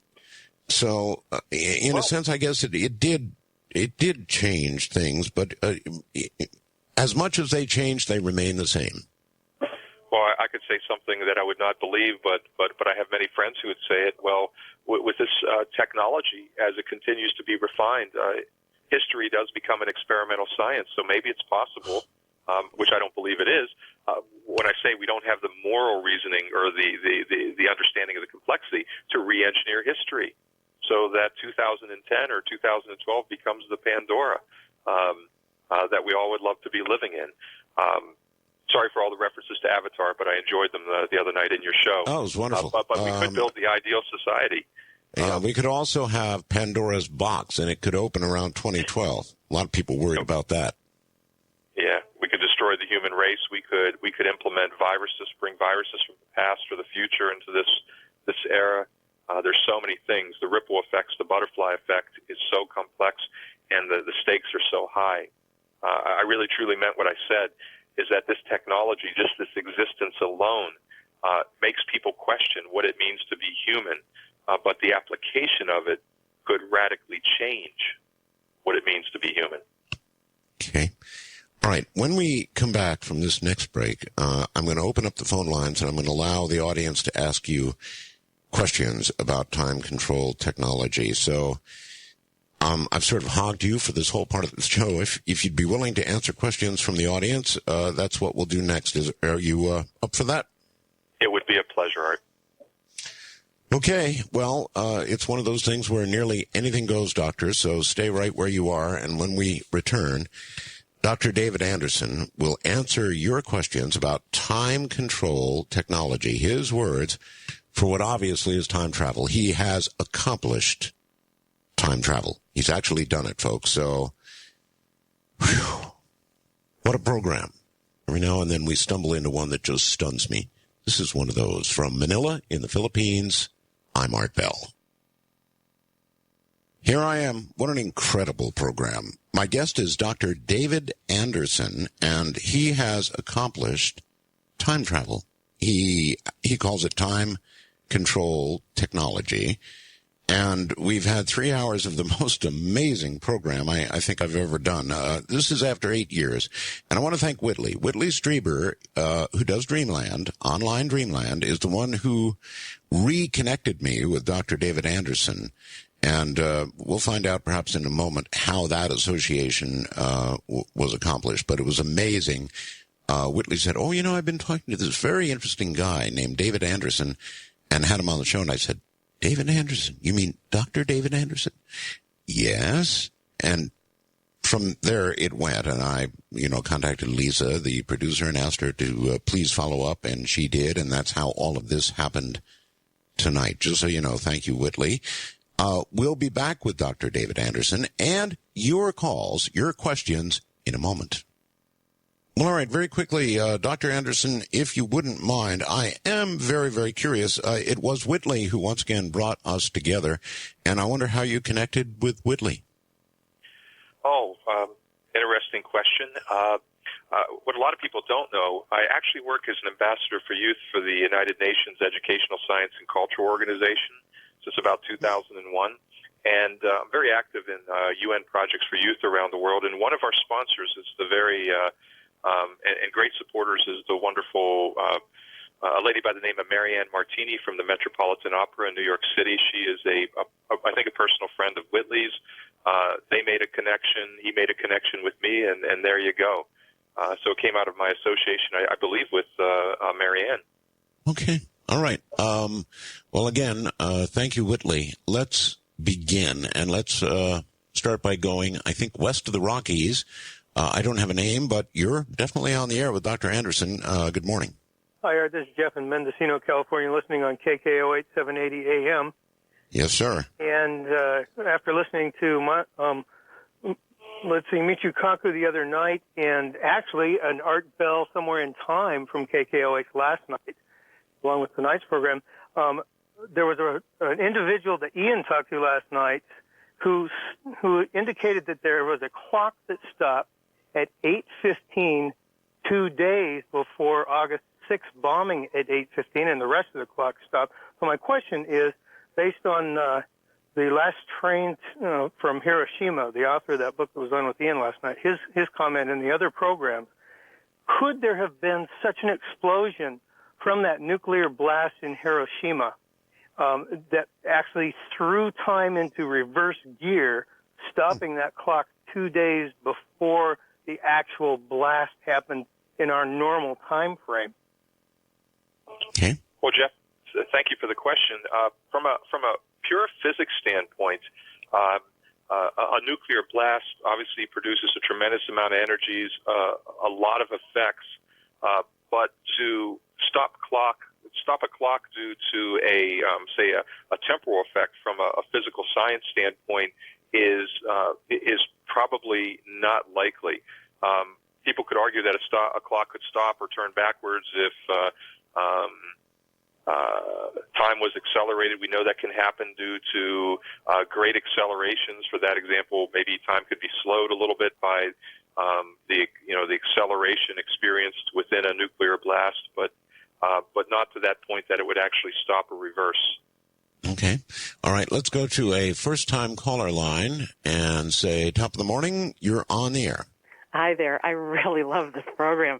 So in a sense, I guess it did change things, but as much as they changed, they remain the same. Well, I could say something that I would not believe, but I have many friends who would say it. Well, with this technology, as it continues to be refined, history does become an experimental science. So maybe it's possible, which I don't believe it is. When I say we don't have the moral reasoning or the understanding of the complexity to re-engineer history, so that 2010 or 2012 becomes the Pandora that we all would love to be living in. Sorry for all the references to Avatar, but I enjoyed them the other night in your show. Oh, it was wonderful. But we could build the ideal society. We could also have Pandora's box, and it could open around 2012. A lot of people worried about that. Yeah, we could destroy the human race. We could implement viruses, bring viruses from the past or the future into this this era. There's so many things. The ripple effects, the butterfly effect is so complex, and the stakes are so high. I really truly meant what I said, is that this technology, just this existence alone, makes people question what it means to be human, but the application of it could radically change what it means to be human. Okay. All right. When we come back from this next break, I'm going to open up the phone lines, and I'm going to allow the audience to ask you questions about time control technology. So I've sort of hogged you for this whole part of the show. If you'd be willing to answer questions from the audience, that's what we'll do next. Are you up for that? It would be a pleasure, Art. Okay. Well, it's one of those things where nearly anything goes, Doctor, so stay right where you are. And when we return, Dr. David Anderson will answer your questions about time control technology, his words, for what obviously is time travel. He has accomplished time travel. He's actually done it, folks. So, whew, what a program. Every now and then we stumble into one that just stuns me. This is one of those. From Manila in the Philippines, I'm Art Bell. Here I am. What an incredible program. My guest is Dr. David Anderson, and he has accomplished time travel. He calls it time control technology. And we've had 3 hours of the most amazing program I think I've ever done. This is after 8 years. And I want to thank Whitley. Whitley Strieber, who does Dreamland, Online Dreamland, is the one who reconnected me with Dr. David Anderson. And we'll find out perhaps in a moment how that association was accomplished. But it was amazing. Whitley said, oh, I've been talking to this very interesting guy named David Anderson, and had him on the show. And I said, David Anderson? You mean Dr. David Anderson? Yes. And from there it went, and I, contacted Lisa, the producer, and asked her to please follow up, and she did, and that's how all of this happened tonight. Just so you know, thank you, Whitley. We'll be back with Dr. David Anderson and your calls, your questions in a moment. Well, all right, very quickly, Dr. Anderson, if you wouldn't mind, I am very, very curious. It was Whitley who once again brought us together, and I wonder how you connected with Whitley. Oh, interesting question. What a lot of people don't know, I actually work as an ambassador for youth for the United Nations Educational, Science, and Cultural Organization since about 2001. And I'm very active in UN projects for youth around the world. And one of our sponsors is the very... and great supporters is the wonderful a lady by the name of Marianne Martini from the Metropolitan Opera in New York City. She is I think a personal friend of Whitley's. They made a connection. He made a connection with me, and there you go. So it came out of my association, I believe, with Marianne. Okay. All right. Well, again, thank you, Whitley. Let's begin, and let's start by going, I think, west of the Rockies. I don't have a name, but you're definitely on the air with Dr. Anderson. Good morning. Hi, Art. This is Jeff in Mendocino, California, listening on KKOH 780 AM. Yes, sir. And after listening to Michiu Kaku the other night, and actually an Art Bell Somewhere in Time from KKOH last night, along with tonight's program, there was an individual that Ian talked to last night who indicated that there was a clock that stopped at 8:15 2 days before August 6th bombing at 8:15, and the rest of the clock stopped. So my question is, based on the last train from Hiroshima, the author of that book that was on with Ian last night, his comment in the other programs, could there have been such an explosion from that nuclear blast in Hiroshima that actually threw time into reverse gear, stopping that clock 2 days before the actual blast happened in our normal time frame? Okay. Well, Jeff, thank you for the question. From a pure physics standpoint, a nuclear blast obviously produces a tremendous amount of energies, a lot of effects, but to stop a clock due to a temporal effect from a physical science standpoint is probably not likely. People could argue that a clock could stop or turn backwards if time was accelerated. We know that can happen due to great accelerations. For that example, maybe time could be slowed a little bit by the acceleration experienced within a nuclear blast, but not to that point that it would actually stop or reverse. Okay. All right. Let's go to a first-time caller line and say, top of the morning, you're on the air. Hi there. I really love this program.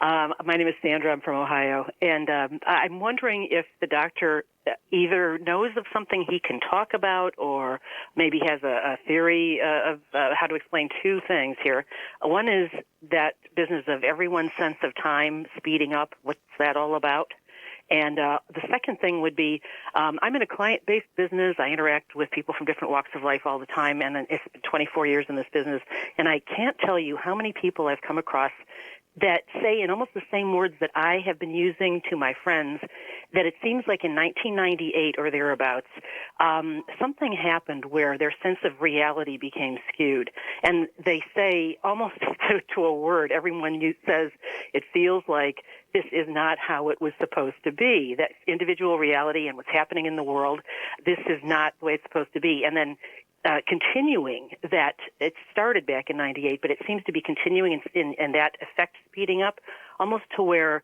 My name is Sandra. I'm from Ohio. And I'm wondering if the doctor either knows of something he can talk about or maybe has a theory of how to explain two things here. One is that business of everyone's sense of time speeding up. What's that all about? And the second thing would be, I'm in a client-based business. I interact with people from different walks of life all the time, and it's been 24 years in this business. And I can't tell you how many people I've come across that say in almost the same words that I have been using to my friends, that it seems like in 1998 or thereabouts, something happened where their sense of reality became skewed. And they say almost to a word, everyone says, it feels like this is not how it was supposed to be. That individual reality and what's happening in the world, this is not the way it's supposed to be. And then continuing that, it started back in 98, but it seems to be continuing in that effect speeding up almost to where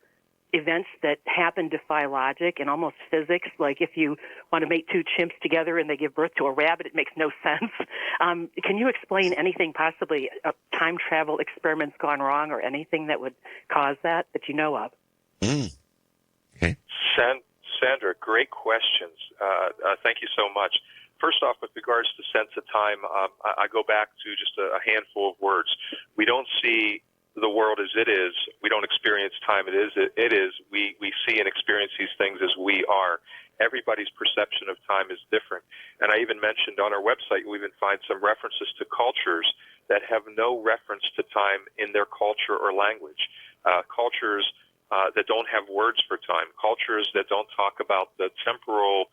events that happen defy logic and almost physics, like if you want to make two chimps together and they give birth to a rabbit, it makes no sense. Can you explain anything, possibly time travel experiments gone wrong or anything that would cause that you know of? Okay. Sandra, great questions. Thank you so much. First off, with regards to sense of time, I go back to just a handful of words. We don't see the world as it is. We don't experience time it is. We see and experience these things as we are. Everybody's perception of time is different. And I even mentioned on our website, you even find some references to cultures that have no reference to time in their culture or language. Cultures that don't have words for time. Cultures that don't talk about the temporal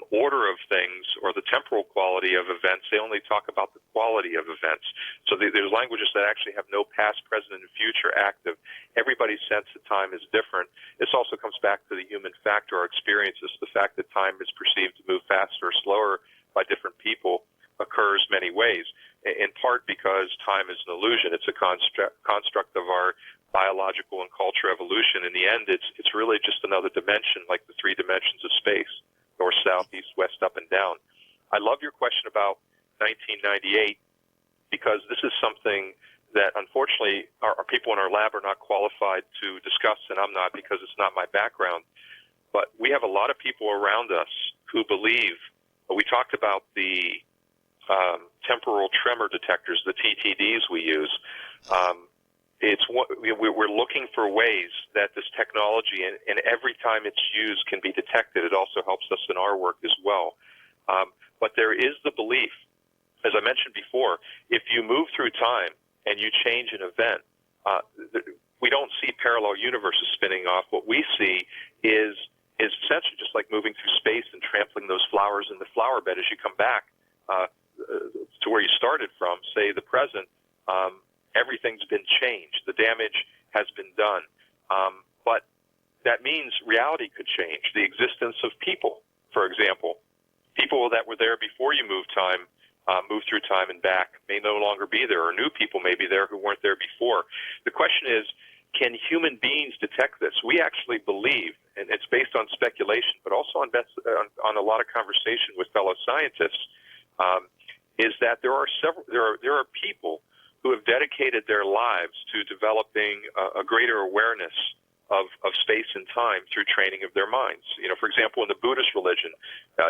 order of things or the temporal quality of events. They only talk about the quality of events. So there's languages that actually have no past, present, and future active. Everybody's sense of time is different. This also comes back to the human factor, our experiences. The fact that time is perceived to move faster or slower by different people occurs many ways, in part because time is an illusion. It's a construct of our biological and culture evolution. In the end, it's really just another dimension, like the three dimensions of space: north, south, east, west, up, and down. I love your question about 1998 because this is something that, unfortunately, our people in our lab are not qualified to discuss, and I'm not because it's not my background. But we have a lot of people around us who believe, we talked about the temporal tremor detectors, the TTDs we use. We're looking for ways that this technology, and every time it's used, can be detected. It also helps us in our work as well. But there is the belief, as I mentioned before, if you move through time and you change an event, we don't see parallel universes spinning off. What we see is essentially just like moving through space and trampling those flowers in the flower bed as you come back to where you started from, say the present. Everything's been changed. The damage has been done. But that means reality could change. The existence of people, for example. People that were there before you moved through time and back may no longer be there, or new people may be there who weren't there before. The question is, can human beings detect this? We actually believe, and it's based on speculation, but also on a lot of conversation with fellow scientists, is that there are people who have dedicated their lives to developing a greater awareness of space and time through training of their minds. For example, in the Buddhist religion,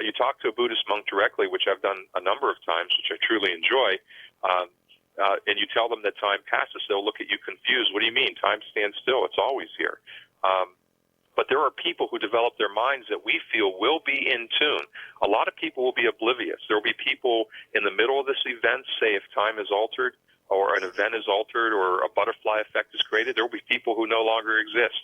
you talk to a Buddhist monk directly, which I've done a number of times, which I truly enjoy, and you tell them that time passes, they'll look at you confused. What do you mean? Time stands still. It's always here. But there are people who develop their minds that we feel will be in tune. A lot of people will be oblivious. There will be people in the middle of this event, say if time is altered, or an event is altered, or a butterfly effect is created, there will be people who no longer exist.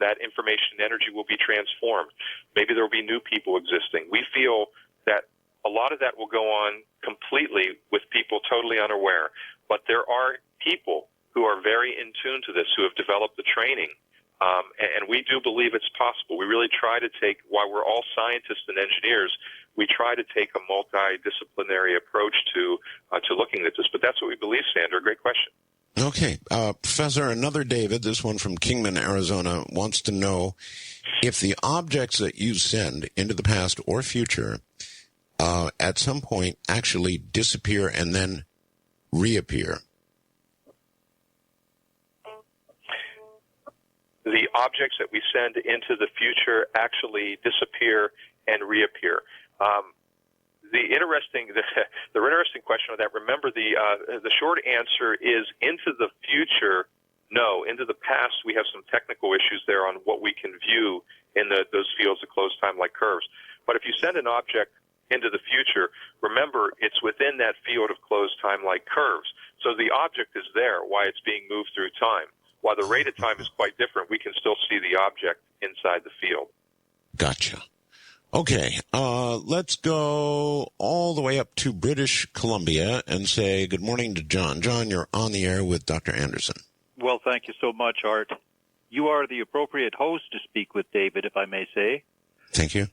That information and energy will be transformed. Maybe there will be new people existing. We feel that a lot of that will go on completely with people totally unaware. But there are people who are very in tune to this, who have developed the training And we do believe it's possible. We really try to take, while we're all scientists and engineers, we try to take a multidisciplinary approach to looking at this. But that's what we believe, Sandra. Great question. Okay. Professor, another David, this one from Kingman, Arizona, wants to know if the objects that you send into the past or future at some point actually disappear and then reappear. The objects that we send into the future actually disappear and reappear. The interesting question on that. Remember, the short answer is into the future. No, into the past we have some technical issues there on what we can view in those fields of closed time-like curves. But if you send an object into the future, remember it's within that field of closed time-like curves. So the object is there while it's being moved through time. While the rate of time is quite different, we can still see the object inside the field. Gotcha. Okay, let's go all the way up to British Columbia and say good morning to John. John, you're on the air with Dr. Anderson. Well, thank you so much, Art. You are the appropriate host to speak with David, if I may say. Thank you.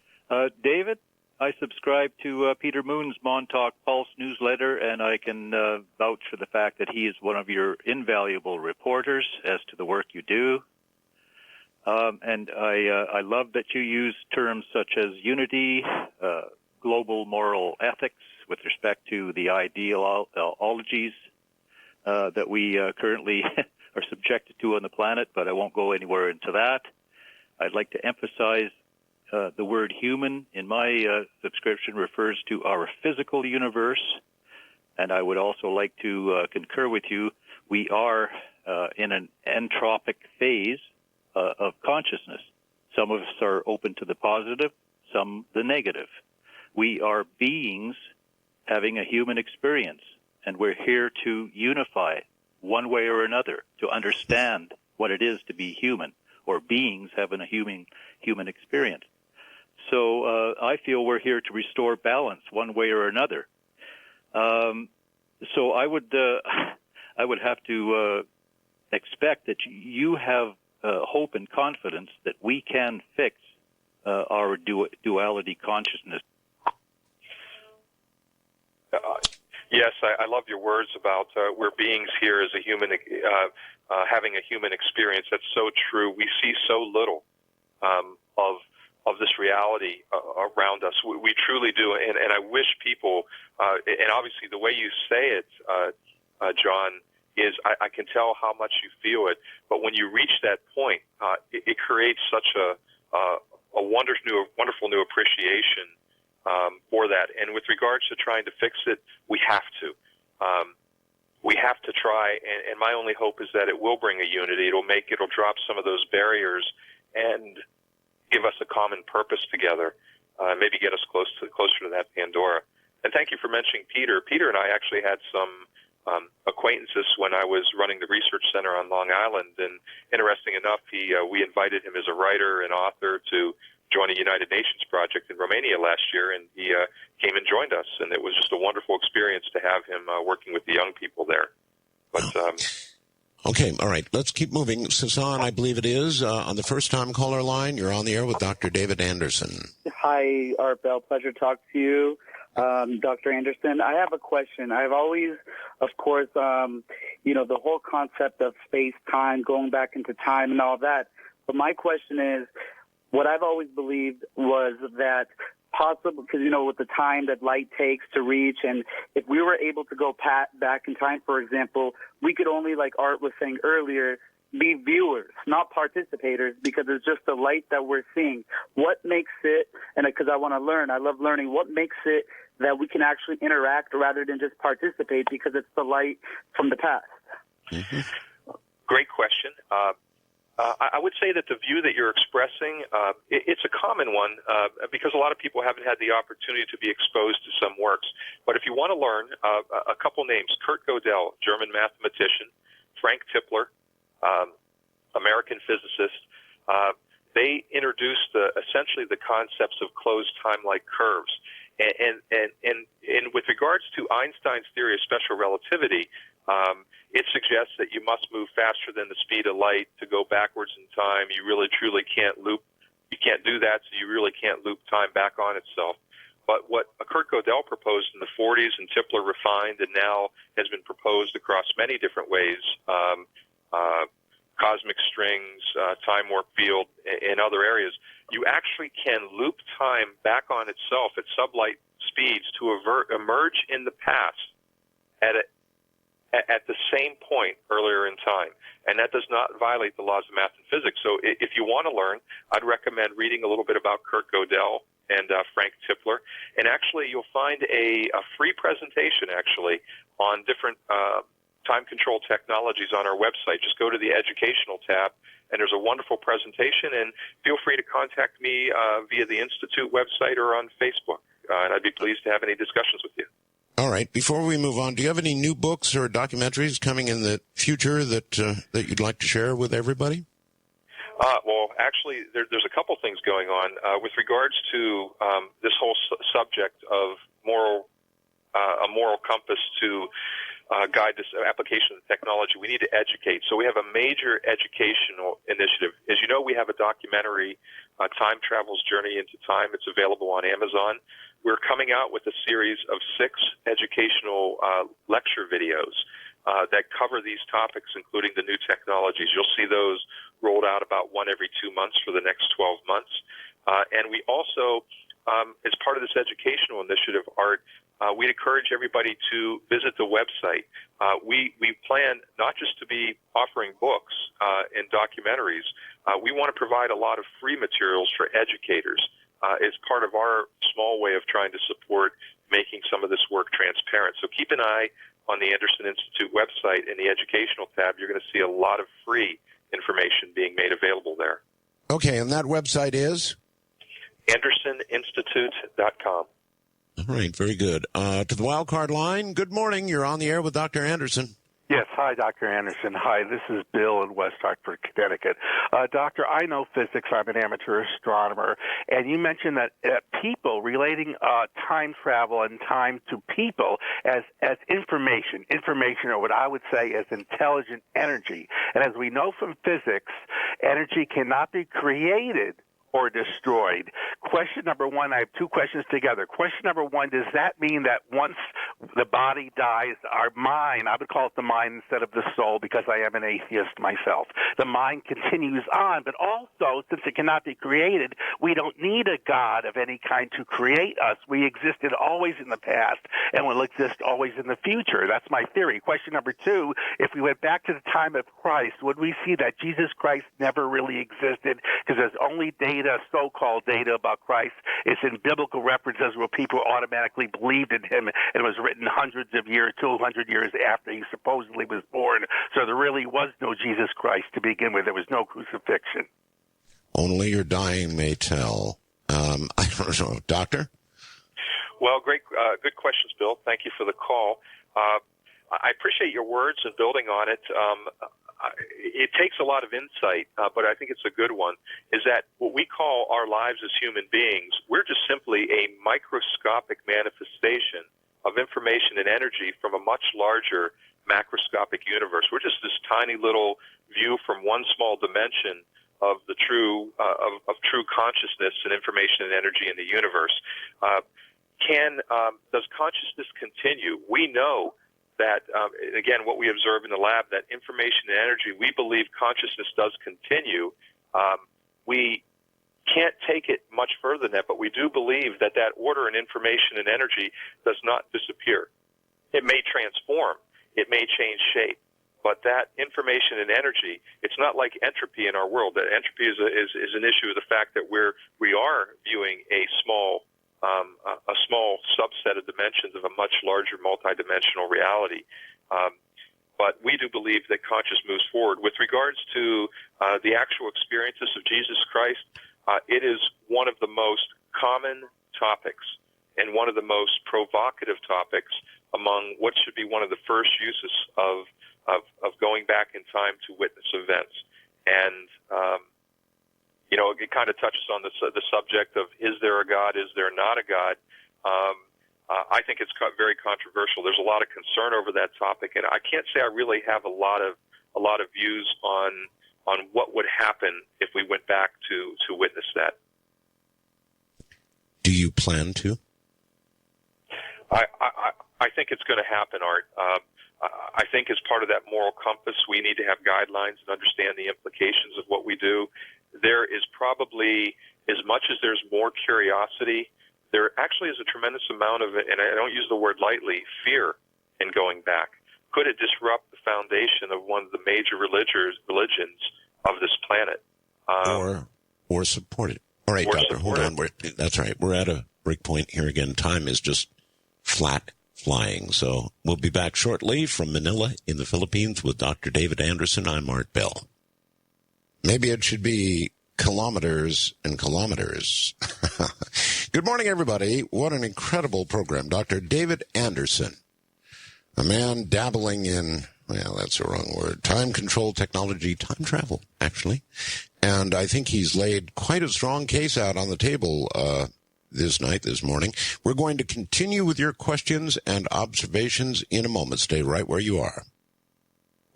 David, I subscribe to Peter Moon's Montauk Pulse newsletter, and I can vouch for the fact that he is one of your invaluable reporters as to the work you do. And I love that you use terms such as unity, global moral ethics with respect to the ideologies that we currently are subjected to on the planet, but I won't go anywhere into that. I'd like to emphasize the word human in my subscription refers to our physical universe, and I would also like to concur with you. We are in an entropic phase of consciousness. Some of us are open to the positive, some the negative. We are beings having a human experience, and we're here to unify one way or another to understand what it is to be human, or beings having a human experience. So I feel we're here to restore balance one way or another. So I would have to expect that you have hope and confidence that we can fix our duality consciousness. Yes, I love your words about we're beings here as a human, having a human experience. That's so true. We see so little of this reality around us. We truly do, and I wish people, and obviously the way you say it, John, is I can tell how much you feel it, but when you reach that point, it creates such a wonderful new appreciation for that. And with regards to trying to fix it, we have to. We have to try, and my only hope is that it will bring a unity. It'll drop some of those barriers and give us a common purpose together, maybe get us closer to that Pandora. And thank you for mentioning Peter. Peter and I actually had some acquaintances when I was running the research center on Long Island, and interesting enough, we invited him as a writer and author to join a United Nations project in Romania last year, and he came and joined us, and it was just a wonderful experience to have him working with the young people there. But okay, all right, let's keep moving. Sasan, I believe it is, on the first-time caller line. You're on the air with Dr. David Anderson. Hi, Art Bell. Pleasure to talk to you. Dr. Anderson, I have a question. I've always, of course, the whole concept of space-time, going back into time and all that. But my question is, what I've always believed was that possible, because, with the time that light takes to reach, and if we were able to go back in time, for example, we could only, like Art was saying earlier, be viewers, not participators, because it's just the light that we're seeing. What makes it, and because I want to learn, I love learning, what makes it that we can actually interact rather than just participate because it's the light from the past? Mm-hmm. Great question. I would say that the view that you're expressing, it's a common one because a lot of people haven't had the opportunity to be exposed to some works. But if you want to learn, a couple names: Kurt Gödel, German mathematician; Frank Tipler, American physicist. They introduced essentially the concepts of closed time-like curves. And with regards to Einstein's theory of special relativity, it suggests that you must move faster than the speed of light to go backwards in time. You really, truly can't loop. You can't do that, so you really can't loop time back on itself. But what Kurt Gödel proposed in the 40s and Tipler refined and now has been proposed across many different ways, cosmic strings, time warp field, and other areas, you actually can loop time back on itself at sublight speeds to emerge in the past at the same point earlier in time. And that does not violate the laws of math and physics. So if you want to learn, I'd recommend reading a little bit about Kurt Gödel and Frank Tipler. And actually, you'll find a free presentation, actually, on different time control technologies on our website. Just go to the educational tab, and there's a wonderful presentation. And feel free to contact me via the Institute website or on Facebook. And I'd be pleased to have any discussions with you. All right. Before we move on, do you have any new books or documentaries coming in the future that you'd like to share with everybody? Well, actually, there's a couple things going on with regards to this whole subject of a moral compass to guide this application of technology. We need to educate. So we have a major educational initiative. As you know, we have a documentary, Time Travel's Journey into Time. It's available on Amazon. We're coming out with a series of 6 educational lecture videos that cover these topics, including the new technologies. You'll see those rolled out about one every 2 months for the next 12 months. And we also, as part of this educational initiative, Art, we'd encourage everybody to visit the website. We plan not just to be offering books and documentaries. We want to provide a lot of free materials for educators. As part of our small way of trying to support making some of this work transparent. So keep an eye on the Anderson Institute website in the educational tab. You're going to see a lot of free information being made available there. Okay, and that website is? AndersonInstitute.com. All right, very good. To the wildcard line, good morning. You're on the air with Dr. Anderson. Yes, hi, Dr. Anderson. Hi, this is Bill in West Hartford, Connecticut. Doctor, I know physics. I'm an amateur astronomer. And you mentioned that people relating time travel and time to people as information, or what I would say as intelligent energy. And as we know from physics, energy cannot be created or destroyed. Question number one, I have 2 questions together. Question number one, does that mean that once the body dies, our mind, I would call it the mind instead of the soul because I am an atheist myself, the mind continues on, but also, since it cannot be created, we don't need a God of any kind to create us. We existed always in the past and will exist always in the future. That's my theory. Question number 2, if we went back to the time of Christ, would we see that Jesus Christ never really existed because there's only data, so-called data about Christ? It's in biblical references where people automatically believed in him, and it was written hundreds of years, 200 years after he supposedly was born. So there really was no Jesus Christ to begin with. There was no crucifixion. Only your dying may tell. I don't know. Doctor? Well, great, good questions, Bill. Thank you for the call. I appreciate your words and building on it. It takes a lot of insight, but I think it's a good one, is that what we call our lives as human beings, we're just simply a microscopic manifestation of information and energy from a much larger macroscopic universe. We're just this tiny little view from one small dimension of the true true consciousness and information and energy in the universe. Does consciousness continue? We know that, again, what we observe in the lab, that information and energy, we believe consciousness does continue. We can't take it much further than that, but we do believe that order and information and energy does not disappear. It may transform. It may change shape. But that information and energy, it's not like entropy in our world. That entropy is an issue of the fact that we are viewing a small subset of dimensions of a much larger multidimensional reality. But we do believe that consciousness moves forward. With regards to the actual experiences of Jesus Christ, it is one of the most common topics and one of the most provocative topics among what should be one of the first uses of going back in time to witness events. And it kind of touches on the subject of, is there a God, is there not a God? I think it's very controversial. There's a lot of concern over that topic, and I can't say I really have a lot of views on what would happen if we went back to witness that. Do you plan to? I think it's going to happen, Art. I think as part of that moral compass, we need to have guidelines and understand the implications of what we do. There is probably, as much as there's more curiosity, there actually is a tremendous amount of, and I don't use the word lightly, fear in going back. Could it disrupt the foundation of one of the major religions of this planet? Or support it. All right, Doctor, hold on. That's right. We're at a break point here again. Time is just flat flying. So we'll be back shortly from Manila in the Philippines with Dr. David Anderson. I'm Art Bell. Maybe it should be kilometers and kilometers. Good morning, everybody. What an incredible program. Dr. David Anderson, a man dabbling in, well, that's the wrong word, time control technology, time travel, actually. And I think he's laid quite a strong case out on the table this morning. We're going to continue with your questions and observations in a moment. Stay right where you are.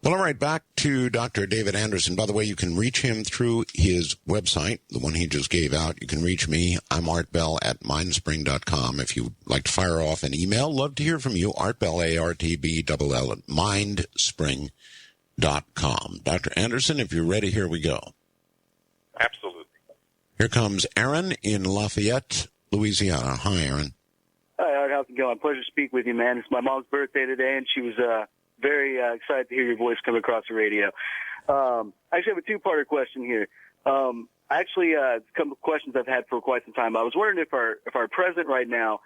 Well, all right, back to Dr. David Anderson. By the way, you can reach him through his website, the one he just gave out. You can reach me. I'm Art Bell at mindspring.com. If you'd like to fire off an email, love to hear from you. Art Bell, ARTBLL at mindspring.com. Dr. Anderson, if you're ready, here we go. Absolutely. Here comes Aaron in Lafayette, Louisiana. Hi, Aaron. Hi, Art. How's it going? Pleasure to speak with you, man. It's my mom's birthday today, and she was very excited to hear your voice come across the radio. I actually have a two-parter question here. A couple of questions I've had for quite some time. I was wondering if our president right now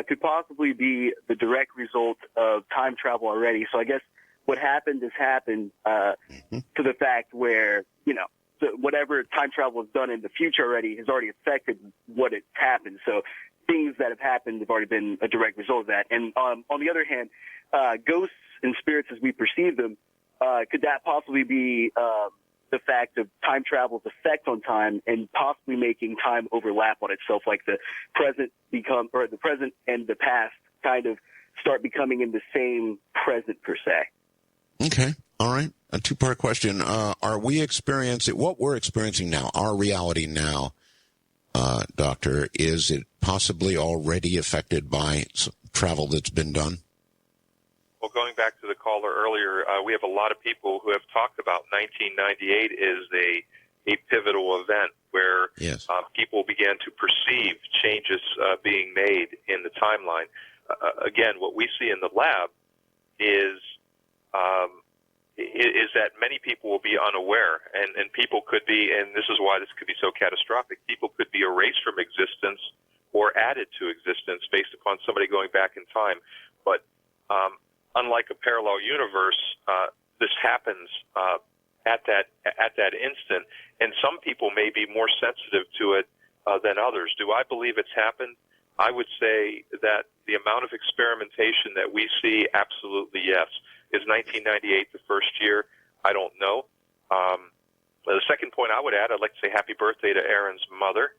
could possibly be the direct result of time travel already. So I guess what happened has happened to the fact where, whatever time travel has done in the future already has already affected what has happened. So things that have happened have already been a direct result of that. And on the other hand, ghosts and spirits as we perceive them, could that possibly be the fact of time travel's effect on time and possibly making time overlap on itself, like the present and the past kind of start becoming in the same present per se? Okay. All right. A two-part question. Are we experiencing what we're experiencing now, our reality now, Doctor, is it possibly already affected by travel that's been done? Well, going back to the caller earlier, we have a lot of people who have talked about 1998 as a pivotal event where people began to perceive changes being made in the timeline. Again, what we see in the lab is that many people will be unaware, and people could be, and this is why this could be so catastrophic, people could be erased from existence or added to existence based upon somebody going back in time. But unlike a parallel universe, this happens at that instant, and some people may be more sensitive to it than others. Do I believe it's happened? I would say that the amount of experimentation that we see, absolutely yes. Is 1998 the first year? I don't know. The second point I would add, I'd like to say happy birthday to Aaron's mother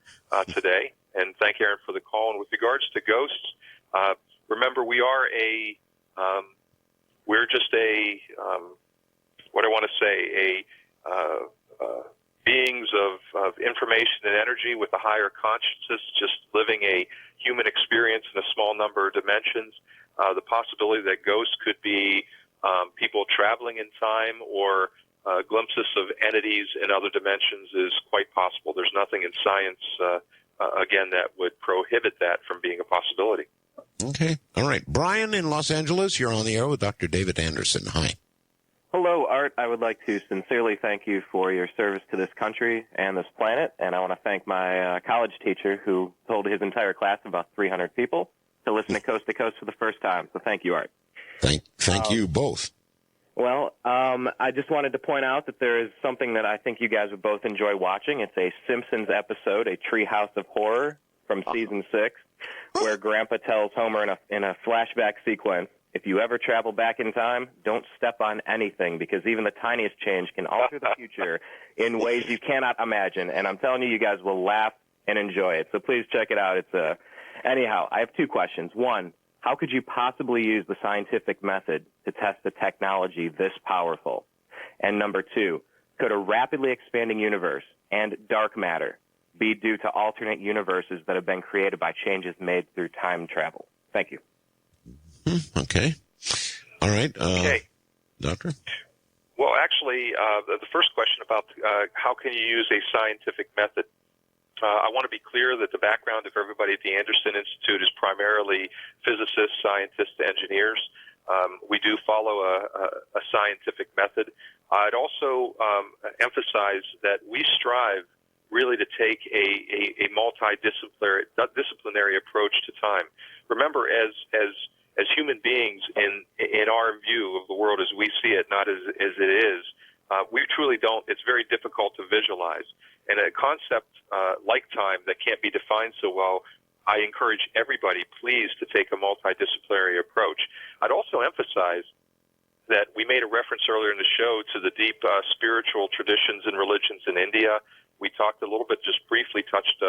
today, and thank Aaron for the call. And with regards to ghosts, remember we're just beings of information and energy with a higher consciousness, just living a human experience in a small number of dimensions. The possibility that ghosts could be people traveling in time or glimpses of entities in other dimensions is quite possible. There's nothing in science, again, that would prohibit that from being a possibility. Okay. All right. Brian in Los Angeles, you're on the air with Dr. David Anderson. Hi. Hello, Art. I would like to sincerely thank you for your service to this country and this planet, and I want to thank my college teacher who told his entire class of about 300 people to listen to Coast for the first time. So thank you, Art. Thank you both. Well, I just wanted to point out that there is something that I think you guys would both enjoy watching. It's a Simpsons episode, A Treehouse of Horror from season 6, where Grandpa tells Homer in a flashback sequence, if you ever travel back in time, don't step on anything, because even the tiniest change can alter the future in ways you cannot imagine. And I'm telling you, you guys will laugh and enjoy it. So please check it out. Anyhow, I have two questions. One, how could you possibly use the scientific method to test a technology this powerful? And number two, could a rapidly expanding universe and dark matter be due to alternate universes that have been created by changes made through time travel? Thank you. Okay. All right. Okay. Doctor? Well, actually, the first question about how can you use a scientific method, I want to be clear that the background of everybody at the Anderson Institute is primarily physicists, scientists, engineers. We do follow a scientific method. I'd also emphasize that we strive really to take a multidisciplinary approach to time. Remember, as human beings, in our view of the world as we see it, not as it is, we truly don't. It's very difficult to visualize. And a concept like time that can't be defined so well, I encourage everybody, please, to take a multidisciplinary approach. I'd also emphasize that we made a reference earlier in the show to the deep spiritual traditions and religions in India. We talked a little bit, just briefly touched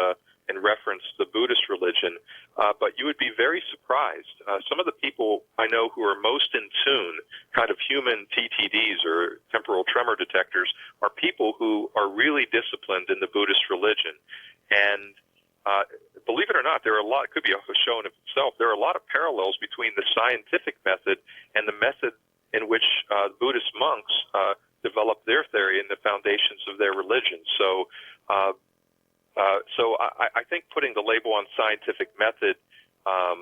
and referenced the Buddhist religion, but you would be very surprised. Some of the people I know who are most in tune, kind of human TTDs or temporal tremor detectors, are people who are really disciplined in the Buddhist religion. And believe it or not, there are a lot, it could be a show in itself, there are a lot of parallels between the scientific method and the method in which Buddhist monks developed their theory and the foundations of their religion. So I think putting the label on scientific method, I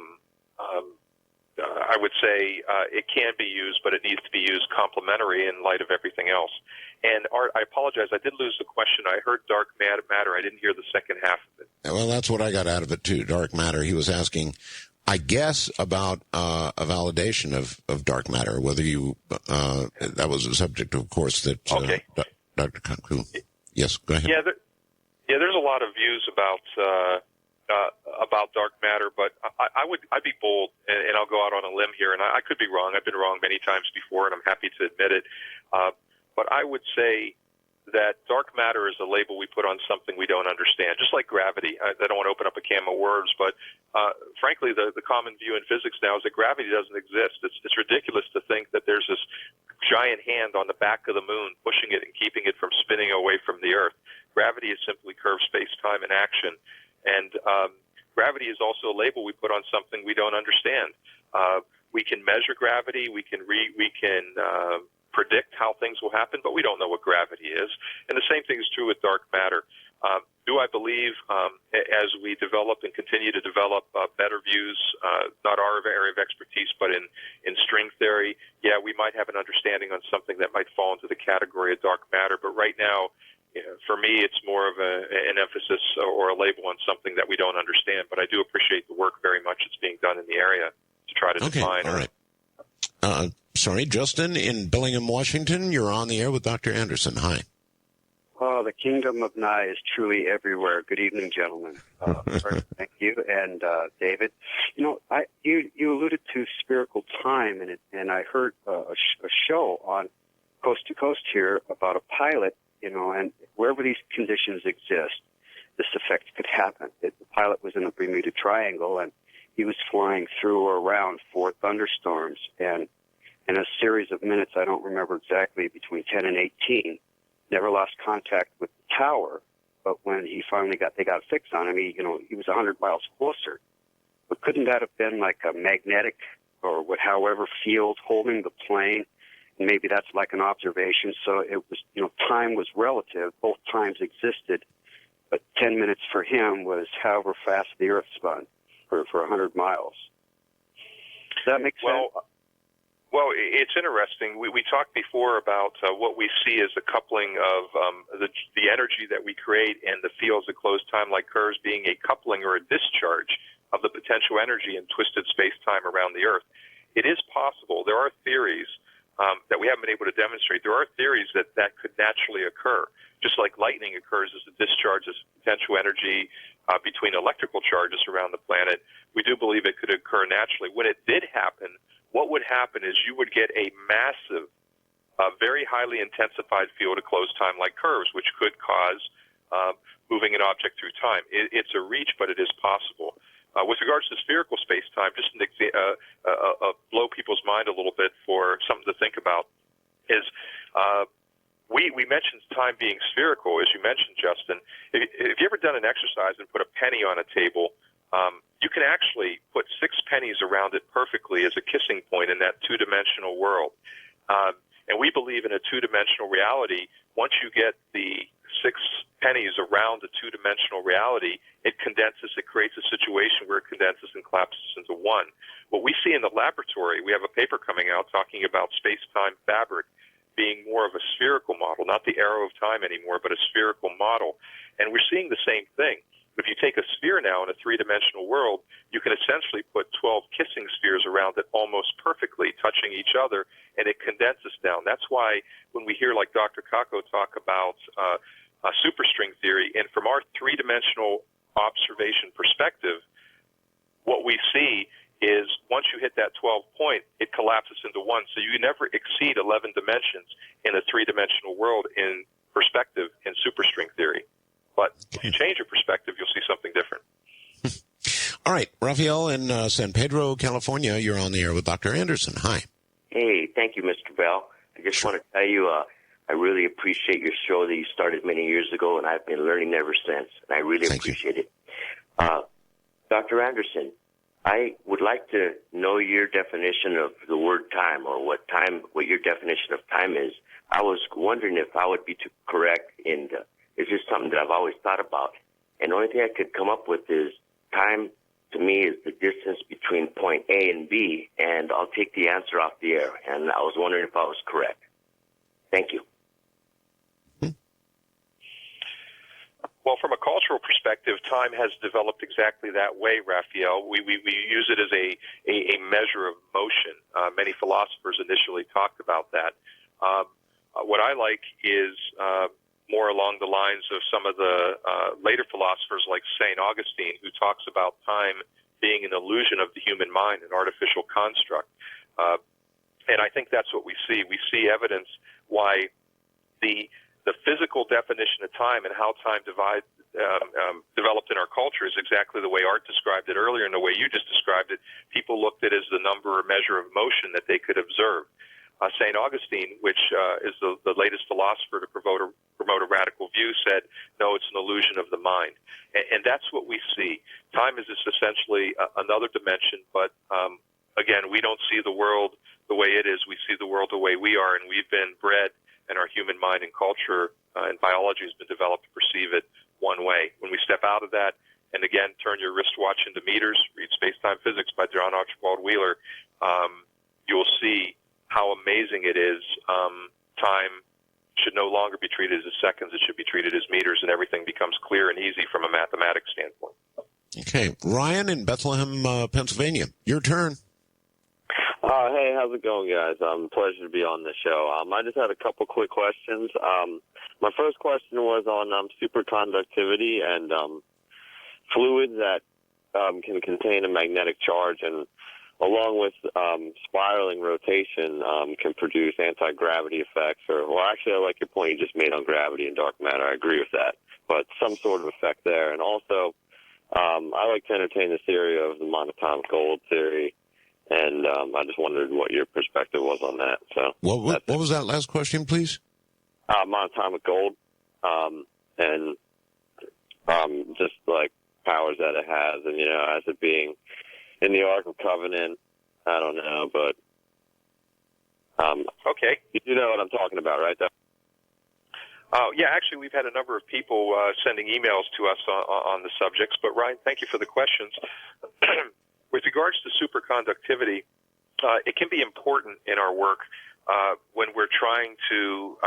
would say it can be used, but it needs to be used complementary in light of everything else. And Art, I apologize, I did lose the question. I heard dark matter. I didn't hear the second half of it. Well, that's what I got out of it too, dark matter. He was asking, I guess, about a validation of dark matter, whether you, that was a subject, of course, that okay. Dr. Kanku. Yes, go ahead. Yeah, there's a lot of views about dark matter, but I'd be bold, and I'll go out on a limb here, and I could be wrong. I've been wrong many times before, and I'm happy to admit it. But I would say that dark matter is a label we put on something we don't understand, just like gravity. I don't want to open up a can of worms, but frankly, the common view in physics now is that gravity doesn't exist. It's ridiculous to think that there's this giant hand on the back of the moon pushing it and keeping it from spinning away from the Earth. Gravity is simply curved space-time in action. And gravity is also a label we put on something we don't understand. We can measure gravity. We can predict how things will happen, but we don't know what gravity is. And the same thing is true with dark matter. Do I believe as we develop and continue to develop better views, not our area of expertise, but in string theory, yeah, we might have an understanding on something that might fall into the category of dark matter. But right now, for me, it's more of an emphasis or a label on something that we don't understand. But I do appreciate the work very much that's being done in the area to try to define. All right. Sorry, Justin, in Bellingham, Washington, you're on the air with Dr. Anderson. Hi. Oh, the kingdom of Nye is truly everywhere. Good evening, gentlemen. First, thank you. And David, you alluded to spherical time, and I heard a show on Coast to Coast here about a pilot, and wherever these conditions exist, this effect could happen. The pilot was in the Bermuda Triangle, and he was flying through or around 4 thunderstorms, and in a series of minutes, I don't remember exactly, between 10 and 18, never lost contact with the tower, but when he finally they got a fix on him, he was 100 miles closer. But couldn't that have been like a magnetic or however field holding the plane? And maybe that's like an observation. So it was, time was relative. Both times existed, but 10 minutes for him was however fast the Earth spun for 100 miles. Does that make sense? Well, it's interesting. We talked before about what we see as the coupling of the energy that we create and the fields of closed time-like curves being a coupling or a discharge of the potential energy in twisted space-time around the Earth. It is possible. There are theories that we haven't been able to demonstrate. There are theories that could naturally occur, just like lightning occurs as a discharge of potential energy between electrical charges around the planet. We do believe it could occur naturally. When it did happen, what would happen is you would get a massive, very highly intensified field of closed time-like curves, which could cause moving an object through time. It's a reach, but it is possible. With regards to spherical space-time, just blow people's mind a little bit for something to think about is we mentioned time being spherical, as you mentioned, Justin. If you ever done an exercise and put a penny on a table, you can actually put 6 pennies around it perfectly as a kissing point in that two-dimensional world. And we believe in a two-dimensional reality. Once you get the 6 pennies around the two-dimensional reality, it condenses, it creates a situation where it condenses and collapses into one. What we see in the laboratory, we have a paper coming out talking about space-time fabric being more of a spherical model, not the arrow of time anymore, but a spherical model. And we're seeing the same thing. If you take a sphere now in a three-dimensional world, you can essentially put 12 kissing spheres around it almost perfectly, touching each other, and it condenses down. That's why when we hear like Dr. Kako talk about superstring theory, and from our three-dimensional observation perspective, what we see is once you hit that 12 point, it collapses into one. So you never exceed 11 dimensions in a three-dimensional world in perspective in superstring theory. But if you change your perspective, you'll see something different. All right, Rafael in San Pedro, California, you're on the air with Dr. Anderson. Hi. Hey, thank you, Mr. Bell. I just want to tell you, I really appreciate your show that you started many years ago, and I've been learning ever since, and I really appreciate it. Dr. Anderson, I would like to know your definition of the word time, or what your definition of time is. I was wondering if I would be too correct, and it's just something that I've always thought about. And the only thing I could come up with is time, to me, is the distance between point A and B, and I'll take the answer off the air. And I was wondering if I was correct. Thank you. Well, from a cultural perspective, time has developed exactly that way, Raphael. We use it as a measure of motion. Many philosophers initially talked about that. What I like is more along the lines of some of the later philosophers like St. Augustine, who talks about time being an illusion of the human mind, an artificial construct. And I think that's what we see. We see evidence why the physical definition of time and how time developed in our culture is exactly the way Art described it earlier and the way you just described it. People looked at it as the number or measure of motion that they could observe. St. Augustine, which is the latest philosopher to promote a radical view, said, no, it's an illusion of the mind. And that's what we see. Time is just essentially another dimension, but again, we don't see the world the way it is. We see the world the way we are, and we've been bred, and our human mind and culture and biology has been developed to perceive it one way. When we step out of that, and again, turn your wristwatch into meters, read Spacetime Physics by John Archibald Wheeler, you'll see how amazing it is. Time should no longer be treated as seconds. It should be treated as meters, and everything becomes clear and easy from a mathematics standpoint. Okay. Ryan in Bethlehem, Pennsylvania. Your turn. Hey, how's it going, guys? Pleasure to be on the show. I just had a couple quick questions. My first question was on superconductivity and fluids that can contain a magnetic charge, and along with spiraling rotation can produce anti-gravity effects. Actually, I like your point you just made on gravity and dark matter. I agree with that, but some sort of effect there. And also, I like to entertain the theory of the monatomic gold theory. And I just wondered what your perspective was on that. So, what was that last question, please? Monatomic gold, and just like powers that it has, and as it being in the Ark of Covenant, I don't know, but okay, you know what I'm talking about, right? Yeah, actually, we've had a number of people sending emails to us on the subjects. But Ryan, thank you for the questions. With regards to superconductivity, it can be important in our work when we're trying to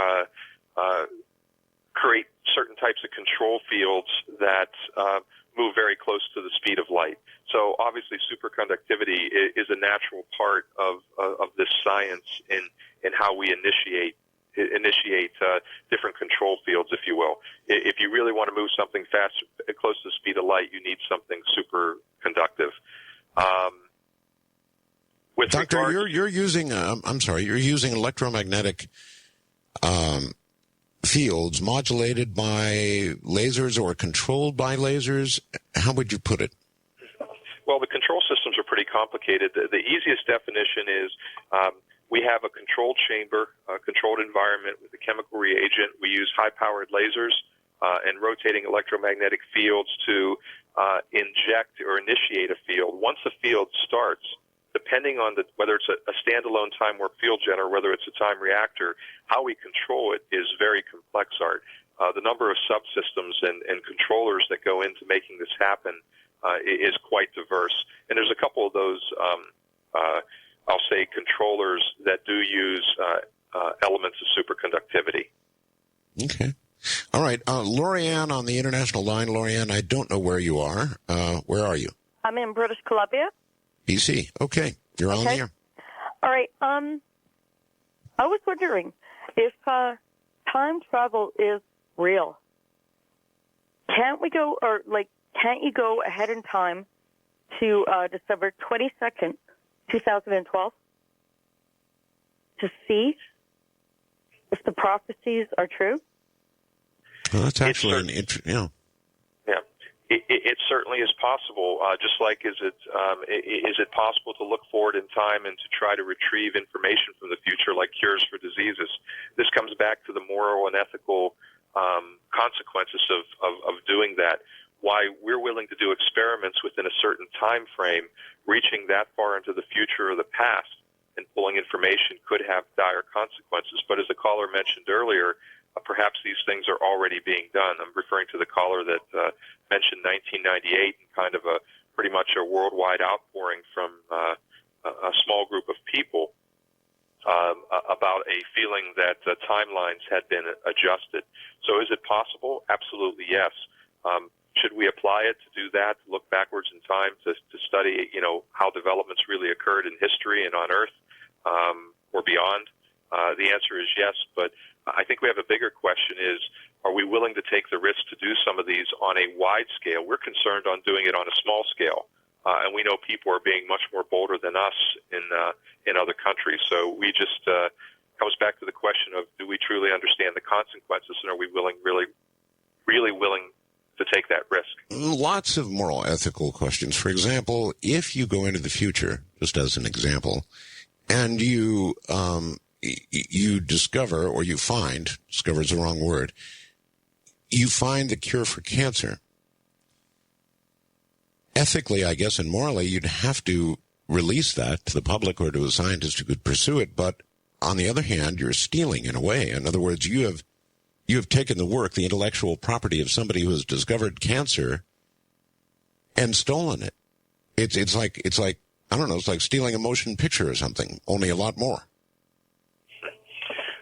create certain types of control fields that move very close to the speed of light. So obviously superconductivity is a natural part of this science in how we initiate different control fields, if you will. If you really want to move something fast, close to the speed of light, you need something superconductive. Doctor, you're using you're using electromagnetic fields modulated by lasers or controlled by lasers. How would you put it? complicated. The easiest definition is we have a controlled chamber, a controlled environment with a chemical reagent. We use high-powered lasers and rotating electromagnetic fields to inject or initiate a field. Once a field starts, depending on whether it's a standalone time warp field generator, whether it's a time reactor, how we control it is very complex, Art. The number of subsystems and controllers that go into making this happen is quite diverse. And there's a couple of those, I'll say, controllers that do use elements of superconductivity. Okay. All right. Lorianne on the international line. Lorianne, I don't know where you are. Where are you? I'm in British Columbia. BC. Okay. You're on the air. All right. I was wondering if time travel is real. Can't you go ahead in time to December 22nd, 2012 to see if the prophecies are true? Well, that's actually Yeah. It certainly is possible. Just like is it possible to look forward in time and to try to retrieve information from the future, like cures for diseases? This comes back to the moral and ethical consequences of doing that. Why we're willing to do experiments within a certain time frame, reaching that far into the future or the past, and pulling information could have dire consequences. But as the caller mentioned earlier, perhaps these things are already being done. I'm referring to the caller that mentioned 1998 and kind of pretty much a worldwide outpouring from a small group of people about a feeling that timelines had been adjusted. So is it possible? Absolutely, yes. Should we apply it to do that, to look backwards in time, to study, how developments really occurred in history and on Earth or beyond? The answer is yes, but I think we have a bigger question is, are we willing to take the risk to do some of these on a wide scale? We're concerned on doing it on a small scale, and we know people are being much more bolder than us in other countries. So we just comes back to the question of, do we truly understand the consequences, and are we really willing to take that risk? Lots of moral, ethical questions. For example, if you go into the future, just as an example, and you discover, or you find, discover is the wrong word, you find the cure for cancer. Ethically, I guess, and morally, you'd have to release that to the public or to a scientist who could pursue it. But on the other hand, you're stealing in a way. In other words, you have taken the work, the intellectual property of somebody who has discovered cancer and stolen it. It's like I don't know, it's like stealing a motion picture or something, only a lot more.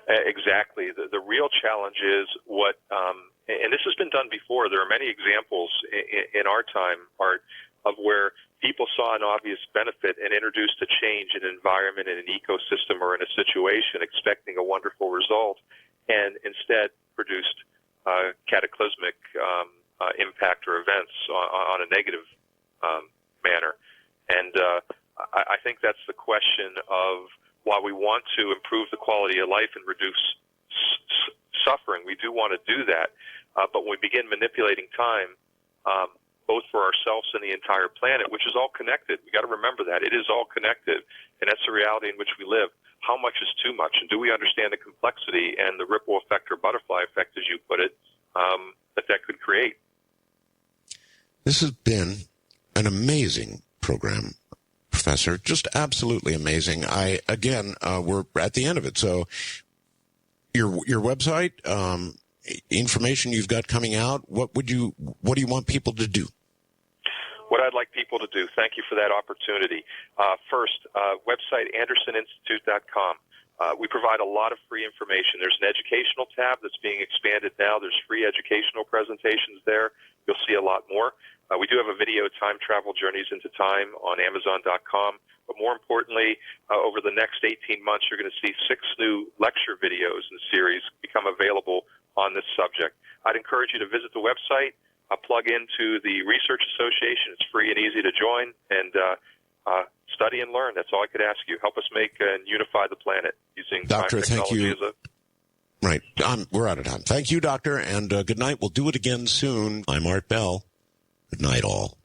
Exactly. The real challenge is what, and this has been done before. There are many examples in our time, Art, of where people saw an obvious benefit and introduced a change in an environment, in an ecosystem, or in a situation, expecting a wonderful result, and instead produced cataclysmic impact or events on a negative manner. And I think that's the question of, while we want to improve the quality of life and reduce suffering, we do want to do that. But when we begin manipulating time, both for ourselves and the entire planet, which is all connected, we got to remember that. It is all connected, and that's the reality in which we live. How much is too much? And do we understand the complexity and the ripple effect or butterfly effect, as you put it, that could create? This has been an amazing program, Professor, just absolutely amazing. We're at the end of it. So your website, information you've got coming out, what do you want people to do? What I'd like people to do, thank you for that opportunity. First, website andersoninstitute.com. We provide a lot of free information. There's an educational tab that's being expanded now. There's free educational presentations there. You'll see a lot more. We do have a video, Time Travel Journeys into Time, on Amazon.com. But more importantly, over the next 18 months, you're going to see 6 new lecture videos in the series become available on this subject. I'd encourage you to visit the website, plug into the Research Association. It's free and easy to join, and study and learn. That's all I could ask you. Help us make and unify the planet using Doctor, time technology. Thank you. Right. We're out of time. Thank you, Doctor, and good night. We'll do it again soon. I'm Art Bell. Good night, all.